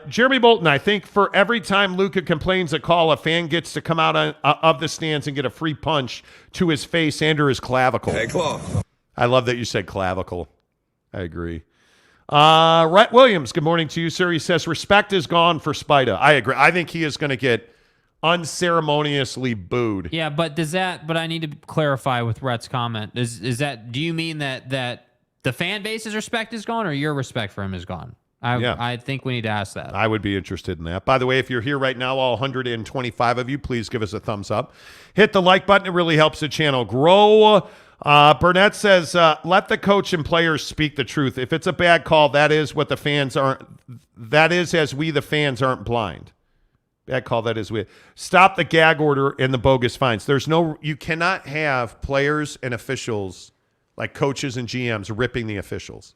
Jeremy Bolton, I think for every time Luka complains a call, a fan gets to come out of the stands and get a free punch to his face and or his clavicle. Hey, claw. I love that you said clavicle. I agree. Rhett Williams, good morning to you, sir. He says, respect is gone for Spida. I agree. I think he is going to get unceremoniously booed. Yeah, but I need to clarify with Rhett's comment. Do you mean that the fan base's respect is gone or your respect for him is gone? I think we need to ask that. I would be interested in that. By the way, if you're here right now, all 125 of you, please give us a thumbs up. Hit the like button. It really helps the channel grow. Burnett says, let the coach and players speak the truth. If it's a bad call, that is as we, the fans, aren't blind. Bad call, that is weird. Stop the gag order and the bogus fines. You cannot have players and officials, like coaches and GMs, ripping the officials.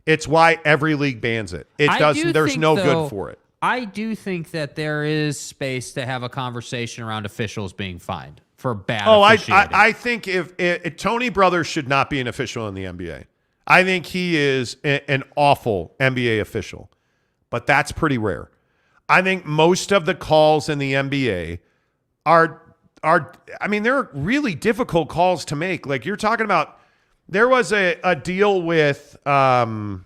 It's why every league bans it. There's no good for it. I do think that there is space to have a conversation around officials being fined for bad officiating. I think if Tony Brothers should not be an official in the NBA. I think he is an awful NBA official, but that's pretty rare. I think most of the calls in the NBA they're really difficult calls to make. Like you're talking about, There was a deal with Darius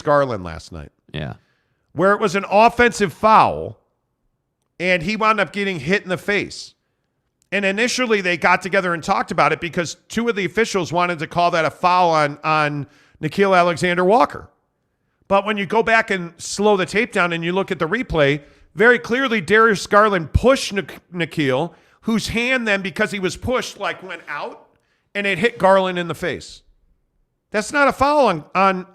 Garland last night. Yeah. Where it was an offensive foul, and he wound up getting hit in the face. And initially they got together and talked about it because two of the officials wanted to call that a foul on Nickeil Alexander-Walker. But when you go back and slow the tape down and you look at the replay, very clearly Darius Garland pushed Nickeil, whose hand then, because he was pushed, went out, and it hit Garland in the face. That's not a foul on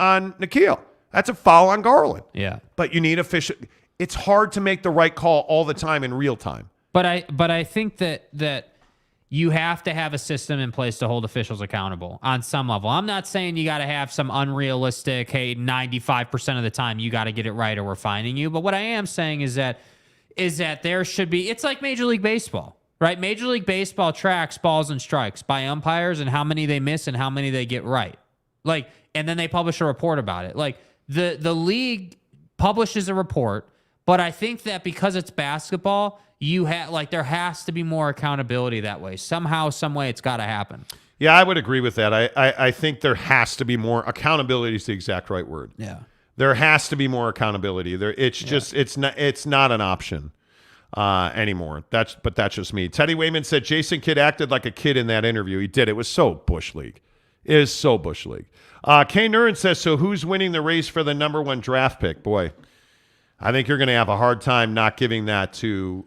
Nickeil. That's a foul on Garland. Yeah. But you need official. It's hard to make the right call all the time in real time. But I think that you have to have a system in place to hold officials accountable on some level. I'm not saying you got to have some unrealistic, hey, 95% of the time you got to get it right or we're fining you. But what I am saying is that there should be, it's like Major League Baseball, right? Major League Baseball tracks balls and strikes by umpires and how many they miss and how many they get right. And then they publish a report about it. The league publishes a report, but I think that because it's basketball, there has to be more accountability that way. Somehow, some way, it's got to happen. Yeah, I would agree with that. I think there has to be more accountability. Is the exact right word. Yeah, there has to be more accountability. It's not an option anymore. That's just me. Teddy Wayman said Jason Kidd acted like a kid in that interview. He did. It was so Bush League. It is so Bush League. Kay Nurin says, so who's winning the race for the number 1 draft pick? Boy, I think you're going to have a hard time not giving that to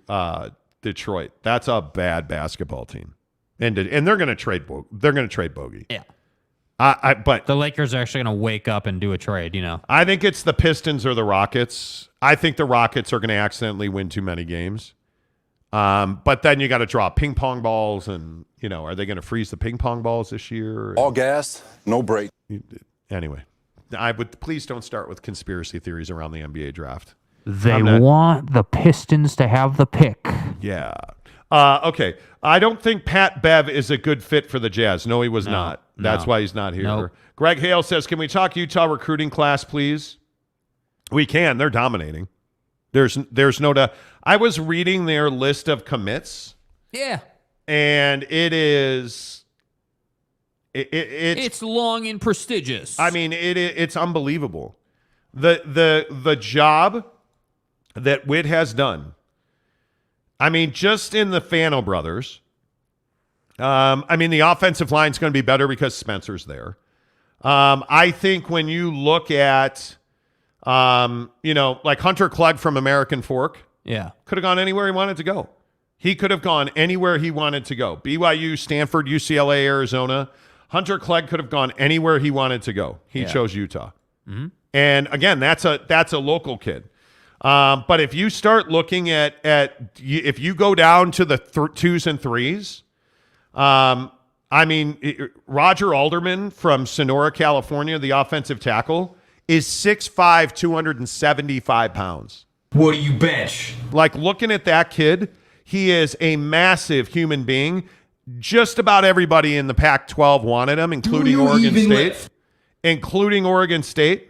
Detroit. That's a bad basketball team, and they're going to trade. They're going to trade Bogey. Yeah, but the Lakers are actually going to wake up and do a trade. I think it's the Pistons or the Rockets. I think the Rockets are going to accidentally win too many games. But then you got to draw ping pong balls, and are they going to freeze the ping pong balls this year? All gas, no break. Anyway, please don't start with conspiracy theories around the NBA draft. They want the Pistons to have the pick. Yeah. Okay. I don't think Pat Bev is a good fit for the Jazz. No, he was not. That's why he's not here. Nope. Greg Hale says, can we talk Utah recruiting class, please? We can. They're dominating. There's no doubt. I was reading their list of commits. Yeah. And it is... It's long and prestigious. I mean, it's unbelievable. The job that Witt has done. I mean, just in the Fano brothers. The offensive line is going to be better because Spencer's there. I think when you look at, Hunter Clegg from American Fork. Yeah. Could have gone anywhere he wanted to go. He could have gone anywhere he wanted to go. BYU, Stanford, UCLA, Arizona. Hunter Clegg could have gone anywhere he wanted to go. He chose Utah. Mm-hmm. And again, that's a local kid. But if you start looking at if you go down to the 2s and 3s, Roger Alderman from Sonora, California, the offensive tackle, is 6'5", 275 pounds. What do you bench? Looking at that kid, he is a massive human being. Just about everybody in the Pac-12 wanted him, including Oregon State,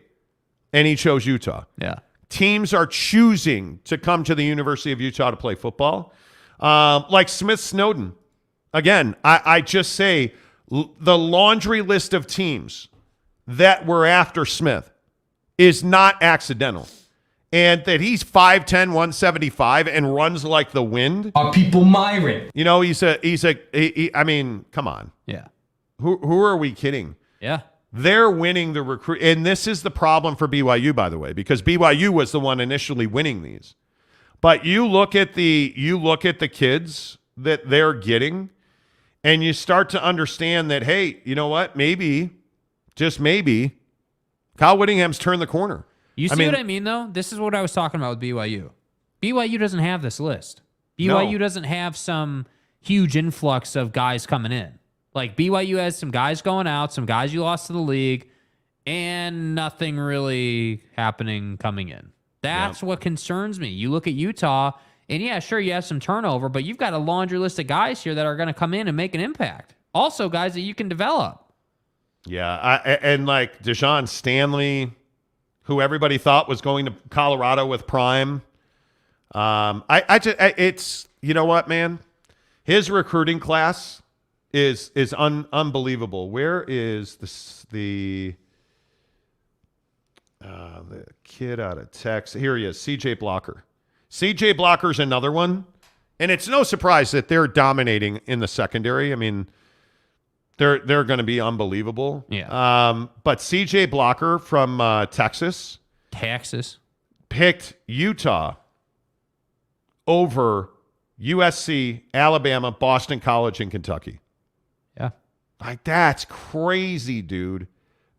and he chose Utah. Yeah. Teams are choosing to come to the University of Utah to play football. Like Smith Snowden. Again, I just say the laundry list of teams that were after Smith is not accidental. And that he's 5'10", 175 and runs like the wind. Are people Myron? Come on. Yeah. Who are we kidding? Yeah. They're winning the recruit. And this is the problem for BYU, by the way, because BYU was the one initially winning these. But you look at the kids that they're getting, and you start to understand that, hey, you know what? Maybe, just maybe, Kyle Whittingham's turned the corner. You see what I mean, though? This is what I was talking about with BYU. BYU doesn't have this list. BYU doesn't have some huge influx of guys coming in. BYU has some guys going out, some guys you lost to the league, and nothing really happening coming in. That's what concerns me. You look at Utah, and yeah, sure, you have some turnover, but you've got a laundry list of guys here that are going to come in and make an impact. Also, guys that you can develop. Yeah, and Dejon Stanley, who everybody thought was going to Colorado with Prime. It's, you know what, man? His recruiting class is unbelievable. Where is the kid out of Texas? Here he is, CJ Blocker. CJ Blocker's another one, and it's no surprise that they're dominating in the secondary. I mean, they're going to be unbelievable. Yeah. But CJ Blocker from Texas picked Utah over USC, Alabama, Boston College, and Kentucky. Yeah. Like, that's crazy, dude.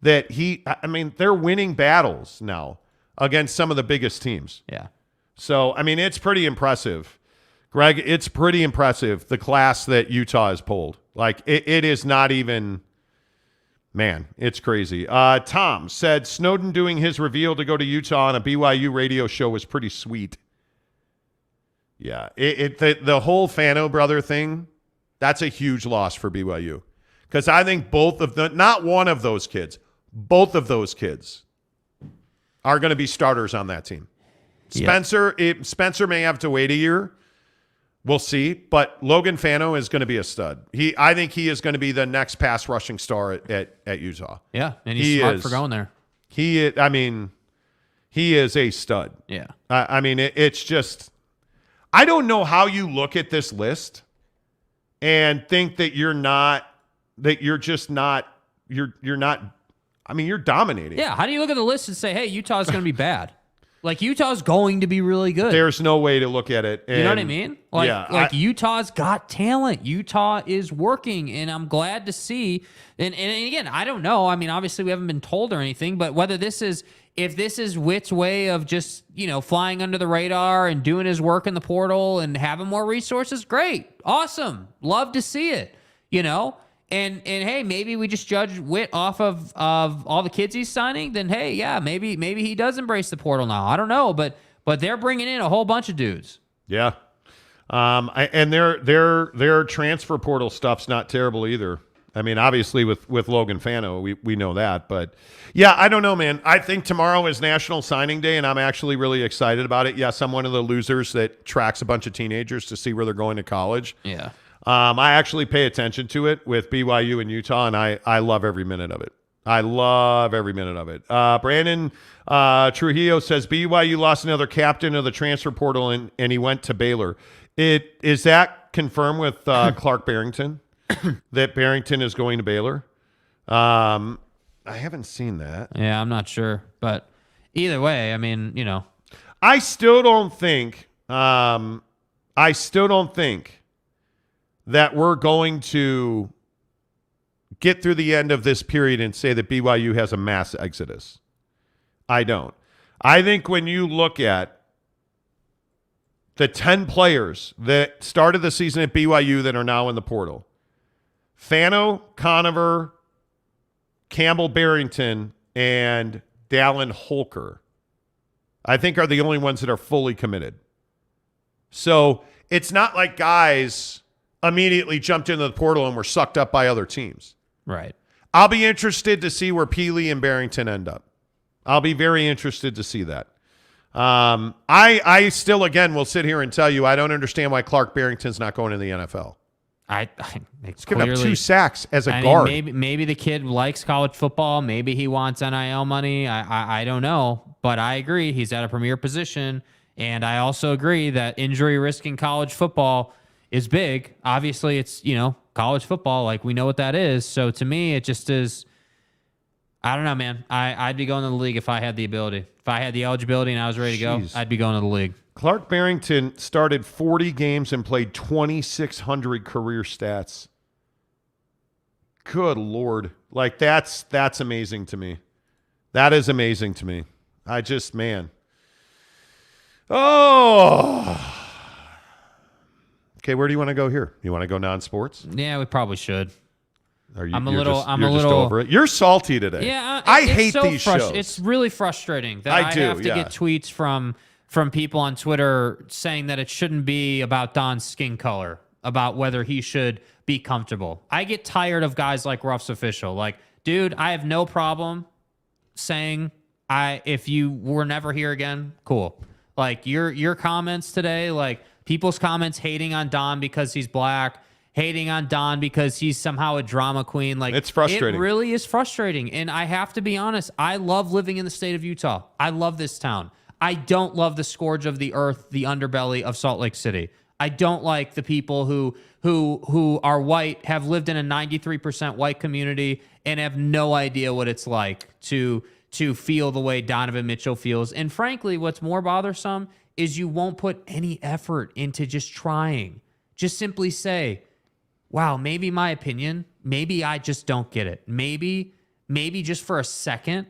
They're winning battles now against some of the biggest teams. Yeah. So, I mean, it's pretty impressive. Greg, it's pretty impressive, the class that Utah has pulled. Like, it is not even, man, it's crazy. Tom said Snowden doing his reveal to go to Utah on a BYU radio show was pretty sweet. Yeah, the whole Fano brother thing, that's a huge loss for BYU. Because I think not one of those kids, both of those kids are going to be starters on that team. Spencer may have to wait a year. We'll see. But Logan Fano is going to be a stud. I think he is going to be the next pass rushing star at Utah. Yeah, and he's smart for going there. He is a stud. Yeah. It's just, I don't know how you look at this list and think that you're dominating. Yeah, how do you look at the list and say, hey, Utah's going to be bad? Like, Utah's going to be really good. There's no way to look at it. You know what I mean? Utah's got talent. Utah is working, and I'm glad to see. And again, I don't know. I mean, obviously, we haven't been told or anything, but if this is Witt's way of just, flying under the radar and doing his work in the portal and having more resources, great. Awesome. Love to see it, And hey, maybe we just judge Witt off of all the kids he's signing. Then hey, yeah, maybe he does embrace the portal now. I don't know, but they're bringing in a whole bunch of dudes. Yeah, and their transfer portal stuff's not terrible either. I mean, obviously with Logan Fano, we know that, but yeah, I don't know, man. I think tomorrow is National Signing Day, and I'm actually really excited about it. Yes, I'm one of the losers that tracks a bunch of teenagers to see where they're going to college. Yeah. I actually pay attention to it with BYU and Utah, and I love every minute of it. I love every minute of it. Brandon Trujillo says BYU lost another captain of the transfer portal, and he went to Baylor. Is that confirmed with Clark Barrington, that Barrington is going to Baylor? I haven't seen that. Yeah, I'm not sure. But either way, I mean, I still don't think that we're going to get through the end of this period and say that BYU has a mass exodus. I don't. I think when you look at the 10 players that started the season at BYU that are now in the portal, Fano, Conover, Campbell Barrington, and Dallin Holker, I think are the only ones that are fully committed. So it's not like guys immediately jumped into the portal and were sucked up by other teams. Right. I'll be interested to see where Peely and Barrington end up. I'll be very interested to see that. I still, again, will sit here and tell you I don't understand why Clark Barrington's not going to the NFL. He's giving up 2 sacks as a guard. Maybe the kid likes college football. Maybe he wants NIL money. I don't know. But I agree. He's at a premier position. And I also agree that injury risk in college football is big. Obviously, it's, college football. Like, we know what that is. So to me, it just is, I don't know, man. I'd be going to the league if I had the ability. If I had the eligibility and I was ready to go, I'd be going to the league. Clark Barrington started 40 games and played 2,600 career stats. Good Lord. Like, that's amazing to me. That is amazing to me. Man. Oh. Okay, where do you want to go here? You want to go non-sports? Yeah, we probably should. Are you? You're just over it. You're salty today. Yeah, I hate these shows. It's really frustrating that I have to get tweets from people on Twitter saying that it shouldn't be about Don's skin color, about whether he should be comfortable. I get tired of guys like Ruff's Official. Like, dude, I have no problem saying if you were never here again, cool. Like your comments today, like people's comments hating on Don because he's black, hating on Don because he's somehow a drama queen. Like, it's frustrating. It really is frustrating. And I have to be honest, I love living in the state of Utah. I love this town. I don't love the scourge of the earth, the underbelly of Salt Lake City. I don't like the people who are white, have lived in a 93% white community, and have no idea what it's like to feel the way Donovan Mitchell feels. And frankly, what's more bothersome is you won't put any effort into just trying. Just simply say, wow, maybe my opinion, maybe I just don't get it. Maybe just for a second,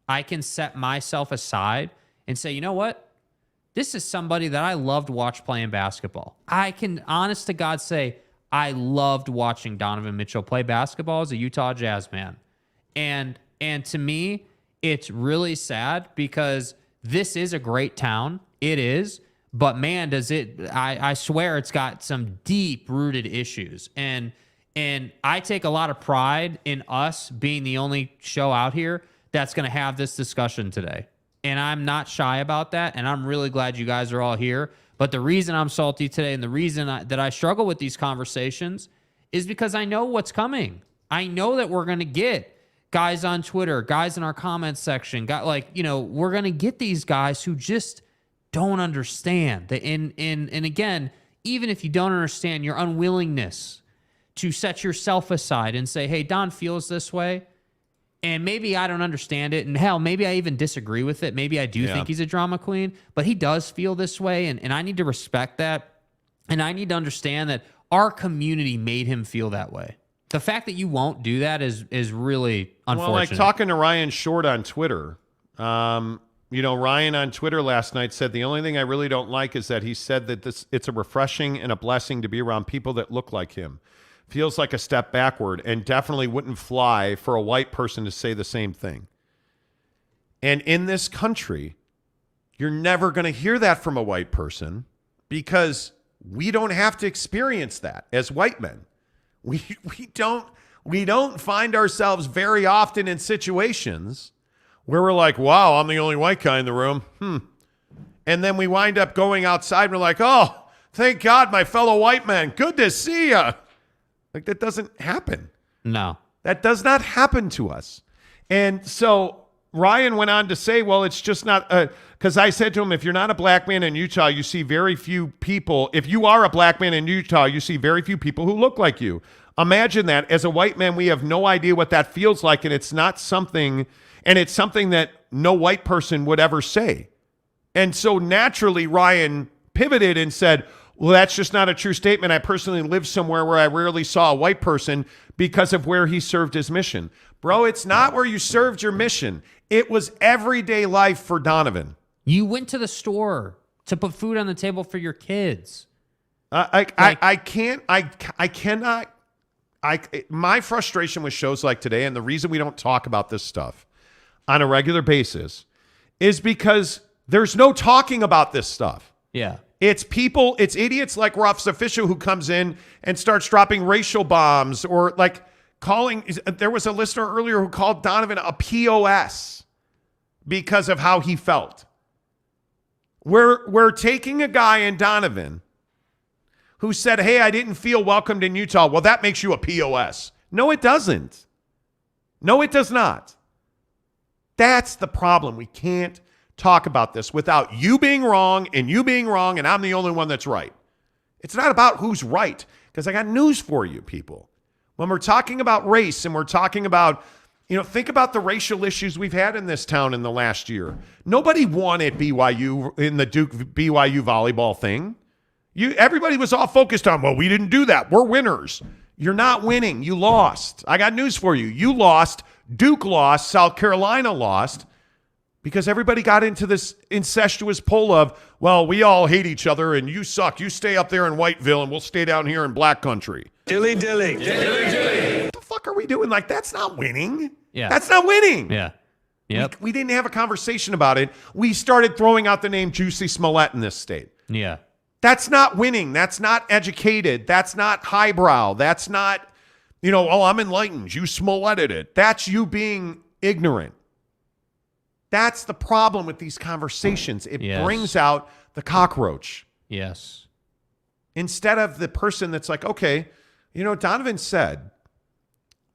I can set myself aside and say, you know what? This is somebody that I loved watch playing basketball. I can, honest to God, say I loved watching Donovan Mitchell play basketball as a Utah Jazz man. And to me, it's really sad because this is a great town. It is. But man, does it, I swear it's got some deep-rooted issues. And I take a lot of pride in us being the only show out here that's going to have this discussion today. And I'm not shy about that, and I'm really glad you guys are all here. But the reason I'm salty today and the reason that I struggle with these conversations is because I know what's coming. I know that we're going to get guys on Twitter, guys in our comments section, we're going to get these guys who just don't understand. And again, even if you don't understand, your unwillingness to set yourself aside and say, hey, Don feels this way, and maybe I don't understand it, and hell, maybe I even disagree with it. Maybe I do think he's a drama queen, but he does feel this way, and I need to respect that, and I need to understand that our community made him feel that way. The fact that you won't do that is really unfortunate. Well, like talking to Ryan Short on Twitter, Ryan on Twitter last night said the only thing I really don't like is that he said that it's a refreshing and a blessing to be around people that look like him. Feels like a step backward and definitely wouldn't fly for a white person to say the same thing. And in this country, you're never going to hear that from a white person because we don't have to experience that as white men. We don't find ourselves very often in situations where we're like, wow, I'm the only white guy in the room. And then we wind up going outside and we're like, oh, thank God, my fellow white man. Good to see ya. Like, that doesn't happen. No. That does not happen to us. And so Ryan went on to say, well, it's just not, because I said to him, if you're not a black man in Utah, you see very few people. If you are a black man in Utah, you see very few people who look like you. Imagine that. As a white man, we have no idea what that feels like, and it's not something, and it's something that no white person would ever say. And so naturally, Ryan pivoted and said, well, that's just not a true statement. I personally lived somewhere where I rarely saw a white person because of where he served his mission. Bro, it's not where you served your mission. It was everyday life for Donovan. You went to the store to put food on the table for your kids. My frustration with shows like today, and the reason we don't talk about this stuff on a regular basis, is because there's no talking about this stuff. Yeah. It's people, it's idiots like Ruff's official who comes in and starts dropping racial bombs or like calling. There was a listener earlier who called Donovan a POS because of how he felt. We're taking a guy in Donovan who said, hey, I didn't feel welcomed in Utah. Well, that makes you a POS. No, it doesn't. No, it does not. That's the problem. We can't talk about this without you being wrong and I'm the only one that's right. It's not about who's right, because I got news for you, people. When we're talking about race and we're talking about, think about the racial issues we've had in this town in the last year. Nobody won at BYU in the Duke BYU volleyball thing. Everybody was all focused on, well, we didn't do that. We're winners. You're not winning. You lost. I got news for you. You lost. Duke lost. South Carolina lost. Because everybody got into this incestuous pull of, well, we all hate each other and you suck. You stay up there in Whiteville and we'll stay down here in Black Country. Dilly. What the fuck are we doing? Like, that's not winning. Yeah. That's not winning. Yeah. Yep. We didn't have a conversation about it. We started throwing out the name Juicy Smollett in this state. Yeah. That's not winning. That's not educated. That's not highbrow. That's not, I'm enlightened. You Smolletted it. That's you being ignorant. That's the problem with these conversations. It brings out the cockroach. Yes. Instead of the person that's like, okay, You know, Donovan said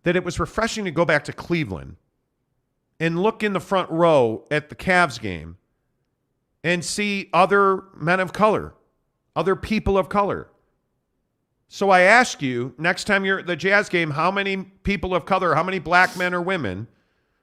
that it was refreshing to go back to Cleveland and look in the front row at the Cavs game and see other men of color, other people of color. So I ask you, next time you're at the Jazz game, how many people of color, how many black men or women,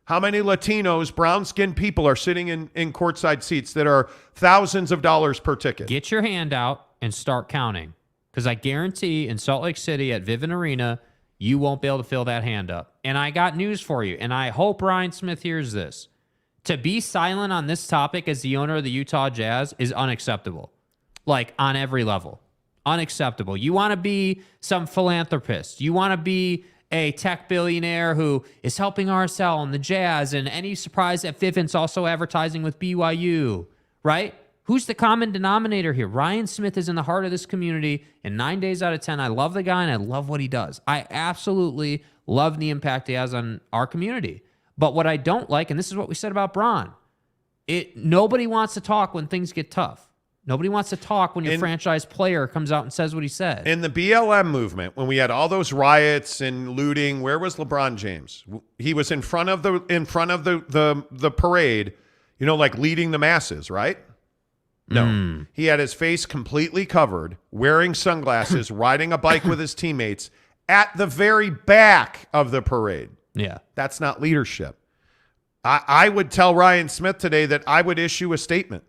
how many Latinos, brown-skinned people are sitting in courtside seats that are thousands of dollars per ticket? Get your hand out and start counting. Because I guarantee in Salt Lake City at Vivint Arena, you won't be able to fill that hand up. And I got news for you, and I hope Ryan Smith hears this. To be silent on this topic as the owner of the Utah Jazz is unacceptable. Like, on every level. Unacceptable. You want to be some philanthropist. You want to be a tech billionaire who is helping RSL and the Jazz, and any surprise that Vivint's also advertising with BYU, right? Who's the common denominator here? Ryan Smith is in the heart of this community, and 9 days out of 10, I love the guy and I love what he does. I absolutely love the impact he has on our community. But what I don't like, and this is what we said about Bron, nobody wants to talk when things get tough. Nobody wants to talk when your franchise player comes out and says what he said. In the BLM movement, when we had all those riots and looting, where was LeBron James? He was in front of the parade, you know, like leading the masses, right? No. He had his face completely covered, wearing sunglasses, riding a bike with his teammates at the very back of the parade. Yeah. That's not leadership. I would tell Ryan Smith today that I would issue a statement.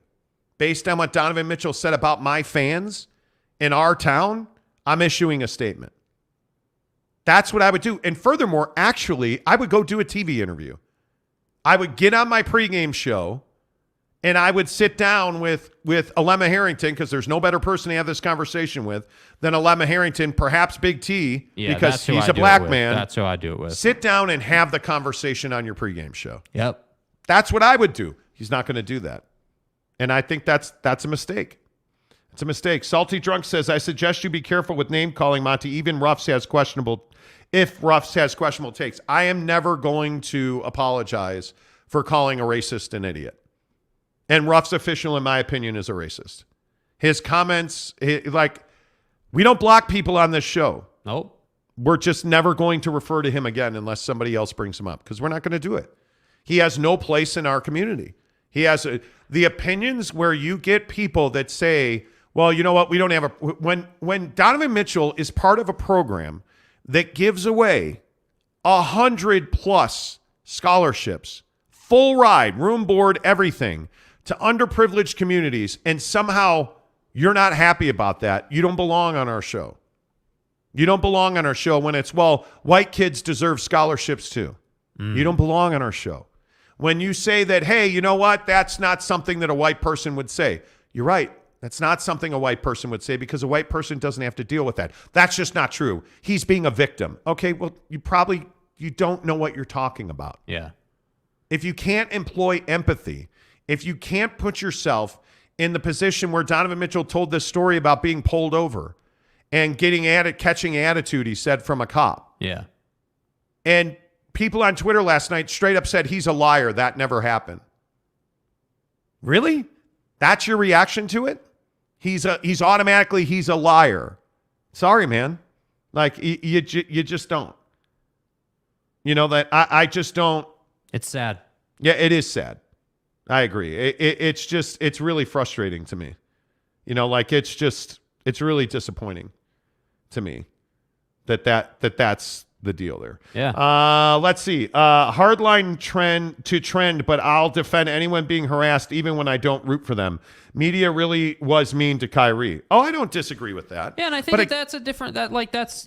Based on what Donovan Mitchell said about my fans in our town, I'm issuing a statement. That's what I would do. And furthermore, actually, I would go do a TV interview. I would get on my pregame show, and I would sit down with Alema Harrington, because there's no better person to have this conversation with than Alema Harrington, perhaps Big T, because he's a black man. That's who I do it with. Sit down and have the conversation on your pregame show. Yep. That's what I would do. He's not going to do that. And I think that's a mistake. It's a mistake. Salty Drunk says, I suggest you be careful with name calling, Monty. Even Ruffs has questionable takes. I am never going to apologize for calling a racist an idiot. And Ruff's official, in my opinion, is a racist. His comments, we don't block people on this show. Nope. We're just never going to refer to him again unless somebody else brings him up, because we're not going to do it. He has no place in our community. He has the opinions where you get people that say, well, you know what, we don't have when Donovan Mitchell is part of a program that gives away 100+ scholarships, full ride, room, board, everything to underprivileged communities, and somehow you're not happy about that, you don't belong on our show. You don't belong on our show when it's, well, white kids deserve scholarships too. You don't belong on our show. When you say that, hey, you know what? That's not something that a white person would say. You're right. That's not something a white person would say, because a white person doesn't have to deal with that. That's just not true. He's being a victim. Okay, well, you don't know what you're talking about. Yeah. If you can't employ empathy, if you can't put yourself in the position where Donovan Mitchell told this story about being pulled over and catching attitude, he said, from a cop. Yeah. And people on Twitter last night straight up said he's a liar. That never happened. Really? That's your reaction to it? He's a liar. Sorry, man. Like, you just don't. You know, that I just don't. It's sad. Yeah, it is sad. I agree. It's really frustrating to me. You know, like, it's really disappointing to me that's the deal there. Yeah. Let's see. Hardline trend, but I'll defend anyone being harassed even when I don't root for them. Media really was mean to Kyrie. Oh, I don't disagree with that. Yeah, and I think that's a different,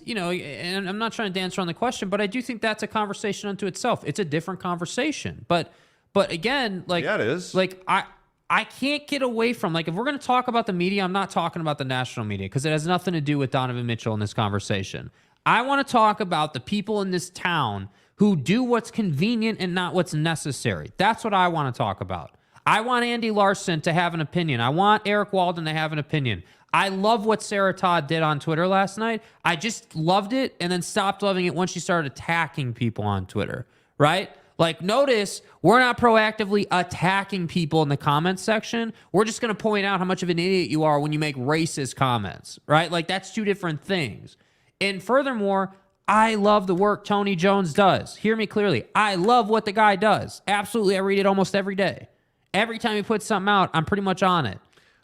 you know, and I'm not trying to dance around the question, but I do think that's a conversation unto itself. It's a different conversation. But again, like, yeah, it is. Like, I can't get away from, like, if we're going to talk about the media, I'm not talking about the national media, because it has nothing to do with Donovan Mitchell in this conversation. I want to talk about the people in this town who do what's convenient and not what's necessary. That's what I want to talk about. I want Andy Larson to have an opinion. I want Eric Walden to have an opinion. I love what Sarah Todd did on Twitter last night. I just loved it and then stopped loving it once she started attacking people on Twitter, right? Like, notice we're not proactively attacking people in the comments section. We're just going to point out how much of an idiot you are when you make racist comments, right? Like, that's two different things. And furthermore, I love the work Tony Jones does. Hear me clearly. I love what the guy does. Absolutely. I read it almost every day. Every time he puts something out, I'm pretty much on it.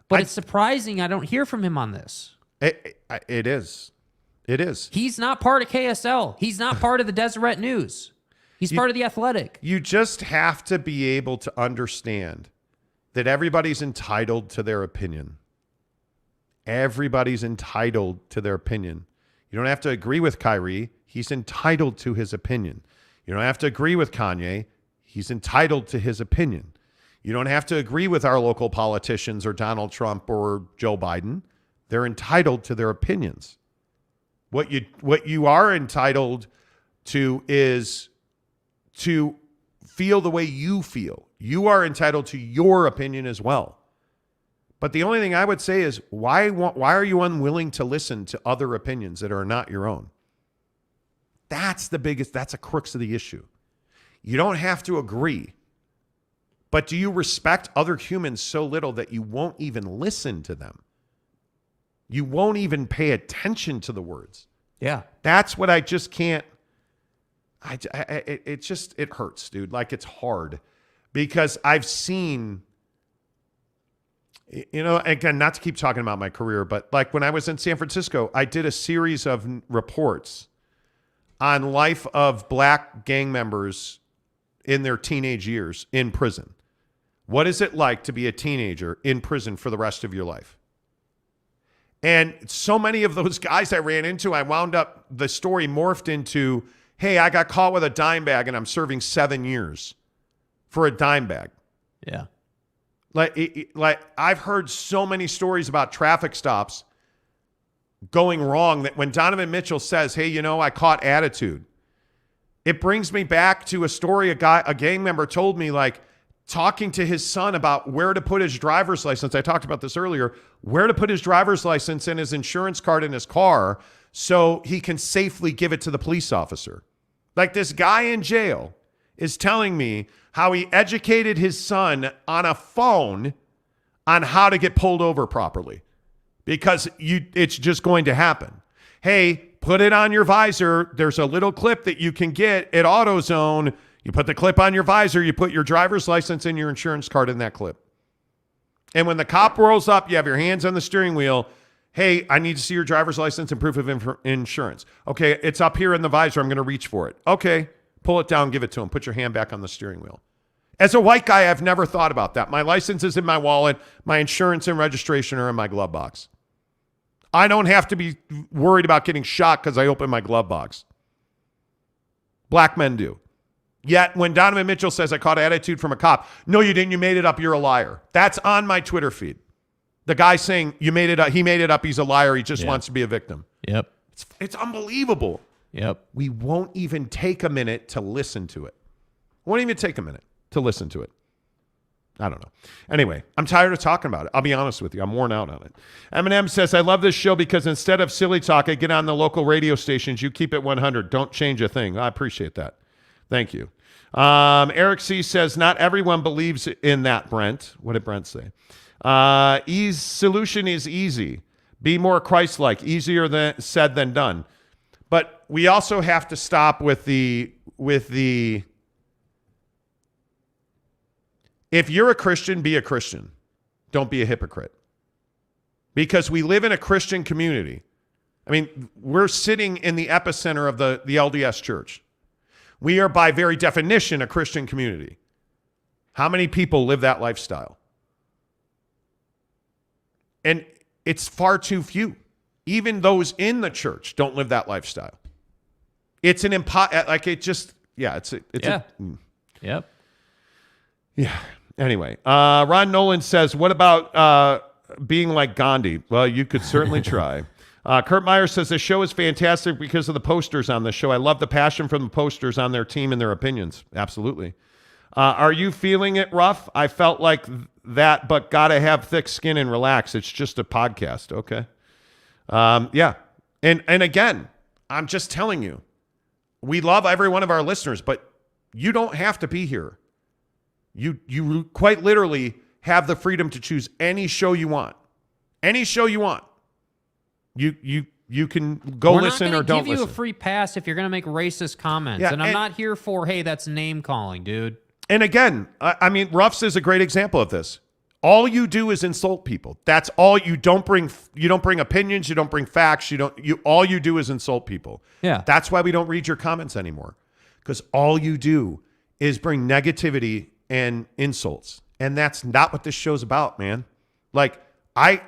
But it's surprising I don't hear from him on this. It is. It is. He's not part of KSL. He's not part of the Deseret News. He's part of The Athletic. You just have to be able to understand that everybody's entitled to their opinion. Everybody's entitled to their opinion. You don't have to agree with Kyrie. He's entitled to his opinion. You don't have to agree with Kanye. He's entitled to his opinion. You don't have to agree with our local politicians or Donald Trump or Joe Biden. They're entitled to their opinions. What you are entitled to is to feel the way you feel. You are entitled to your opinion as well. But the only thing I would say is, why are you unwilling to listen to other opinions that are not your own? That's a crux of the issue. You don't have to agree. But do you respect other humans so little that you won't even listen to them? You won't even pay attention to the words. Yeah. That's what I just can't. It hurts, dude. Like, it's hard because I've seen, again, not to keep talking about my career, but like when I was in San Francisco, I did a series of reports on life of black gang members in their teenage years in prison. What is it like to be a teenager in prison for the rest of your life? And so many of those guys I ran into, I wound up, the story morphed into, hey, I got caught with a dime bag and I'm serving 7 years for a dime bag. Yeah. Like I've heard so many stories about traffic stops going wrong that when Donovan Mitchell says, hey, I caught attitude, it brings me back to a story a gang member told me, like, talking to his son about where to put his driver's license. I talked about this earlier, where to put his driver's license and his insurance card in his car so he can safely give it to the police officer. Like, this guy in jail is telling me how he educated his son on a phone on how to get pulled over properly because it's just going to happen. Hey, put it on your visor. There's a little clip that you can get at AutoZone. You put the clip on your visor, you put your driver's license and your insurance card in that clip. And when the cop rolls up, you have your hands on the steering wheel. Hey, I need to see your driver's license and proof of insurance. Okay, it's up here in the visor. I'm going to reach for it. Okay, pull it down, give it to him. Put your hand back on the steering wheel. As a white guy, I've never thought about that. My license is in my wallet. My insurance and registration are in my glove box. I don't have to be worried about getting shot because I open my glove box. Black men do. Yet when Donovan Mitchell says, I caught attitude from a cop, no, you didn't. You made it up. You're a liar. That's on my Twitter feed. The guy saying you made it up. He made it up. He's a liar. He just wants to be a victim. Yep. It's unbelievable. Yep. We won't even take a minute to listen to it. Won't even take a minute to listen to it. I don't know. Anyway, I'm tired of talking about it. I'll be honest with you. I'm worn out on it. Eminem says, I love this show because instead of silly talk, I get on the local radio stations. You keep it 100. Don't change a thing. I appreciate that. Thank you. Eric C. says, not everyone believes in that, Brent. What did Brent say? Solution is easy. Be more Christ-like. Easier said than done. But we also have to stop with the if you're a Christian, be a Christian. Don't be a hypocrite. Because we live in a Christian community. I mean, we're sitting in the epicenter of the LDS church. We are, by very definition, a Christian community. How many people live that lifestyle? And it's far too few. Even those in the church don't live that lifestyle. It's an Yep. Yeah. Anyway, Ron Nolan says, what about being like Gandhi? Well, you could certainly try. Kurt Meyer says, the show is fantastic because of the posters on the show. I love the passion from the posters on their team and their opinions. Absolutely. Are you feeling it rough? I felt like that, but gotta have thick skin and relax. It's just a podcast. Okay. Yeah. And again, I'm just telling you, we love every one of our listeners, but you don't have to be here. You quite literally have the freedom to choose any show you want. Any show you want. You you can go listen or don't listen. We're not going to give you a free pass if you're going to make racist comments. Yeah, and I'm not here for, hey, that's name calling, dude. And again, I mean, Ruffs is a great example of this. All you do is insult people. That's all. You don't bring opinions. You don't bring facts. All you do is insult people. Yeah. That's why we don't read your comments anymore, because all you do is bring negativity and insults. And that's not what this show's about, man. Like, I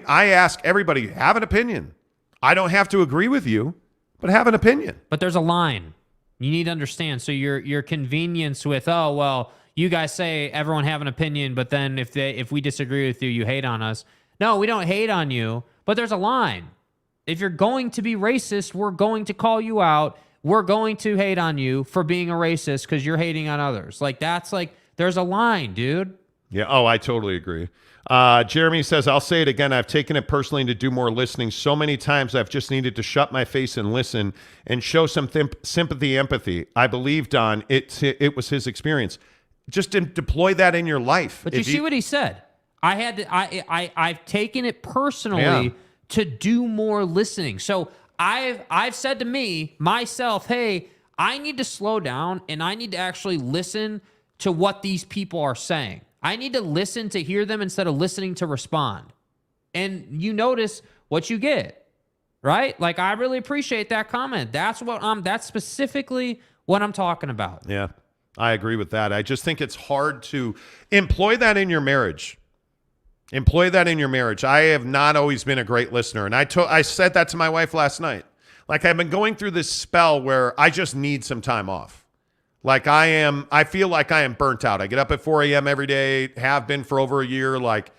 ask everybody, have an opinion. I don't have to agree with you, but have an opinion. But there's a line. You need to understand. So your convenience with, oh, well, you guys say everyone have an opinion, but then if we disagree with you, you hate on us. No, we don't hate on you, but there's a line. If you're going to be racist, we're going to call you out. We're going to hate on you for being a racist because you're hating on others. Like, that's like, there's a line, dude. Yeah. Oh, I totally agree. Jeremy says, I'll say it again. I've taken it personally to do more listening. So many times I've just needed to shut my face and listen and show some sympathy, empathy. I believe, Don, it was his experience. Just deploy that in your life. But you see what he said? I've taken it personally to do more listening. So I've said to myself, hey, I need to slow down and I need to actually listen to what these people are saying. I need to listen to hear them instead of listening to respond. And you notice what you get, right? Like, I really appreciate that comment. That's specifically what I'm talking about. Yeah, I agree with that. I just think it's hard to employ that in your marriage. Employ that in your marriage. I have not always been a great listener. And I said that to my wife last night. Like, I've been going through this spell where I just need some time off. Like, I feel like I am burnt out. I get up at 4 a.m. every day, have been for over a year. Like,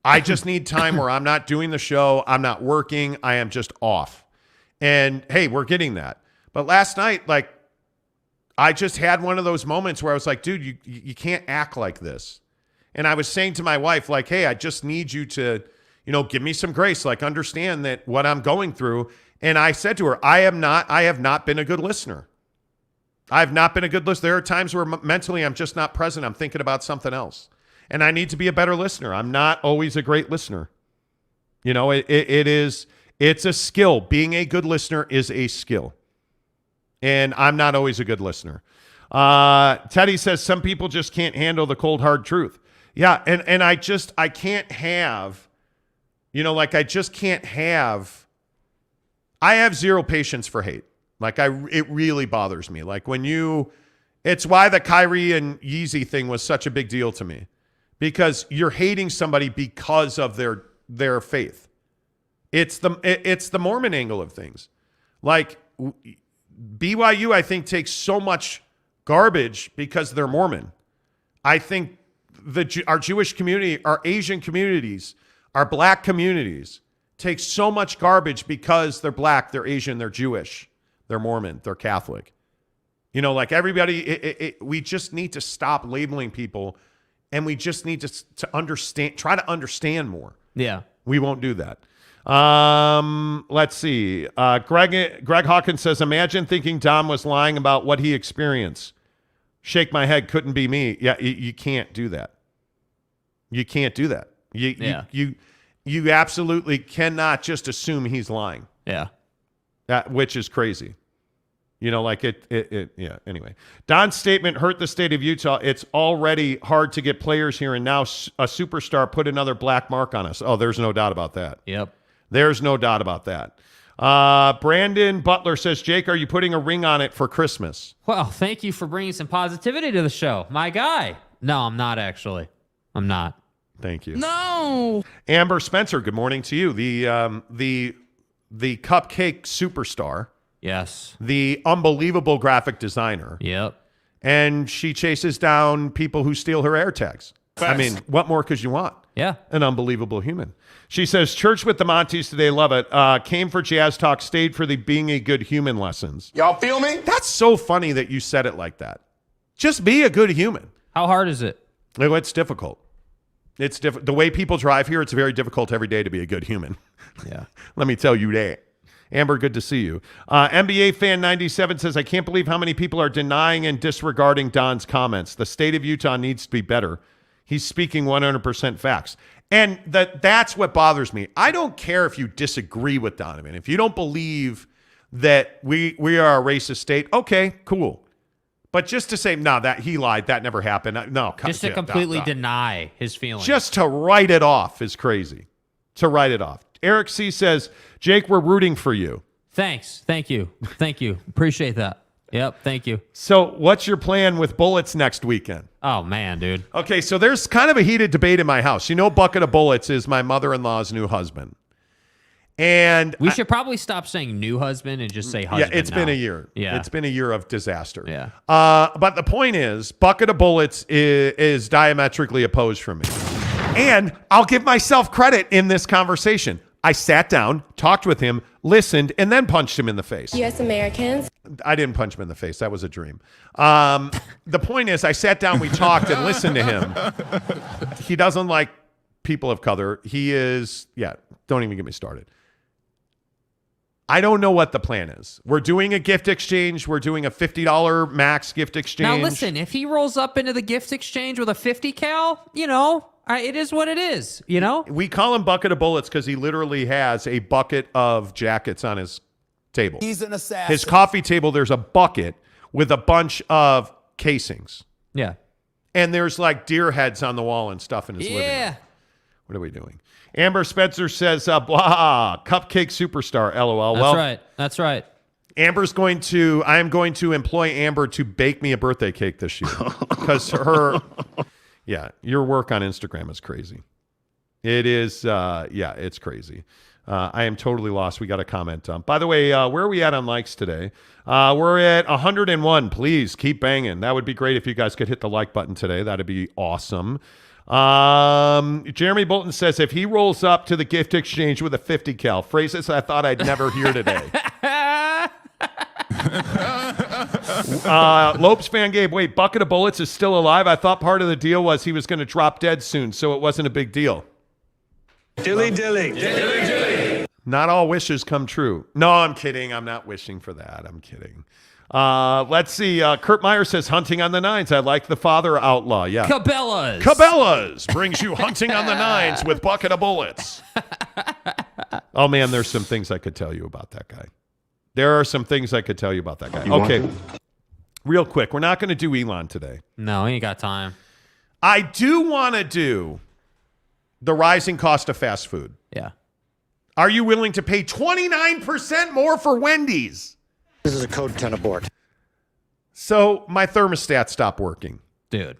I just need time where I'm not doing the show. I'm not working. I am just off. And hey, we're getting that. But last night, like, I just had one of those moments where I was like, dude, you can't act like this. And I was saying to my wife, like, hey, I just need you to, give me some grace. Like, understand that what I'm going through. And I said to her, I have not been a good listener. I've not been a good listener. There are times where mentally I'm just not present. I'm thinking about something else. And I need to be a better listener. I'm not always a great listener. It's a skill. Being a good listener is a skill. And I'm not always a good listener. Teddy says some people just can't handle the cold, hard truth. Yeah, and I can't have, I have zero patience for hate. Like, it really bothers me. Like, it's why the Kyrie and Yeezy thing was such a big deal to me, because you're hating somebody because of their faith. It's the Mormon angle of things. Like, BYU, I think, takes so much garbage because they're Mormon. I think our Jewish community, our Asian communities, our black communities take so much garbage because they're black, they're Asian, they're Jewish. They're Mormon. They're Catholic. Like, everybody, we just need to stop labeling people, and we just need to understand, try to understand more. Yeah. We won't do that. Let's see. Greg Hawkins says, imagine thinking Dom was lying about what he experienced. Shake my head. Couldn't be me. Yeah, you can't do that. You can't do that. You absolutely cannot just assume he's lying. Yeah. Which is crazy. Yeah. Anyway, Don's statement hurt the state of Utah. It's already hard to get players here, and now a superstar put another black mark on us. Oh, there's no doubt about that. Yep. There's no doubt about that. Brandon Butler says, Jake, are you putting a ring on it for Christmas? Well, thank you for bringing some positivity to the show. My guy. No, I'm not actually. I'm not. Thank you. No. Amber Spencer, good morning to you. The cupcake superstar. Yes. The unbelievable graphic designer. Yep. And she chases down people who steal her AirTags. I mean, what more could you want? Yeah. An unbelievable human. She says, church with the Monties today, love it. Came for Jazz Talk, stayed for the being a good human lessons. Y'all feel me? That's so funny that you said it like that. Just be a good human. How hard is it? It's difficult. It's the way people drive here, it's very difficult every day to be a good human. Yeah. Let me tell you that. Amber, good to see you. NBA Fan 97 says, I can't believe how many people are denying and disregarding Don's comments. The state of Utah needs to be better. He's speaking 100% facts. And that's what bothers me. I don't care if you disagree with Donovan. If you don't believe that we are a racist state, okay, cool. But just to say, no, that he lied, that never happened. No, just to completely deny his feelings. Just to write it off is crazy. To write it off. Eric C. says, Jake, we're rooting for you. Thanks. Thank you. Thank you. Appreciate that. Yep. Thank you. So what's your plan with bullets next weekend? Oh, man, dude. Okay, so there's kind of a heated debate in my house. You know, Bucket of Bullets is my mother-in-law's new husband. And we should probably stop saying new husband and just say husband. Yeah, it's been a year. Yeah. It's been a year of disaster. Yeah. But the point is, Bucket of Bullets is diametrically opposed from me. And I'll give myself credit in this conversation. I sat down, talked with him, listened, and then punched him in the face. U.S. Americans. I didn't punch him in the face. That was a dream. The point is, I sat down, we talked, and listened to him. He doesn't like people of color. He is, don't even get me started. I don't know what the plan is. We're doing a gift exchange. We're doing a $50 max gift exchange. Now, listen, if he rolls up into the gift exchange with a 50 cal, it is what it is, We call him Bucket of Bullets because he literally has a bucket of jackets on his table. He's an assassin. His coffee table, there's a bucket with a bunch of casings. Yeah. And there's like deer heads on the wall and stuff in his living room. What are we doing? Amber Spencer says, blah, cupcake superstar, LOL. That's right. I am going to employ Amber to bake me a birthday cake this year. Because your work on Instagram is crazy. It is, it's crazy. I am totally lost. We got a comment dump. By the way, where are we at on likes today? We're at 101. Please keep banging. That would be great if you guys could hit the like button today. That'd be awesome. Jeremy Bolton says, if he rolls up to the gift exchange with a 50 cal, phrases I thought I'd never hear today. Lopes fan Gabe, wait, Bucket of Bullets is still alive? I thought part of the deal was he was going to drop dead soon, so it wasn't a big deal. Dilly. Not all wishes come true. No, I'm kidding. I'm not wishing for that. I'm kidding. Let's see. Kurt Meyer says hunting on the nines. I like the father outlaw. Yeah. Cabela's brings you hunting on the nines with Bucket of Bullets. Oh man, there's some things I could tell you about that guy. Okay. Real quick. We're not going to do Elon today. No, he ain't got time. I do want to do the rising cost of fast food. Yeah. Are you willing to pay 29% more for Wendy's? This is a code 10 abort. So my thermostat stopped working. Dude.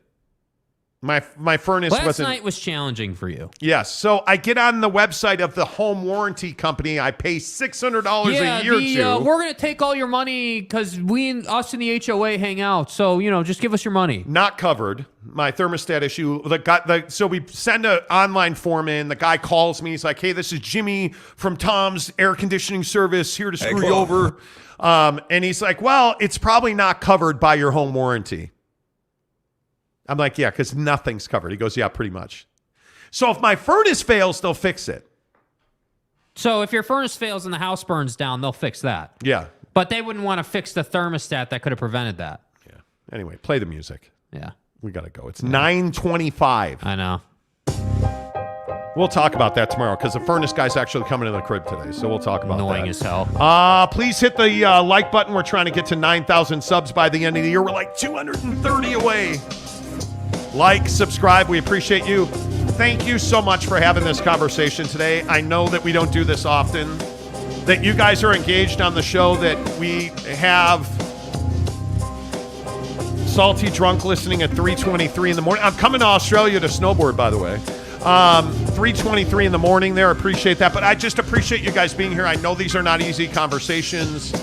My furnace Last night was challenging for you. Yes. So I get on the website of the home warranty company. I pay $600 a year to. We're going to take all your money because us and the HOA hang out. So, just give us your money. Not covered. My thermostat issue. So we send an online form in. The guy calls me. He's like, hey, this is Jimmy from Tom's Air Conditioning Service here to screw you over. And he's like, well, it's probably not covered by your home warranty. I'm like, yeah, because nothing's covered. He goes, yeah, pretty much. So if my furnace fails, they'll fix it. So if your furnace fails and the house burns down, they'll fix that. Yeah. But they wouldn't want to fix the thermostat that could have prevented that. Yeah. Anyway, play the music. Yeah. We got to go. It's 9:25. I know. We'll talk about that tomorrow because the furnace guy's actually coming to the crib today. So we'll talk about Annoying that. as hell. Please hit the like button. We're trying to get to 9,000 subs by the end of the year. We're like 230 away. Like, subscribe. We appreciate you. Thank you so much for having this conversation today. I know that we don't do this often, that you guys are engaged on the show, that we have salty drunk listening at 3:23 in the morning. I'm coming to Australia to snowboard, by the way. 3:23 in the morning there. Appreciate that. But I just appreciate you guys being here. I know these are not easy conversations.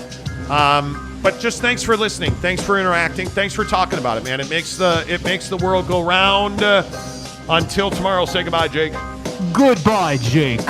But just thanks for listening. Thanks for interacting. Thanks for talking about it, man. It makes the world go round. Until tomorrow, say goodbye, Jake. Goodbye, Jake.